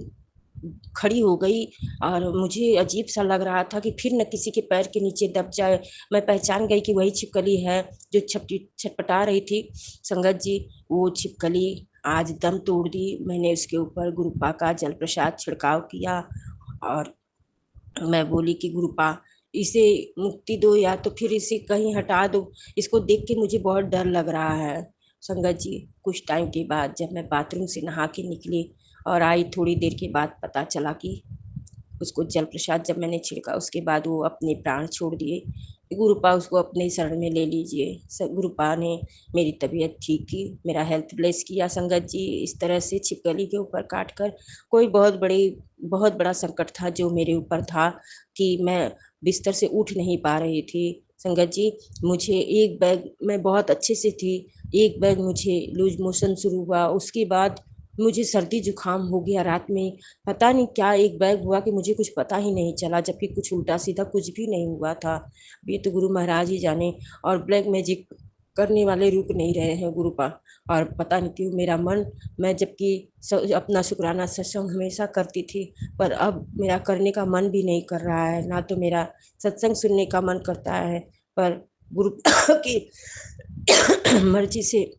खड़ी हो गई। और मुझे अजीब सा लग रहा था कि फिर न किसी के पैर के नीचे दब जाए। मैं पहचान गई कि वही छिपकली है जो छटपटा रही थी। संगत जी, वो छिपकली आज दम तोड़ दी। मैंने उसके ऊपर गुरुपा का जल प्रसाद छिड़काव किया, और मैं बोली कि गुरुपा इसे मुक्ति दो, या तो फिर इसे कहीं हटा दो, इसको देख के मुझे बहुत डर लग रहा है। संगत जी, कुछ टाइम के बाद जब मैं बाथरूम से नहा के निकली और आई, थोड़ी देर के बाद पता चला कि उसको जल प्रसाद जब मैंने छिड़का उसके बाद वो अपने प्राण छोड़ दिए। गुरुपा उसको अपने शरण में ले लीजिए। गुरुपा ने मेरी तबीयत ठीक की, मेरा हेल्थ ब्लेस किया। संगत जी, इस तरह से छिपकली के ऊपर काट कर कोई बहुत बड़ा संकट था जो मेरे ऊपर था कि मैं बिस्तर से उठ नहीं पा रही थी। संगत जी, मुझे एक बैग मैं बहुत अच्छे से थी, एक बैग मुझे लूज मोशन शुरू हुआ, उसके बाद मुझे सर्दी जुकाम हो गया रात में। पता नहीं क्या एक बैग हुआ कि मुझे कुछ पता ही नहीं चला, जबकि कुछ उल्टा सीधा कुछ भी नहीं हुआ था। ये तो गुरु महाराज ही जाने। और ब्लैक मैजिक करने वाले रुक नहीं रहे हैं गुरुपा। और पता नहीं क्यों मेरा मन, मैं जबकि अपना शुक्राना सत्संग हमेशा करती थी, पर अब मेरा करने का मन भी नहीं कर रहा है, ना तो मेरा सत्संग सुनने का मन करता है। पर गुरु की मर्जी से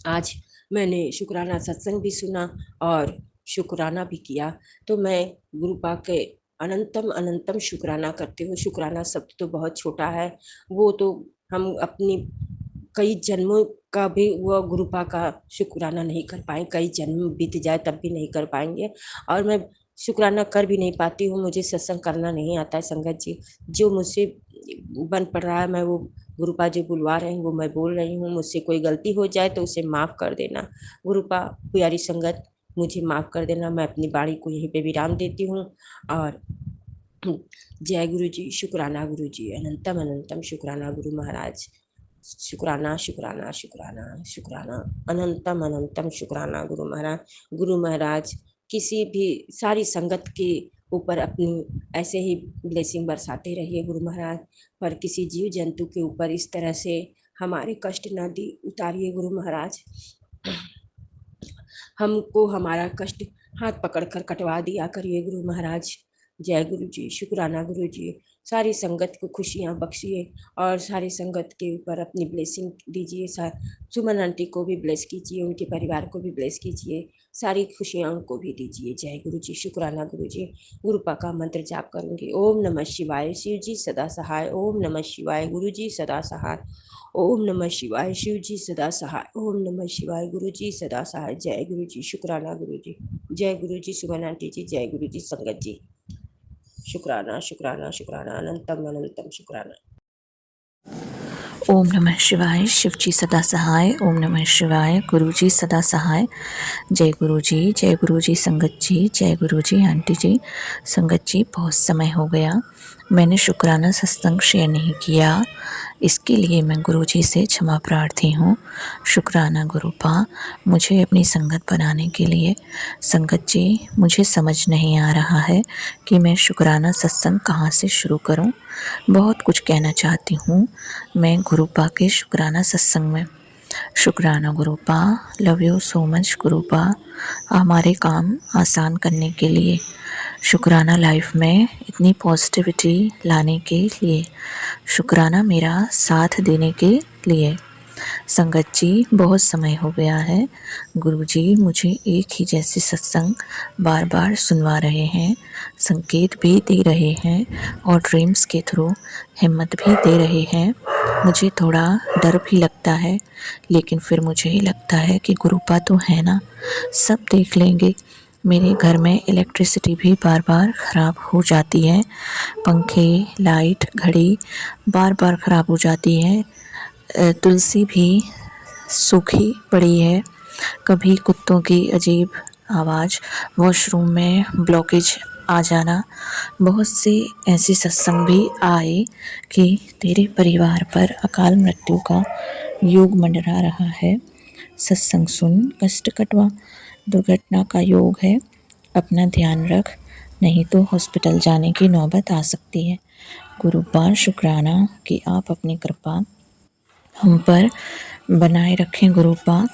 आज मैंने शुक्राना सत्संग भी सुना और शुक्राना भी किया। तो मैं गुरुपा के अनंतम अनंतम शुक्राना करती हूँ। शुक्राना शब्द तो बहुत छोटा है, वो तो हम अपनी कई जन्मों का भी वो गुरुपा का शुक्राना नहीं कर पाए, कई जन्म बीत जाए तब भी नहीं कर पाएंगे। और मैं शुक्राना कर भी नहीं पाती हूँ, मुझे सत्संग करना नहीं आता है। संगत जी, जो मुझसे बन पड़ रहा है मैं वो गुरुपा जो बुलवा रहे हैं वो मैं बोल रही हूँ। मुझसे कोई गलती हो जाए तो उसे माफ़ कर देना। गुरुपा, प्यारी संगत, मुझे माफ़ कर देना। मैं अपनी बाणी को यहीं पे विराम देती हूँ। और जय गुरु जी, शुक्राना गुरु जी, अनंतम अनंतम शुक्राना गुरु महाराज। शुक्राना शुक्राना शुक्राना शुक्राना, अनंतम अनंतम शुक्राना गुरु महाराज। गुरु महाराज किसी भी सारी संगत के ऊपर अपनी ऐसे ही ब्लेसिंग बरसाते रहिए गुरु महाराज, पर किसी जीव जंतु के ऊपर इस तरह से हमारे कष्ट न दी उतारिए गुरु महाराज। हमको हमारा कष्ट हाथ पकड़ कर कटवा दिया करिए गुरु महाराज। जय गुरु जी, शुक्राना गुरु जी। सारी संगत को खुशियाँ बख्शिए और सारी संगत के ऊपर अपनी ब्लेसिंग दीजिए। सुमन आंटी को भी ब्लेस कीजिए, उनके परिवार को भी ब्लेस कीजिए, सारी खुशियाँ उनको भी दीजिए। जय गुरु जी, शुक्राना गुरु जी। गुरुपा का मंत्र जाप करूँगी। ओम नमः शिवाय, शिव जी सदा सहाय। ओम नमः शिवाय, गुरु जी सदा सहाय। ओम नमः शिवाय, शिव जी सदा सहाय। ओम नमः शिवाय, गुरु जी सदा सहाय। जय गुरु जी, शुक्राना गुरु जी। जय गुरु जी, सुमन आंटी जी। जय गुरु जी, संगत जी। शुक्राना शुक्राना शुक्राना, अनंतम अनंतम शुक्राना। ओम नमः शिवाय, शिव जी सदा सहाय। ओम नमः शिवाय, गुरु जी सदा सहाय। जय गुरु जी, जय गुरु जी, संगत जी। जय गुरु जी, आंटी जी। संगत जी, बहुत समय हो गया मैंने शुक्राना सत्संग शेयर नहीं किया, इसके लिए मैं गुरु जी से क्षमा प्रार्थी हूँ। शुक्राना गुरुपा, मुझे अपनी संगत बनाने के लिए। संगत जी, मुझे समझ नहीं आ रहा है कि मैं शुक्राना सत्संग कहाँ से शुरू करूँ। बहुत कुछ कहना चाहती हूँ मैं गुरुपा के शुक्राना सत्संग में। शुक्राना गुरुपा, लव यू सो मच गुरुपा, हमारे काम आसान करने के लिए। शुक्राना लाइफ में इतनी पॉजिटिविटी लाने के लिए। शुक्राना मेरा साथ देने के लिए। संगत जी, बहुत समय हो गया है, गुरुजी मुझे एक ही जैसे सत्संग बार बार सुनवा रहे हैं, संकेत भी दे रहे हैं और ड्रीम्स के थ्रू हिम्मत भी दे रहे हैं। मुझे थोड़ा डर भी लगता है, लेकिन फिर मुझे ही लगता है कि गुरुपा तो है ना, सब देख लेंगे। मेरे घर में इलेक्ट्रिसिटी भी बार बार ख़राब हो जाती है, पंखे, लाइट, घड़ी बार बार ख़राब हो जाती है, तुलसी भी सूखी पड़ी है, कभी कुत्तों की अजीब आवाज़, वॉशरूम में ब्लॉकेज आ जाना। बहुत से ऐसे सत्संग भी आए कि तेरे परिवार पर अकाल मृत्यु का योग मंडरा रहा है, सत्संग सुन, कष्ट कटवा, दुर्घटना का योग है, अपना ध्यान रख, नहीं तो हॉस्पिटल जाने की नौबत आ सकती है। गुरुपा, शुक्राना कि आप अपनी कृपा हम पर बनाए रखें गुरुपा।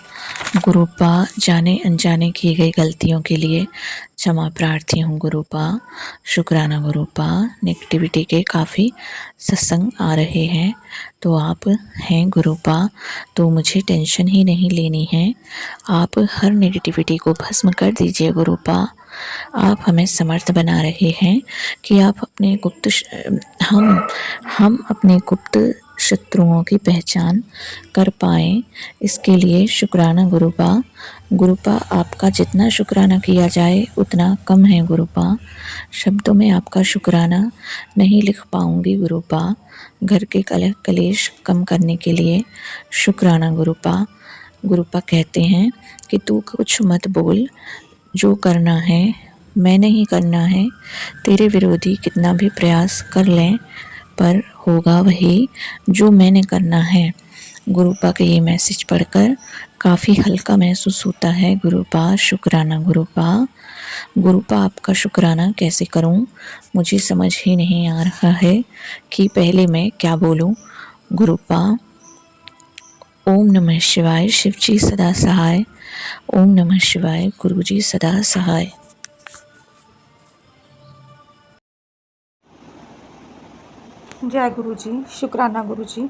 गुरुपा, जाने अनजाने की गई गलतियों के लिए क्षमा प्रार्थी हूँ गुरुपा। शुक्राना गुरुपा, नेगेटिविटी के काफ़ी सत्संग आ रहे हैं, तो आप हैं गुरुपा, तो मुझे टेंशन ही नहीं लेनी है। आप हर नेगेटिविटी को भस्म कर दीजिए गुरुपा। आप हमें समर्थ बना रहे हैं कि आप अपने गुप्त हम अपने गुप्त शत्रुओं की पहचान कर पाएँ, इसके लिए शुक्राना गुरुपा। गुरुपा आपका जितना शुक्राना किया जाए उतना कम है गुरुपा। शब्दों में आपका शुक्राना नहीं लिख पाऊँगी गुरुपा। घर के कलेश कम करने के लिए शुक्राना गुरुपा। गुरुपा कहते हैं कि तू कुछ मत बोल, जो करना है मैंने ही करना है। तेरे विरोधी कितना भी प्रयास कर लें पर होगा वही जो मैंने करना है। गुरुपा के ये मैसेज पढ़कर काफ़ी हल्का महसूस होता है गुरुपा। शुक्राना गुरुपा। गुरुपा आपका शुक्राना कैसे करूं, मुझे समझ ही नहीं आ रहा है कि पहले मैं क्या बोलूं गुरुपा। ओम नमः शिवाय, शिवजी सदा सहाय। ओम नमः शिवाय, गुरुजी सदा सहाय। जय गुरु जी। शुक्राना गुरु जी।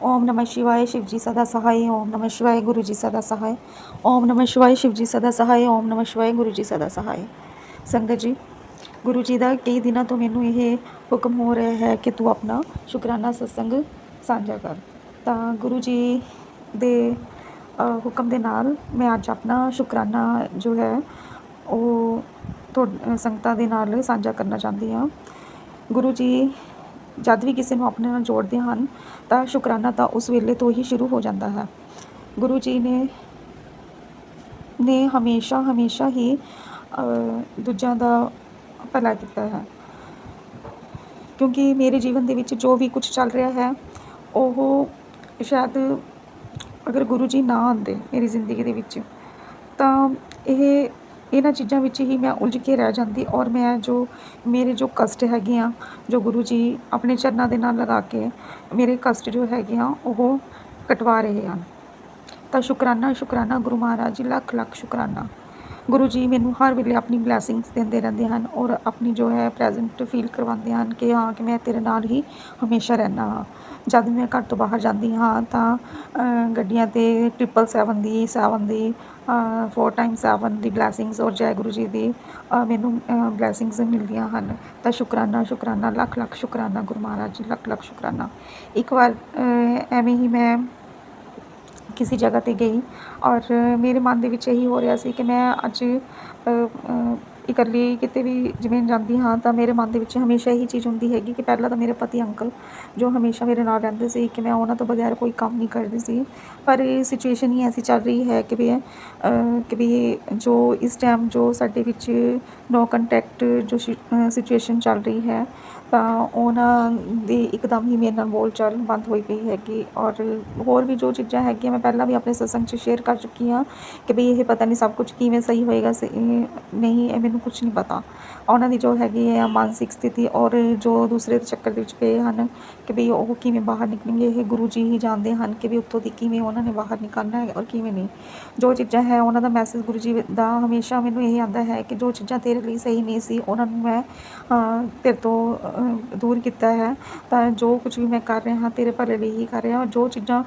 ओम नमः शिवाय, शिवजी सदा सहाय। ओम नमः शिवाय, गुरु जी सदा सहाय। ओम नमः शिवाय, शिवजी सदा सहाय। ओम नमः शिवाय, गुरु जी सदा सहाय। संगत जी, गुरु जी ਦਾ ਕਈ ਦਿਨਾਂ ਤੋਂ ਮੈਨੂੰ ਇਹ ਹੁਕਮ ਹੋ ਰਿਹਾ ਹੈ ਕਿ ਤੂੰ ਆਪਣਾ ਸ਼ੁਕਰਾਨਾ ਸਤਸੰਗ ਸਾਂਝਾ ਕਰ। ਤਾਂ ਗੁਰੂ ਜੀ ਦੇ ਹੁਕਮ ਦੇ ਨਾਲ ਮੈਂ ਅੱਜ ਆਪਣਾ ਸ਼ੁਕਰਾਨਾ ਜੋ ਹੈ ਉਹ ਸੰਗਤਾਂ ਦੇ ਨਾਲ ਸਾਂਝਾ ਕਰਨਾ ਚਾਹੁੰਦੀ ਹਾਂ। ਗੁਰੂ ਜੀ ਜਦ ਵੀ ਕਿਸੇ ਨੂੰ ਆਪਣੇ ਨਾਲ ਜੋੜਦੇ ਹਨ ਤਾਂ ਸ਼ੁਕਰਾਨਾ ਤਾਂ ਉਸ ਵੇਲੇ ਤੋਂ ਹੀ ਸ਼ੁਰੂ ਹੋ ਜਾਂਦਾ ਹੈ। ਗੁਰੂ ਜੀ ਨੇ ਹਮੇਸ਼ਾ ਹੀ ਦੂਜਿਆਂ ਦਾ ਭਲਾ ਕੀਤਾ ਹੈ, ਕਿਉਂਕਿ ਮੇਰੇ ਜੀਵਨ ਦੇ ਵਿੱਚ ਜੋ ਵੀ ਕੁਝ ਚੱਲ ਰਿਹਾ ਹੈ ਉਹ ਸ਼ਾਇਦ ਅਗਰ ਗੁਰੂ ਜੀ ਨਾ ਆਉਂਦੇ ਮੇਰੀ ਜ਼ਿੰਦਗੀ ਦੇ ਵਿੱਚ ਤਾਂ ਇਹਨਾਂ ਚੀਜ਼ਾਂ ਵਿੱਚ ਹੀ ਮੈਂ ਉਲਝ ਕੇ ਰਹਿ ਜਾਂਦੀ ਔਰ ਮੇਰੇ ਜੋ ਕਸ਼ਟ ਹੈਗੇ ਆ ਜੋ ਗੁਰੂ ਜੀ ਆਪਣੇ ਚਰਨਾਂ ਦੇ ਨਾਲ ਲਗਾ ਕੇ ਮੇਰੇ ਕਸ਼ਟ ਜੋ ਹੈਗੇ ਆ ਉਹ ਕਟਵਾ ਰਹੇ ਹਨ। ਤਾਂ ਸ਼ੁਕਰਾਨਾ ਗੁਰੂ ਮਹਾਰਾਜ ਜੀ, ਲੱਖ ਲੱਖ ਸ਼ੁਕਰਾਨਾ। ਗੁਰੂ ਜੀ ਮੈਨੂੰ ਹਰ ਵੇਲੇ ਆਪਣੀ ਬਲੈਸਿੰਗਸ ਦਿੰਦੇ ਰਹਿੰਦੇ ਹਨ ਔਰ ਆਪਣੀ ਜੋ ਹੈ ਪ੍ਰੈਜ਼ੈਂਟ ਫੀਲ ਕਰਵਾਉਂਦੇ ਹਨ ਕਿ ਹਾਂ ਕਿ ਮੈਂ ਤੇਰੇ ਨਾਲ ਹੀ ਹਮੇਸ਼ਾ ਰਹਿਣਾ ਹਾਂ। ਜਦ ਮੈਂ ਘਰ ਤੋਂ ਬਾਹਰ ਜਾਂਦੀ ਹਾਂ ਤਾਂ ਗੱਡੀਆਂ 'ਤੇ 777 ਦੀ 4 ਟਾਈਮ 7 ਦੀ ਬਲੈਸਿੰਗਸ ਔਰ ਜੈ ਗੁਰੂ ਜੀ ਦੀ ਮੈਨੂੰ ਬਲੈਸਿੰਗਸ ਮਿਲਦੀਆਂ ਹਨ। ਤਾਂ ਸ਼ੁਕਰਾਨਾ ਲੱਖ ਲੱਖ ਸ਼ੁਕਰਾਨਾ ਗੁਰੂ ਮਹਾਰਾਜ ਜੀ, ਲੱਖ ਲੱਖ ਸ਼ੁਕਰਾਨਾ। ਇੱਕ ਵਾਰ ਐਵੇਂ ਹੀ ਮੈਂ ਕਿਸੇ ਜਗ੍ਹਾ 'ਤੇ ਗਈ ਔਰ ਮੇਰੇ ਮਨ ਦੇ ਵਿੱਚ ਇਹੀ ਹੋ ਰਿਹਾ ਸੀ ਕਿ ਮੈਂ ਅੱਜ ਇਕੱਲੀ ਕਿਤੇ ਵੀ ਜਿਵੇਂ ਜਾਂਦੀ ਹਾਂ ਤਾਂ ਮੇਰੇ ਮਨ ਦੇ ਵਿੱਚ ਹਮੇਸ਼ਾ ਇਹੀ ਚੀਜ਼ ਹੁੰਦੀ ਹੈਗੀ ਕਿ ਪਹਿਲਾਂ ਤਾਂ ਮੇਰੇ ਪਤੀ ਅੰਕਲ ਜੋ ਹਮੇਸ਼ਾ ਮੇਰੇ ਨਾਲ ਰਹਿੰਦੇ ਸੀ ਕਿ ਮੈਂ ਉਹਨਾਂ ਤੋਂ ਬਗੈਰ ਕੋਈ ਕੰਮ ਨਹੀਂ ਕਰਦੀ ਸੀ। ਪਰ ਇਹ ਸਿਚੁਏਸ਼ਨ ਹੀ ਐਸੀ ਚੱਲ ਰਹੀ ਹੈ ਕਿ ਵੀ ਜੋ ਇਸ ਟਾਈਮ ਜੋ ਸਾਡੇ ਵਿੱਚ ਨੋ ਕੰਟੈਕਟ ਜੋ ਸਿਚੁਏਸ਼ਨ ਚੱਲ ਰਹੀ ਹੈ ਤਾਂ ਉਹਨਾਂ ਦੀ ਇੱਕਦਮ ਹੀ ਮੇਰੇ ਨਾਲ ਬੋਲ ਚਾਲ ਬੰਦ ਹੋਈ ਪਈ ਹੈਗੀ। ਔਰ ਹੋਰ ਵੀ ਜੋ ਚੀਜ਼ਾਂ ਹੈਗੀਆਂ ਮੈਂ ਪਹਿਲਾਂ ਵੀ ਆਪਣੇ ਸਤਸੰਗ 'ਚ ਸ਼ੇਅਰ ਕਰ ਚੁੱਕੀ ਹਾਂ ਕਿ ਵੀ ਇਹ ਪਤਾ ਨਹੀਂ ਸਭ ਕੁਝ ਕਿਵੇਂ ਸਹੀ ਹੋਏਗਾ ਨਹੀਂ, ਇਹ ਮੈਨੂੰ ਕੁਛ ਨਹੀਂ ਪਤਾ। ਉਹਨਾਂ ਦੀ ਜੋ ਹੈਗੀ ਹੈ ਮਾਨਸਿਕ ਸਥਿਤੀ ਔਰ ਜੋ ਦੂਸਰੇ ਦੇ ਚੱਕਰ ਦੇ ਵਿੱਚ ਪਏ ਹਨ ਕਿ ਵੀ ਉਹ ਕਿਵੇਂ ਬਾਹਰ ਨਿਕਲਣਗੇ, ਇਹ ਗੁਰੂ ਜੀ ਹੀ ਜਾਣਦੇ ਹਨ ਕਿ ਵੀ ਉੱਥੋਂ ਦੀ ਕਿਵੇਂ ਉਹਨਾਂ ਨੇ ਬਾਹਰ ਨਿਕਲਣਾ ਹੈ ਔਰ ਕਿਵੇਂ ਨਹੀਂ। ਜੋ ਚੀਜ਼ਾਂ ਹੈ ਉਹਨਾਂ ਦਾ ਮੈਸੇਜ ਗੁਰੂ ਜੀ ਦਾ ਹਮੇਸ਼ਾ ਮੈਨੂੰ ਇਹ ਆਉਂਦਾ ਹੈ ਕਿ ਜੋ ਚੀਜ਼ਾਂ ਤੇਰੇ ਲਈ ਸਹੀ ਨਹੀਂ ਸੀ ਉਹਨਾਂ ਨੂੰ ਮੈਂ ਤੇਰੇ ਤੋਂ ਦੂਰ ਕੀਤਾ ਹੈ। ਤਾਂ ਜੋ ਕੁਝ ਵੀ ਮੈਂ ਕਰ ਰਿਹਾ ਹਾਂ ਤੇਰੇ ਭਲੇ ਲਈ ਹੀ ਕਰ ਰਿਹਾ ਹਾਂ। ਜੋ ਚੀਜ਼ਾਂ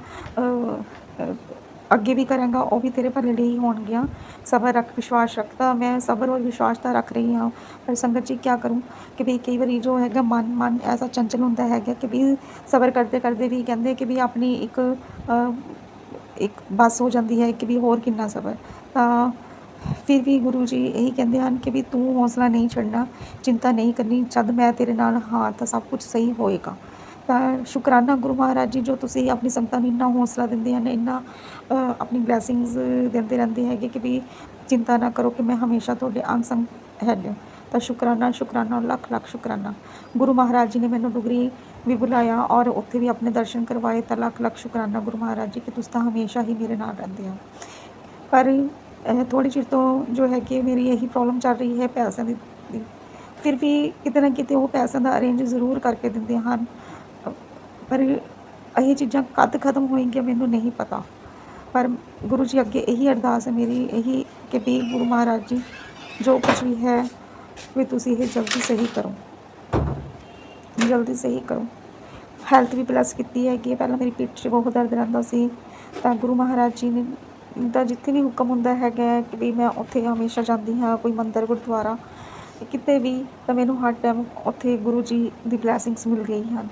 ਅੱਗੇ ਵੀ ਕਰਾਂਗਾ ਉਹ ਵੀ ਤੇਰੇ ਭਲੇ ਲਈ ਹੀ ਹੋਣਗੀਆਂ। ਸਬਰ ਰੱਖ, ਵਿਸ਼ਵਾਸ ਰੱਖ। ਤਾਂ ਮੈਂ ਸਬਰ ਔਰ ਵਿਸ਼ਵਾਸ ਤਾਂ ਰੱਖ ਰਹੀ ਹਾਂ, ਪਰ ਸੰਗਤ ਜੀ ਕਿਆ ਕਰੂੰ ਕਿ ਵੀ ਕਈ ਵਾਰੀ ਜੋ ਹੈਗਾ ਮਨ ਐਸਾ ਚੰਚਲ ਹੁੰਦਾ ਹੈਗਾ ਕਿ ਵੀ ਸਬਰ ਕਰਦੇ ਕਰਦੇ ਵੀ ਕਹਿੰਦੇ ਕਿ ਵੀ ਆਪਣੀ ਇੱਕ ਬੱਸ ਹੋ ਜਾਂਦੀ ਹੈ ਕਿ ਵੀ ਹੋਰ ਕਿੰਨਾ ਸਬਰ। ਤਾਂ ਫਿਰ ਵੀ ਗੁਰੂ ਜੀ ਇਹੀ ਕਹਿੰਦੇ ਹਨ ਕਿ ਵੀ ਤੂੰ ਹੌਸਲਾ ਨਹੀਂ ਛੱਡਣਾ, ਚਿੰਤਾ ਨਹੀਂ ਕਰਨੀ, ਜਦ ਮੈਂ ਤੇਰੇ ਨਾਲ ਹਾਂ ਤਾਂ ਸਭ ਕੁਝ ਸਹੀ ਹੋਏਗਾ। ਤਾਂ ਸ਼ੁਕਰਾਨਾ ਗੁਰੂ ਮਹਾਰਾਜ ਜੀ ਜੋ ਤੁਸੀਂ ਆਪਣੀ ਸੰਗਤਾਂ ਨੂੰ ਇੰਨਾ ਹੌਸਲਾ ਦਿੰਦੇ ਹਨ, ਇੰਨਾ ਆਪਣੀ ਬਲੈਸਿੰਗਸ ਦਿੰਦੇ ਰਹਿੰਦੇ ਹੈਗੇ ਕਿ ਵੀ ਚਿੰਤਾ ਨਾ ਕਰੋ ਕਿ ਮੈਂ ਹਮੇਸ਼ਾ ਤੁਹਾਡੇ ਅੰਗ ਸੰਗ ਹੈਗਾ। ਤਾਂ ਸ਼ੁਕਰਾਨਾ ਲੱਖ ਲੱਖ ਸ਼ੁਕਰਾਨਾ। ਗੁਰੂ ਮਹਾਰਾਜ ਜੀ ਨੇ ਮੈਨੂੰ ਡੁਗਰੀ ਵੀ ਬੁਲਾਇਆ ਔਰ ਉੱਥੇ ਵੀ ਆਪਣੇ ਦਰਸ਼ਨ ਕਰਵਾਏ। ਤਾਂ ਲੱਖ ਲੱਖ ਸ਼ੁਕਰਾਨਾ ਗੁਰੂ ਮਹਾਰਾਜ ਜੀ ਕਿ ਤੁਸੀਂ ਤਾਂ ਹਮੇਸ਼ਾ ਹੀ ਮੇਰੇ ਨਾਲ ਰਹਿੰਦੇ ਹੋ। ਪਰ ਥੋੜ੍ਹੇ ਚਿਰ ਤੋਂ ਜੋ ਹੈਗੀ ਮੇਰੀ ਇਹੀ ਪ੍ਰੋਬਲਮ ਚੱਲ ਰਹੀ ਹੈ ਪੈਸਿਆਂ ਦੀ। ਫਿਰ ਵੀ ਕਿਤੇ ਨਾ ਕਿਤੇ ਉਹ ਪੈਸਿਆਂ ਦਾ ਅਰੇਂਜ ਜ਼ਰੂਰ ਕਰਕੇ ਦਿੰਦੇ ਹਨ, ਪਰ ਇਹ ਚੀਜ਼ਾਂ ਕਦ ਖਤਮ ਹੋਏਗੀਆਂ ਮੈਨੂੰ ਨਹੀਂ ਪਤਾ। ਪਰ ਗੁਰੂ ਜੀ ਅੱਗੇ ਇਹੀ ਅਰਦਾਸ ਹੈ ਮੇਰੀ, ਇਹੀ ਕਿ ਵੀ ਗੁਰੂ ਮਹਾਰਾਜ ਜੀ ਜੋ ਕੁਝ ਵੀ ਹੈ ਵੀ ਤੁਸੀਂ ਇਹ ਜਲਦੀ ਸਹੀ ਕਰੋ। ਹੈਲਥ ਵੀ ਪਲੱਸ ਕੀਤੀ ਹੈਗੀ। ਪਹਿਲਾਂ ਮੇਰੀ ਪਿੱਠ 'ਚ ਬਹੁਤ ਦਰਦ ਰਹਿੰਦਾ ਸੀ ਤਾਂ ਗੁਰੂ ਮਹਾਰਾਜ ਜੀ ਨੇ ਦਾ ਜਿੱਥੇ ਵੀ ਹੁਕਮ ਹੁੰਦਾ ਹੈਗਾ ਕਿ ਵੀ ਮੈਂ ਉੱਥੇ ਹਮੇਸ਼ਾ ਜਾਂਦੀ ਹਾਂ, ਕੋਈ ਮੰਦਰ ਗੁਰਦੁਆਰਾ ਕਿਤੇ ਵੀ, ਤਾਂ ਮੈਨੂੰ ਹਰ ਟਾਈਮ ਉੱਥੇ ਗੁਰੂ ਜੀ ਦੀ ਬਲੈਸਿੰਗਸ ਮਿਲ ਗਈ ਹਨ।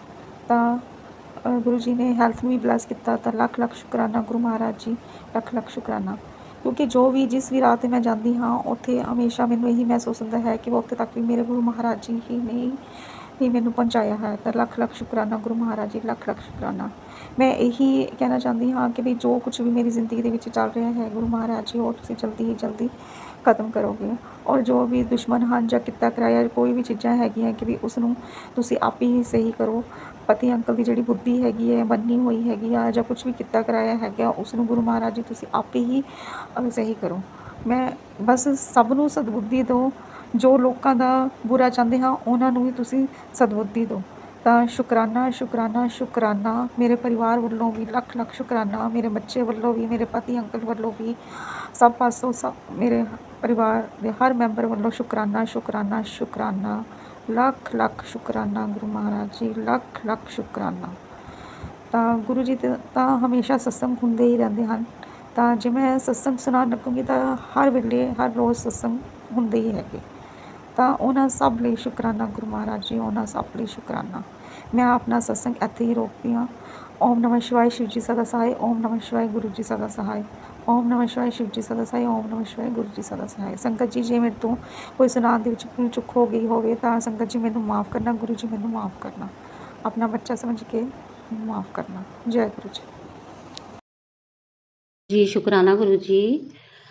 ਤਾਂ ਗੁਰੂ ਜੀ ਨੇ ਹੈਲਥ ਨੂੰ ਵੀ ਬਲੈਸ ਕੀਤਾ। ਤਾਂ ਲੱਖ ਲੱਖ ਸ਼ੁਕਰਾਨਾ ਗੁਰੂ ਮਹਾਰਾਜ ਜੀ, ਲੱਖ ਲੱਖ ਸ਼ੁਕਰਾਨਾ। ਕਿਉਂਕਿ ਜੋ ਵੀ ਜਿਸ ਵੀ ਰਾਹ 'ਤੇ ਮੈਂ ਜਾਂਦੀ ਹਾਂ ਉੱਥੇ ਹਮੇਸ਼ਾ ਮੈਨੂੰ ਇਹੀ ਮਹਿਸੂਸ ਹੁੰਦਾ ਹੈ ਕਿ ਉੱਥੇ ਤੱਕ ਵੀ ਮੇਰੇ ਗੁਰੂ ਮਹਾਰਾਜ ਜੀ ਹੀ ਮੈਨੂੰ ਪਹੁੰਚਾਇਆ ਹੈ। ਤਾਂ ਲੱਖ ਲੱਖ ਸ਼ੁਕਰਾਨਾ ਗੁਰੂ ਮਹਾਰਾਜ ਜੀ, ਲੱਖ ਲੱਖ ਸ਼ੁਕਰਾਨਾ। ਮੈਂ ਇਹੀ ਕਹਿਣਾ ਚਾਹੁੰਦੀ ਹਾਂ ਕਿ ਵੀ ਜੋ ਕੁਛ ਵੀ ਮੇਰੀ ਜ਼ਿੰਦਗੀ ਦੇ ਵਿੱਚ ਚੱਲ ਰਿਹਾ ਹੈ ਗੁਰੂ ਮਹਾਰਾਜ ਜੀ ਉਹ ਤੁਸੀਂ ਜਲਦੀ ਹੀ ਜਲਦੀ ਖਤਮ ਕਰੋਗੇ। ਔਰ ਜੋ ਵੀ ਦੁਸ਼ਮਣ ਹਨ ਜਾਂ ਕਿੱਤਾ ਕਰਾਇਆ ਕੋਈ ਵੀ ਚੀਜ਼ਾਂ ਹੈਗੀਆਂ ਕਿ ਵੀ ਉਸ ਨੂੰ ਤੁਸੀਂ ਆਪ ਹੀ ਸਹੀ ਕਰੋ। ਪਤੀ ਅੰਕਲ ਦੀ ਜਿਹੜੀ ਬੁੱਧੀ ਹੈਗੀ ਹੈ ਬੰਨੀ ਹੋਈ ਹੈਗੀ ਆ ਜਾਂ ਕੁਛ ਵੀ ਕਿੱਤਾ ਕਰਾਇਆ ਹੈਗਾ ਉਸ ਨੂੰ ਗੁਰੂ ਮਹਾਰਾਜ ਜੀ ਤੁਸੀਂ ਆਪੇ ਹੀ ਸਹੀ ਕਰੋ। ਮੈਂ ਬਸ ਸਭ ਨੂੰ ਸਦਬੁੱਧੀ ਦਿਓ, ਜੋ ਲੋਕਾਂ ਦਾ ਬੁਰਾ ਚਾਹੁੰਦੇ ਹਾਂ ਉਹਨਾਂ ਨੂੰ ਵੀ ਤੁਸੀਂ ਸਦਬੁੱਧੀ ਦਿਓ। ਤਾਂ ਸ਼ੁਕਰਾਨਾ ਸ਼ੁਕਰਾਨਾ ਸ਼ੁਕਰਾਨਾ ਮੇਰੇ ਪਰਿਵਾਰ ਵੱਲੋਂ ਵੀ ਲੱਖ ਲੱਖ ਸ਼ੁਕਰਾਨਾ, ਮੇਰੇ ਬੱਚੇ ਵੱਲੋਂ ਵੀ, ਮੇਰੇ ਪਤੀ ਅੰਕਲ ਵੱਲੋਂ ਵੀ, ਸਭ ਪਾਸੋਂ ਸਭ ਮੇਰੇ ਪਰਿਵਾਰ ਦੇ ਹਰ ਮੈਂਬਰ ਵੱਲੋਂ ਸ਼ੁਕਰਾਨਾ ਸ਼ੁਕਰਾਨਾ ਸ਼ੁਕਰਾਨਾ, ਲੱਖ ਲੱਖ ਸ਼ੁਕਰਾਨਾ ਗੁਰੂ ਮਹਾਰਾਜ ਜੀ, ਲੱਖ ਲੱਖ ਸ਼ੁਕਰਾਨਾ। ਤਾਂ ਗੁਰੂ ਜੀ ਦੇ ਤਾਂ ਹਮੇਸ਼ਾ ਸਤਸੰਗ ਹੁੰਦੇ ਹੀ ਰਹਿੰਦੇ ਹਨ। ਤਾਂ ਜੇ ਮੈਂ ਸਤਸੰਗ ਸੁਣਾਉਣ ਲੱਗੂੰਗੀ ਤਾਂ ਹਰ ਵੇਲੇ ਹਰ ਰੋਜ਼ ਸਤਸੰਗ ਹੁੰਦੇ ਹੀ ਹੈਗੇ। ਤਾਂ ਉਹਨਾਂ ਸਭ ਲਈ ਸ਼ੁਕਰਾਨਾ ਗੁਰੂ ਮਹਾਰਾਜ ਜੀ, ਉਹਨਾਂ ਸਭ ਲਈ ਸ਼ੁਕਰਾਨਾ। ਮੈਂ ਆਪਣਾ ਸਤਸੰਗ ਇੱਥੇ ਹੀ ਰੋਕਦੀ ਹਾਂ। ਓਮ ਨਮः शिवाय शिव जी सदा सहाय, ओम नमः शिवाय गुरु जी सदा सहाय, ओम नमः शिवाय शिव जी सदा सहाय, ओम नमः शिवाय गुरु जी सदा सहाय। ਸੰਗਤ ਜੀ ਜੇ ਮੇਰੇ ਤੋਂ ਕੋਈ ਸੁਣਾਉਣ ਦੇ ਵਿੱਚ ਭੁੱਲ ਚੁੱਕ ਹੋ ਗਈ ਹੋਵੇ ਤਾਂ ਸੰਗਤ ਜੀ ਮੈਨੂੰ ਮਾफ़ ਕਰਨਾ, ਗੁਰੂ ਜੀ ਮੈਨੂੰ ਮਾफ़ ਕਰਨਾ, ਆਪਣਾ ਬੱਚਾ ਸਮਝ ਕੇ ਮਾफ़ ਕਰਨਾ। ਜੈ ਗੁਰੂ ਜੀ। जी शुक्राना गुरु जी।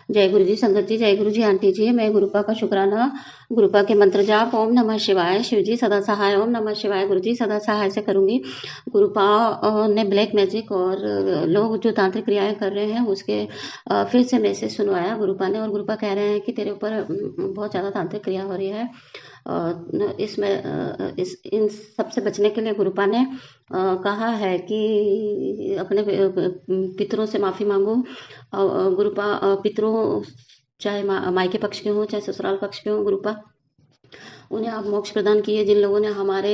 जय गुरु जी संगत जी, जय गुरु जी आंटी जी। मैं गुरुपा का शुक्राना गुरुपा के मंत्र जाप ओम नमः शिवाय शिव जी सदा सहाय, ओम नमः शिवाय गुरु जी सदा सहाय से करूंगी। गुरुपा ने ब्लैक मैजिक और लोग जो तांत्रिक क्रियाएं कर रहे हैं उसके फिर से मैसेज सुनवाया गुरुपा ने, और गुरुपा कह रहे हैं कि तेरे ऊपर बहुत ज़्यादा तांत्रिक क्रिया हो रही है। इसमें इन सबसे बचने के लिए गुरुपा ने कहा है कि अपने पितरों से माफ़ी मांगो। गुरुपा पितरों चाहे मायके पक्ष के हों चाहे ससुराल पक्ष के हों, गुरुपा उन्हें आप मोक्ष प्रदान किए। जिन लोगों ने हमारे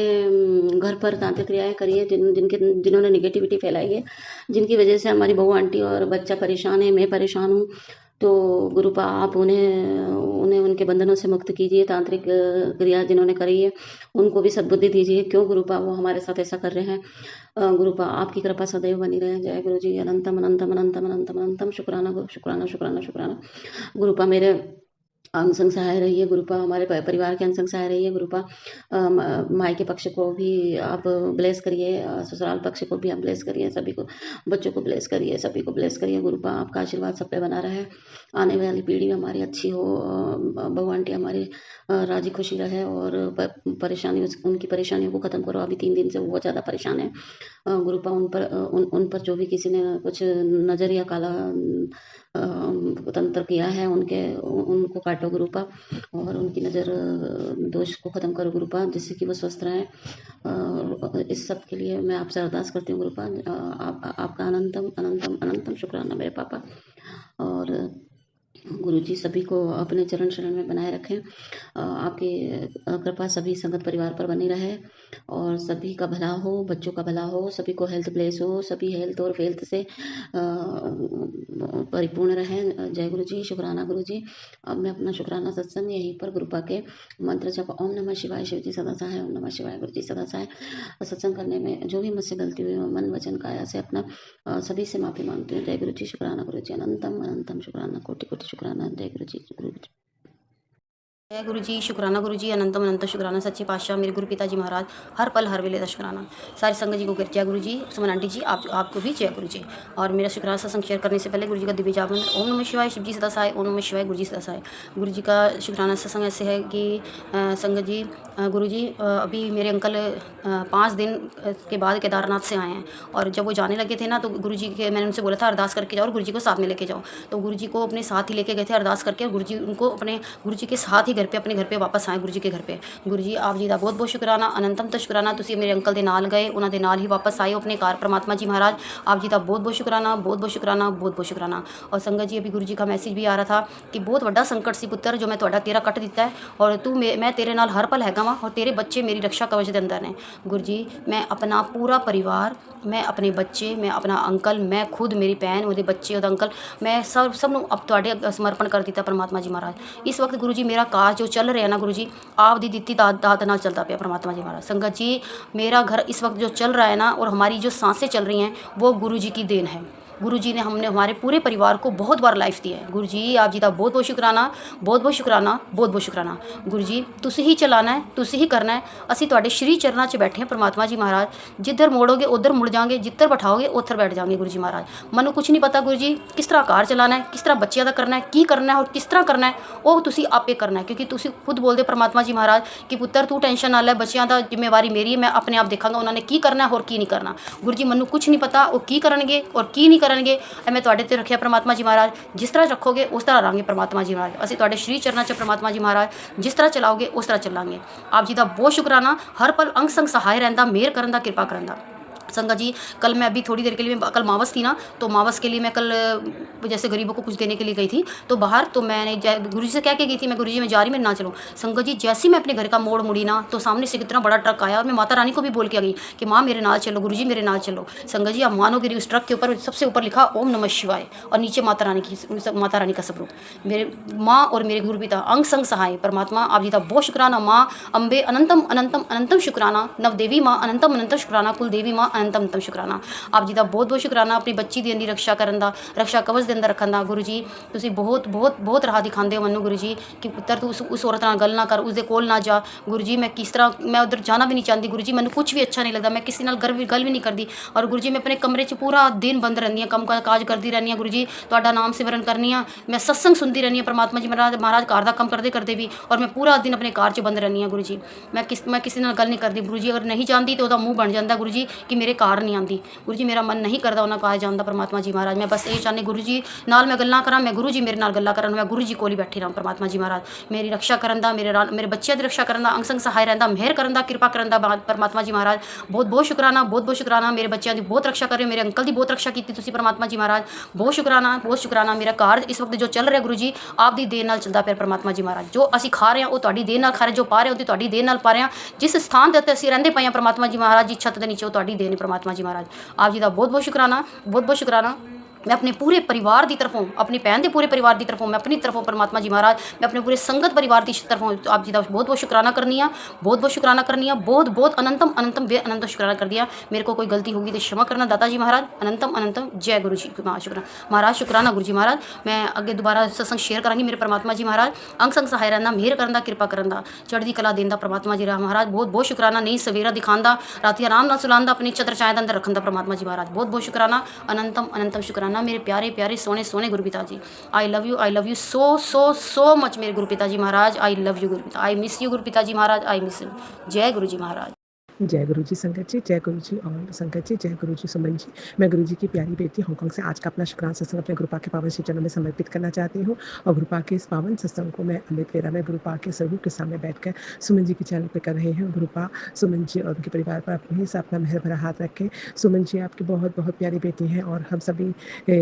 घर पर तांत्रिक क्रियाएं करी है, जिन्होंने निगेटिविटी फैलाई है, जिनकी वजह से हमारी बहू आंटी और बच्चा परेशान है, मैं परेशान हूँ, तो गुरुपा आप उन्हें उनके बंधनों से मुक्त कीजिए। तांत्रिक क्रिया जिन्होंने करी है उनको भी सद्बुद्धि दीजिए। क्यों गुरुपा वो हमारे साथ ऐसा कर रहे हैं। गुरुपा आपकी कृपा सदैव बनी रहे। जय गुरु जी। अनंतम अनंतम अनंतम अनंतम अनंतम शुक्राना शुक्राना शुक्राना शुक्राना। गुरुपा मेरे अंग संग सहाय रहिए। गुरुपा हमारे परिवार के अंग संग सहाय रहिए। गुरुपा मायके पक्ष को भी आप ब्लेस करिए, ससुराल पक्ष को भी आप ब्लेस करिए, सभी को, बच्चों को ब्लेस करिए, सभी को ब्लेस करिए। गुरुपा आपका आशीर्वाद सब पे बना रहे। आने वाली पीढ़ी हमारी अच्छी हो, बहू आंटी हमारी राजी खुशी रहे, और परेशानी उनकी परेशानियों को ख़त्म करो। अभी 3 दिन से बहुत ज़्यादा परेशान है। गुरुपा उन पर जो भी किसी ने कुछ नज़र या काला तंत्र किया है उनको काटो गुरुपा, और उनकी नज़र दोष को ख़त्म करो गुरुपा, जिससे कि वो स्वस्थ रहें। इस सब के लिए मैं आपसे अरदास करती हूँ गुरुपा। आपका अनंतम अनंतम अनंतम शुक्राना मेरे पापा। और गुरु जी सभी को अपने चरण शरण में बनाए रखें। आपकी कृपा सभी संगत परिवार पर बनी रहे, और सभी का भला हो, बच्चों का भला हो, सभी को हेल्थ ब्लेस हो, सभी हेल्थ और वेल्थ से परिपूर्ण रहें। जय गुरु जी। शुक्राना गुरु जी। अब मैं अपना शुक्राना सत्संग यहीं पर गुरुपा के मंत्र जप ओम नमः शिवाय शिव जी सदा सहाय, ओम नमः शिवाय गुरु जी सदा सहाय सत्संग करने में जो भी मुझसे गलती हुई मन वचन काया से अपना सभी से माफ़ी मांगती हूँ। जय गुरु जी। शुक्राना गुरु जी। अनंतम अनंतम शुक्राना, कोटि कोटि शुक्राना। जय गुरु जी। गुरु जी। जय गुरु जी। शुक्राना गुरु जी। अनंतम अनंत शुक्राना सच्चे पातशाह मेरे गुरु पिताजी महाराज, हर पल हर वेले का शुक्राना। सारी संगत जी को जय गुरु जी। सुमन आंटी जी आपको भी जय गुरु जी। और मेरा शुक्राना सत्संग शेयर करने से पहले गुरु जी का दिव्य जाप मंत्र ओम नमः शिवाय शिव जी सदा सहाय, ओम नमः शिवाय गुरु जी सदा सहाय। गुरु जी का शुक्राना सत्संग ऐसे है कि संगत जी गुरु जी अभी मेरे अंकल 5 दिन के बाद केदारनाथ से आए हैं, और जब वो जाने लगे थे ना तो गुरु जी के मैंने उनसे बोला था अरदास करके जाओ और गुरु जी को साथ में लेके जाओ। तो गुरु जी को अपने साथ ही लेके गए थे अरदास करके, और गुरु जी उनको अपने गुरु जी के साथ ही अपने घर पे वापस आए। गुरु जी के घर पे गुरु जी आप जी का बहुत बहुत शुक्राना, अनंतम तो शुक्राना। तुसी मेरे अंकल दे नाल गए, उन्होंने नाल ही वापस आए अपने घर। परमात्मा जी महाराज आप जी का बहुत बहुत शुक्राना, बहुत बहुत शुक्राना, बहुत बहुत शुक्राना। और संगत जी अभी गुरु जी का मैसेज भी आ रहा था कि बहुत बड़ा संकट सी पुत्र जो मैं तेरा कट दिता है, और तू मैं तेरे नाल हर पल हैगा वा, और तेरे बच्चे मेरी रक्षा कवच के अंदर ने। गुरु जी मैं अपना पूरा परिवार, मैं अपने बच्चे, मैं अपना अंकल, मैं खुद, मेरी भैन, ਉਹਦੇ ਬੱਚੇ, ਉਹਦਾ ਅੰਕਲ, ਮੈਂ ਸਭ ਨੂੰ ਅਬ ਤੁਹਾਡੇ ਸਮਰਪਣ ਕਰ ਦਿੱਤਾ परमात्मा जी महाराज। इस वक्त गुरु जी मेरा काज जो चल रहा है ना गुरु जी आप दी दित्ती दात नाल चलता पाया परमात्मा जी महाराज। संगत जी मेरा घर इस वक्त जो चल रहा है ना, और हमारी जो सांसें चल रही हैं वो गुरु जी की देन है। गुरुजी ने हमने हमारे पूरे परिवार को बहुत बार लाइफ दी है। गुरुजी आप जी का बहुत बहुत शुकराना, बहुत बहुत शुकराना, बहुत बहुत शुकराना। गुरुजी तुसी ही चलाना है, तुसी ही करना है। ਅਸੀਂ ਤੁਹਾਡੇ ਸ਼੍ਰੀ ਚਰਨਾਂ 'ਚ ਬੈਠੇ ਹਾਂ ਪ੍ਰਮਾਤਮਾ ਜੀ ਮਹਾਰਾਜ। ਜਿੱਧਰ ਮੋੜੋਗੇ ਉੱਧਰ ਮੁੜ ਜਾਵਾਂਗੇ, ਜਿੱਧਰ ਬਿਠਾਓਗੇ ਉੱਧਰ ਬੈਠ ਜਾਵਾਂਗੇ ਗੁਰੂ ਜੀ ਮਹਾਰਾਜ। ਮੈਨੂੰ ਕੁਝ ਨਹੀਂ ਪਤਾ ਗੁਰੂ ਜੀ ਕਿਸ ਤਰ੍ਹਾਂ ਘਰ ਚਲਾਉਣਾ ਹੈ, ਕਿਸ ਤਰ੍ਹਾਂ ਬੱਚਿਆਂ ਦਾ ਕਰਨਾ ਹੈ, ਕੀ ਕਰਨਾ ਹੈ ਔਰ ਕਿਸ ਤਰ੍ਹਾਂ ਕਰਨਾ ਹੈ, ਉਹ ਤੁਸੀਂ ਆਪੇ ਕਰਨਾ ਹੈ। ਕਿਉਂਕਿ ਤੁਸੀਂ ਖੁਦ ਬੋਲਦੇ ਪ੍ਰਮਾਤਮਾ ਜੀ ਮਹਾਰਾਜ ਕਿ ਪੁੱਤਰ ਤੂੰ ਟੈਨਸ਼ਨ ਨਾ ਲੈ, ਬੱਚਿਆਂ ਦਾ ਜ਼ਿੰਮੇਵਾਰੀ ਮੇਰੀ ਹੈ, ਮੈਂ ਆਪਣੇ ਆਪ ਦੇਖਾਂਗਾ ਉਹਨਾਂ ਨੇ ਕੀ ਕਰਨਾ ਹੈ ਔਰ ਕੀ ਨਹੀਂ ਕਰਨਾ। ਗੁਰੂ ਜੀ ਮੈਨੂੰ ਕੁਝ ਨਹੀਂ ਪਤਾ ਉਹ ਕੀ ਕਰਨਗੇ ਔਰ ਕੀ ਨਹੀਂ ਕਰਨਗੇ, ਇਹ ਮੈਂ ਤੁਹਾਡੇ ਤੇ ਰੱਖਿਆ ਪ੍ਰਮਾਤਮਾ ਜੀ ਮਹਾਰਾਜ। ਜਿਸ ਤਰ੍ਹਾਂ ਰੱਖੋਗੇ ਉਸ ਤਰ੍ਹਾਂ ਰਹਾਂਗੇ ਪ੍ਰਮਾਤਮਾ ਜੀ ਮਹਾਰਾਜ। ਅਸੀਂ ਤੁਹਾਡੇ ਸ਼੍ਰੀ ਚਰਨਾਂ 'ਚ ਪ੍ਰਮਾਤਮਾ ਜੀ ਮਹਾਰਾਜ ਜਿਸ ਤਰ੍ਹਾਂ ਚਲਾਓਗੇ ਉਸ ਤਰ੍ਹਾਂ ਚੱਲਾਂਗੇ। ਆਪ ਜੀ ਦਾ ਬਹੁਤ शुक्राना, हर पल अंग संग सहाय रहता, मेहर करन दा, कृपा करन दा। संगत जी कल मैं अभी थोड़ी देर के लिए, कल मावस थी ना, तो मावस के लिए मैं कल जैसे गरीबों को कुछ देने के लिए गई थी तो बाहर, तो मैंने गुरु जी से कह के गई थी, मैं गुरु जी मैं जा रही, मैं ना चलो। संगत जी जैसे ही मैं अपने घर का मोड़ मुड़ी ना, तो सामने से कितना बड़ा ट्रक आया और मैं माता रानी को भी बोल के आ गई कि माँ मेरे नाल चलो, गुरु जी मेरे नाल चलो। संगत जी आप मानोगे उस ट्रक के ऊपर सबसे ऊपर लिखा ओम नमः शिवाय और नीचे माता रानी का स्वरूप, मेरे माँ और मेरे गुरु पिता अंग संग सहाय परमात्मा। आप जी का बहुत शुक्राना। माँ अम्बे अनंतम अनंतम अनंतम शुक्राना, नवदेवी माँ अनंतम अनंतम शुक्राना, कुल देवी माँ अनंतम अनंतम शुक्राना। आप जी का बहुत बहुत शुक्राना अपनी बच्ची दी दी रक्षा करन दा, रक्षा कवच दे अंदर रखन दा। गुरु जी तुसी बहुत बहुत बहुत राह दिखाते हो मैनू गुरु जी कि पुत्र तू उस औरत नाल गल ना कर, उसके कोल ना जा। गुरु जी मैं किस तरह, मैं उधर जाना भी नहीं चाहती गुरु जी, मैनू कुछ भी अच्छा नहीं लगता, मैं किसी नाल गल भी नहीं करती। और गुरु जी मैं अपने कमरे च पूरा दिन बंद रहंदी हां, कम काज करती रहनी हां गुरु जी, तुहाडा नाम सिमरन करनी हां, मैं सत्संग सुनती रहनी हां परमात्मा जी महाराज घर दा कम करते करते भी, और मैं पूरा दिन अपने कार च बंद रहनी हां गुरु जी। मैं किसी नाल गल नहीं करती गुरु जी, अगर नहीं जानती तो मुँह बन जाता गुरु जी कि मेरे कार नहीं आती। गुरु जी मेरा मन नहीं करता उन्होंने कहा जाता परमात्मा जी महाराज। मैं बस ये चाहती गुरु जी नाल मैं गल्लां करा, मैं गुरु जी मेरे नाल गल्लां करन, मैं गुरु जी कोल ही बैठी रहा परमात्मा जी महाराज। मेरी रक्षा करन दा, मेरे बच्चों की रक्षा करन दा, अंग संग सहाय रहंदा, मेहर करन दा, कृपा करन दा परमात्मा जी महाराज। बहुत बहुत शुक्राना, बहुत बहुत शुक्राना। मेरे बच्चों की बहुत रक्षा कर रहे हो, मेरे अंकल की बहुत रक्षा की तुसी परमात्मा जी महाराज। बहुत शुक्राना, बहुत शुक्राना। मेरा घर इस वक्त जो चल रहा गुरु जी आप दी देन नाल चलता पे परमात्मा जी महाराज। जो असी खा रहे हैं वो तुहाडी देन नाल खा रहे, जो पा रहे हो तुहाडी देन नाल पा रहे हैं। जिस स्थान ते असीं रहिंदे पए परमात्मा जी महाराज जी छत दे नीचे, वो तुहाडी देन है परमात्मा जी महाराज। आप जी का बहुत बहुत शुक्राना, बहुत बहुत शुक्राना। मैं अपने पूरे परिवार की तरफों, अपनी भैन के पूरे परिवार की तरफों, मैं अपनी तरफों परमात्मा जी महाराज, मैं अपने पूरे संगत परिवार की तरफों आप जी का बहुत बहुत शुक्राना करनी है, बहुत बहुत शुक्राना करनी है, बहुत बहुत अनंतम अनंतम बे अनंतम शुक्राना कर दिया। मेरे को कोई गलती होगी तो क्षमा करना दाता जी महाराज। अनंतम अनंतम जय गुरु जी शुक्राना महाराज, शुक्राना गुरु जी महाराज। मैं अगे दोबारा सत्संग शेयर करांगी। मेरे परमात्मा जी महाराज अंग संग सहाय रहना, मेहर करन दा, कृपा करन दा, चढ़दी कला देन दा परमात्मा जी महाराज। बहुत बहुत शुक्राना। नहीं सवेरा दिखांदा, राती आराम नाल सुलांदा, अपनी छत्र छाया अंदर रखन दा परमात्मा जी महाराज। बहुत बहुत शुक्राना, अनंतम अनंतम शुक्राना। मेरे प्यारे प्यारे सोने सोने गुरु पिता जी, I love you so so so much मेरे गुरु पिता जी महाराज। आई लव यू गुरु पिता, आई मिस यू गुरु पिता जी महाराज, आई मिस यू। जय गुरु जी महाराज। जय गुरु जी संगत जी, जय गुरु जी और संगत जी, जय गुरु जी सुमन जी। मैं गुरु जी की प्यारी बेटी हांगकांग से आज का अपना शुक्राना सत्संग अपने गुरुपा के पावन श्री चरणों में समर्पित करना चाहती हूँ। और गुरुपा के इस पावन सत्संग को मैं अमृत वेला में गुरुपा के स्वरूप के सामने बैठकर सुमन जी के चैनल पर कर रहे हैं। गुरुपा सुमन जी और उनके परिवार पर अपने से अपना मेहर भरा हाथ रखें। सुमन जी आपकी बहुत बहुत प्यारी बेटी हैं और हम सभी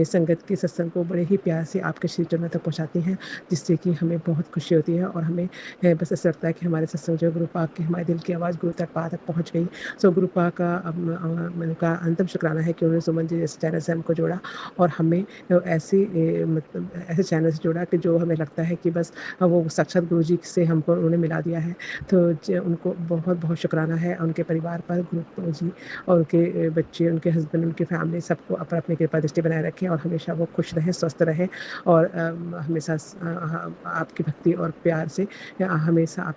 संगत के सत्संग को बड़े ही प्यार से आपके श्री चरणों तक पहुँचाती हैं, जिससे कि हमें बहुत खुशी होती है। और हमें बस ऐसा लगता है कि हमारे सत्संग जो गुरुपा की हमारे दिल की आवाज़ गुरु तक पार तक पहुँच गई। सो गुरुपा का उनका अंतिम शुक्राना है कि उन्होंने सुमन जी जैसे चैनल से हमको जोड़ा और हमें ऐसे मतलब ऐसे चैनल से जोड़ा कि जो हमें लगता है कि बस वो साक्षात गुरु जी से हमको उन्होंने मिला दिया है। तो उनको बहुत बहुत शुक्राना है। उनके परिवार पर गुरु जी और उनके बच्चे, उनके हस्बैंड, उनकी फैमिली सबको अपनी कृपा दृष्टि बनाए रखें और हमेशा वो खुश रहें, स्वस्थ रहें और हमेशा आपकी भक्ति और प्यार से हमेशा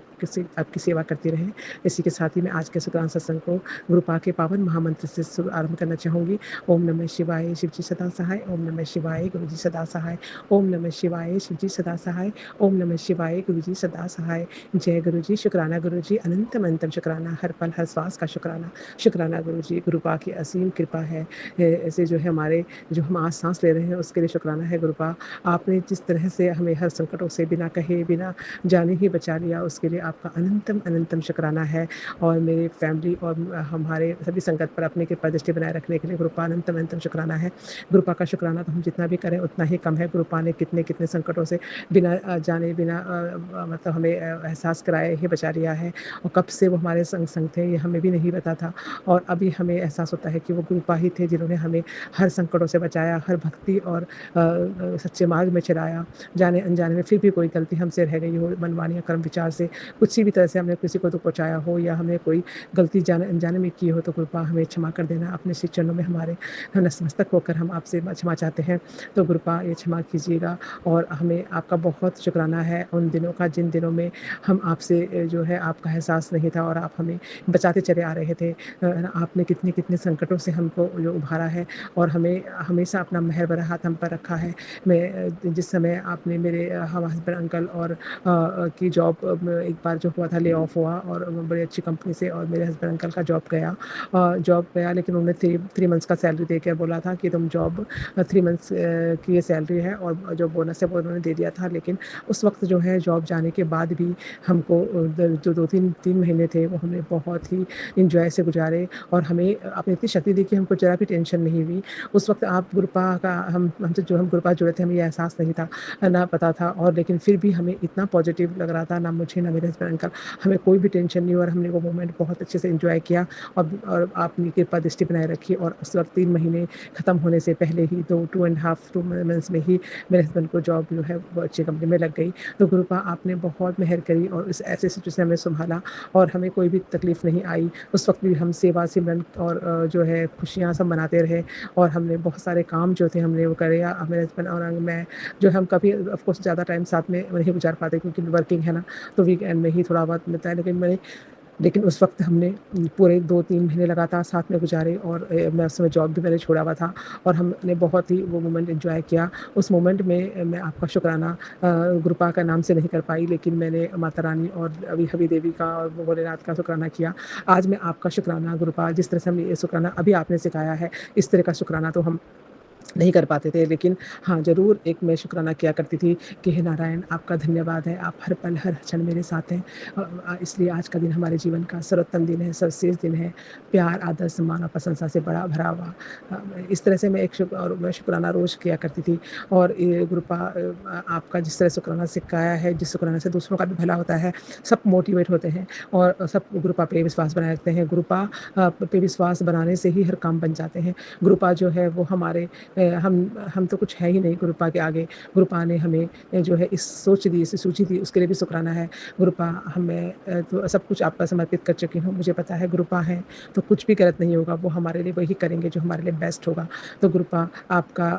आपकी सेवा करती रहें। इसी के साथ ही मैं आज के शुक्राना सत्संग को गुरुपा के पावन महामंत्र से आरंभ करना चाहूँगी। ओम नमः शिवाय, शिव जी सदा सहाय। ओम नमः शिवाय, गुरु जी सदा सहाय। ओम नमः शिवाय, शिव जी सदा सहाय। ओम नमः शिवाय, गुरु जी सदा सहाय। जय गुरु जी, शुक्राना गुरु जी, अनंतम अनंतम शुक्राना, हर पल हर श्वास का शुक्राना। शुक्राना गुरु जी, गुरुपा की असीम कृपा है। ऐसे जो है हमारे जो हम आज सांस ले रहे हैं उसके लिए शुक्राना है गुरुपा। आपने जिस तरह से हमें हर संकटों से बिना कहे बिना जाने ही बचा लिया, उसके लिए आपका अनंतम अनंतम शुक्राना है। और मेरे फैमिली और हमारे सभी संगत पर अपने कृपा दृष्टि बनाए रखने के लिए गुरुपा अनंतम अनंतम शुक्राना है। गुरुपा का शुक्राना तो हम जितना भी करें उतना ही कम है। गुरुपा ने कितने कितने संकटों से बिना जाने बिना मतलब हमें एहसास कराए ही बचा लिया है। और कब से वो हमारे संग थे ये हमें भी नहीं पता था और अभी हमें एहसास होता है कि वो गुरुपा ही थे जिन्होंने हमें हर संकटों से बचाया, हर भक्ति और सच्चे मार्ग में चलाया। जाने अनजाने में फिर भी कोई गलती हमसे रह गई हो, मनमानी या कर्म विचार से कुछ भी तरह से हमने किसी को तो पहुँचाया हो या हमें कोई गलती जाने अनजाने में की हो तो कृपा हमें क्षमा कर देना। अपने श्री चरणों में हमारे नतमस्तक होकर हम आपसे क्षमा चाहते हैं, तो कृपा ये क्षमा कीजिएगा। और हमें आपका बहुत शुक्राना है उन दिनों का जिन दिनों में हम आपसे जो है आपका एहसास नहीं था और आप हमें बचाते चले आ रहे थे। आपने कितने संकटों से हमको जो उभारा है और हमें हमेशा अपना मेहर भरा हाथ हम पर रखा है। मैं जिस समय आपने मेरे हम हस्बैंड अंकल और की जॉब एक बार जो हुआ था ले ऑफ हुआ और बड़ी अच्छी कंपनी से और मेरे हस्बैंड अंकल का जॉब गया, लेकिन उन्होंने 3 मंथ्स का सैलरी दे के बोला था कि तुम जॉब 3 मंथ्स की ये सैलरी है और जो बोनस है वो उन्होंने दे दिया था। लेकिन उस वक्त जो है जॉब जाने के बाद भी हमको जो 2-3 महीने थे वो हमने बहुत ही इंजॉय से गुजारे और हमें आपने इतनी शक्ति दी कि हमको ज़रा भी टेंशन नहीं हुई। उस वक्त आप गुरुपा का हम गुरुपा जुड़े थे, हमें ये एहसास नहीं था, ना पता था, और लेकिन फिर भी हमें इतना पॉजिटिव लग रहा था, ना मुझे ना मेरे हस्बैंड अंकल, हमें कोई भी टेंशन नहीं, और हमने वो मोमेंट बहुत अच्छे से एंजॉय किया। और आपने कृपा दृष्टि बनाए रखी और उस वक्त 3 महीने ख़त्म होने से पहले ही 2 मंथ्स में ही मेरे हस्बैंड को जॉब जो है वो अच्छी कंपनी में लग गई। तो गुरुपा आपने बहुत मेहर करी और इस ऐसे सिचुएशन में संभाला और हमें कोई भी तकलीफ़ नहीं आई। उस वक्त भी हम सेवा सिमरन और जो है खुशियाँ सब मनाते रहे और हमने बहुत सारे काम जो थे हमने वो करे। मेरे हस्बैंड और मैं जो हम कभी ऑफ कोर्स ज़्यादा टाइम साथ में नहीं गुजार पाते क्योंकि वर्किंग है ना, तो वीकेंड में ही थोड़ा बहुत मिलता है। लेकिन उस वक्त हमने पूरे 2-3 महीने लगातार साथ में गुजारे और मैं उस समय जॉब भी मैंने छोड़ा हुआ था और हमने बहुत ही वो मोमेंट एंजॉय किया। उस मोमेंट में मैं आपका शुक्राना गुरुपा का नाम से नहीं कर पाई, लेकिन मैंने माता रानी और अभी हबी देवी का और भोलेनाथ का शुक्राना किया। आज मैं आपका शुक्राना गुरुपा, जिस तरह से हमें ये शुक्राना अभी आपने सिखाया है, इस तरह का शुक्राना तो हम नहीं कर पाते थे, लेकिन हाँ ज़रूर एक मैं शुक्राना किया करती थी कि हे नारायण, आपका धन्यवाद है, आप हर पल हर क्षण मेरे साथ हैं। इसलिए आज का दिन हमारे जीवन का सर्वोत्तम दिन है, सर्वश्रेष्ठ दिन है, प्यार आदर सम्मान और प्रशंसा से बड़ा भरा हुआ। इस तरह से मैं मैं शुक्राना रोज़ किया करती थी। और ये गुरुपा आपका जिस तरह शुक्राना सिखाया है, जिस शुक्राना से दूसरों का भी भला होता है, सब मोटिवेट होते हैं और सब गुरुपा पे विश्वास बनाए रखते हैं। गुरुपा पे विश्वास बनाने से ही हर काम बन जाते हैं। गुरुपा जो है वो हमारे हम तो कुछ है ही नहीं गुरुपा के आगे। गुरुपा ने हमें जो है इस सोच दी, इस सूझी दी, उसके लिए भी शुक्राना है। गुरुपा हमें तो सब कुछ आपका समर्पित कर चुकी हूँ। मुझे पता है गुरुपा हैं तो कुछ भी गलत नहीं होगा, वो हमारे लिए वही करेंगे जो हमारे लिए बेस्ट होगा। तो गुरुपा आपका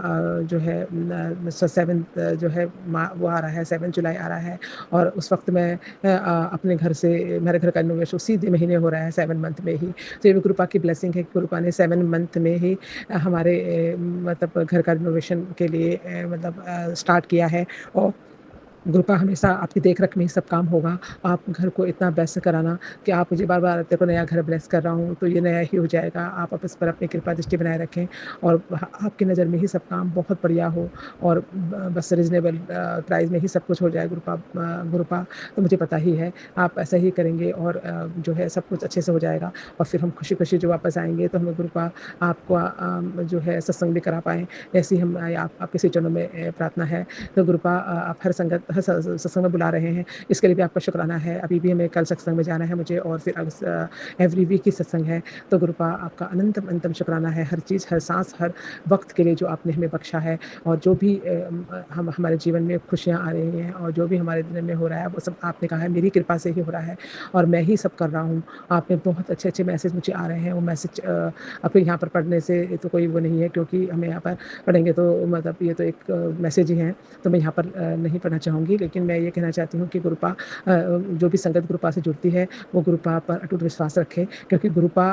जो है 7 जो है वो आ रहा है, 7 जुलाई आ रहा है और उस वक्त मैं अपने घर से मेरे घर का रिनोवेशन उसी महीने हो रहा है, 7 मंथ में ही। तो ये भी गुरुपा की ब्लेसिंग है कि गुरुपा ने 7 मंथ में ही हमारे मतलब घर का रिनोवेशन के लिए स्टार्ट किया है। और गुरुपा हमेशा आपकी देख-रेख में ही सब काम होगा। आप घर को इतना बेस्ट कराना कि आप मुझे बार-बार तेरे को नया घर ब्लेस कर रहा हूँ, तो ये नया ही हो जाएगा। आप इस पर अपनी कृपा दृष्टि बनाए रखें और आपकी नज़र में ही सब काम बहुत बढ़िया हो और बस रीज़नेबल प्राइस में ही सब कुछ हो जाए गुरुपा तो मुझे पता ही है आप ऐसा ही करेंगे और जो है सब कुछ अच्छे से हो जाएगा और फिर हम खुशी-खुशी जो वापस आएँगे तो हमें गुरुपा आपको जो है सत्संग भी करा पाएँ। ऐसी हम आपके श्री चरणों में प्रार्थना है। तो गुरुपा आप हर सत्संग में बुला रहे हैं, इसके लिए भी आपका शुक्राना है। अभी भी हमें कल सत्संग में जाना है मुझे और फिर एवरी वीक ही सत्संग है। तो गुरुपा आपका अनंतम शुक्राना है हर चीज़, हर सांस, हर वक्त के लिए जो आपने हमें बख्शा है और जो भी हम हमारे जीवन में खुशियाँ आ रही हैं और जो भी हमारे दिन में हो रहा है वो सब आपने कहा है मेरी कृपा से ही हो रहा है और मैं ही सब कर रहा हूँ। आपने बहुत अच्छे मैसेज मुझे आ रहे हैं, वो मैसेज आपके यहाँ पर पढ़ने से तो कोई वो नहीं है क्योंकि हमें यहाँ पर पढ़ेंगे तो मतलब ये तो एक मैसेज ही हैं, तो मैं यहाँ पर नहीं पढ़ना चाहूँगी। लेकिन मैं ये कहना चाहती हूँ कि गुरुपा जो भी संगत गुरुपा से जुड़ती है वो गुरुपा पर अटूट विश्वास रखे क्योंकि गुरुपा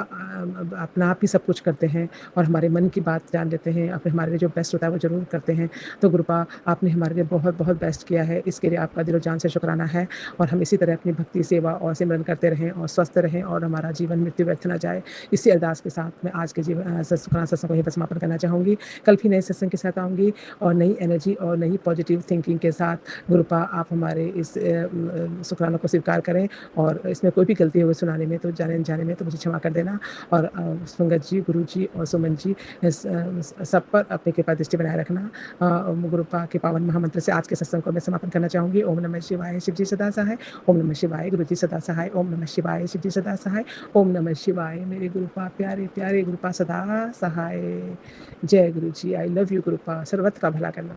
अपना आप ही सब कुछ करते हैं और हमारे मन की बात जान लेते हैं, अपने हमारे लिए जो बेस्ट होता है वो ज़रूर करते हैं। तो गुरुपा आपने हमारे लिए बहुत बेस्ट किया है, इसके लिए आपका दिलो जान से शुक्राना है और हम इसी तरह अपनी भक्ति सेवा और सिमरन करते रहें और स्वस्थ रहें और हमारा जीवन मृत्यु व्यर्थ ना जाए। इसी अरदास के साथ मैं आज के जीवन शुक्राना सत्संग को यहीं पर समापन करना चाहूँगी। कल फिर नए सत्संग के साथ आऊँगी और नई एनर्जी और नई पॉजिटिव थिंकिंग के साथ। गुरुपा आप हमारे इस शुक्राना को स्वीकार करें और इसमें कोई भी गलती हो सुनाने में तो जाने अनजाने में तो मुझे क्षमा कर देना और संगत जी, गुरु जी और सुमन जी सब पर अपनी कृपा दृष्टि बनाए रखना। गुरुपा के पावन महामंत्र से आज के सत्संग को मैं समापन करना चाहूँगी। ओम नमः शिवाय, शिव जी सदा सहाय। ओम नमः शिवाय, गुरु जी सदा सहाय। ओम नमः शिवाय, शिव जी सदा सहाय। ओम नमः शिवाय, मेरे गुरुपा प्यारे प्यारे गुरुपा सदा सहाय। जय गुरु जी, आई लव यू गुरुपा, सर्वत्र का भला करना।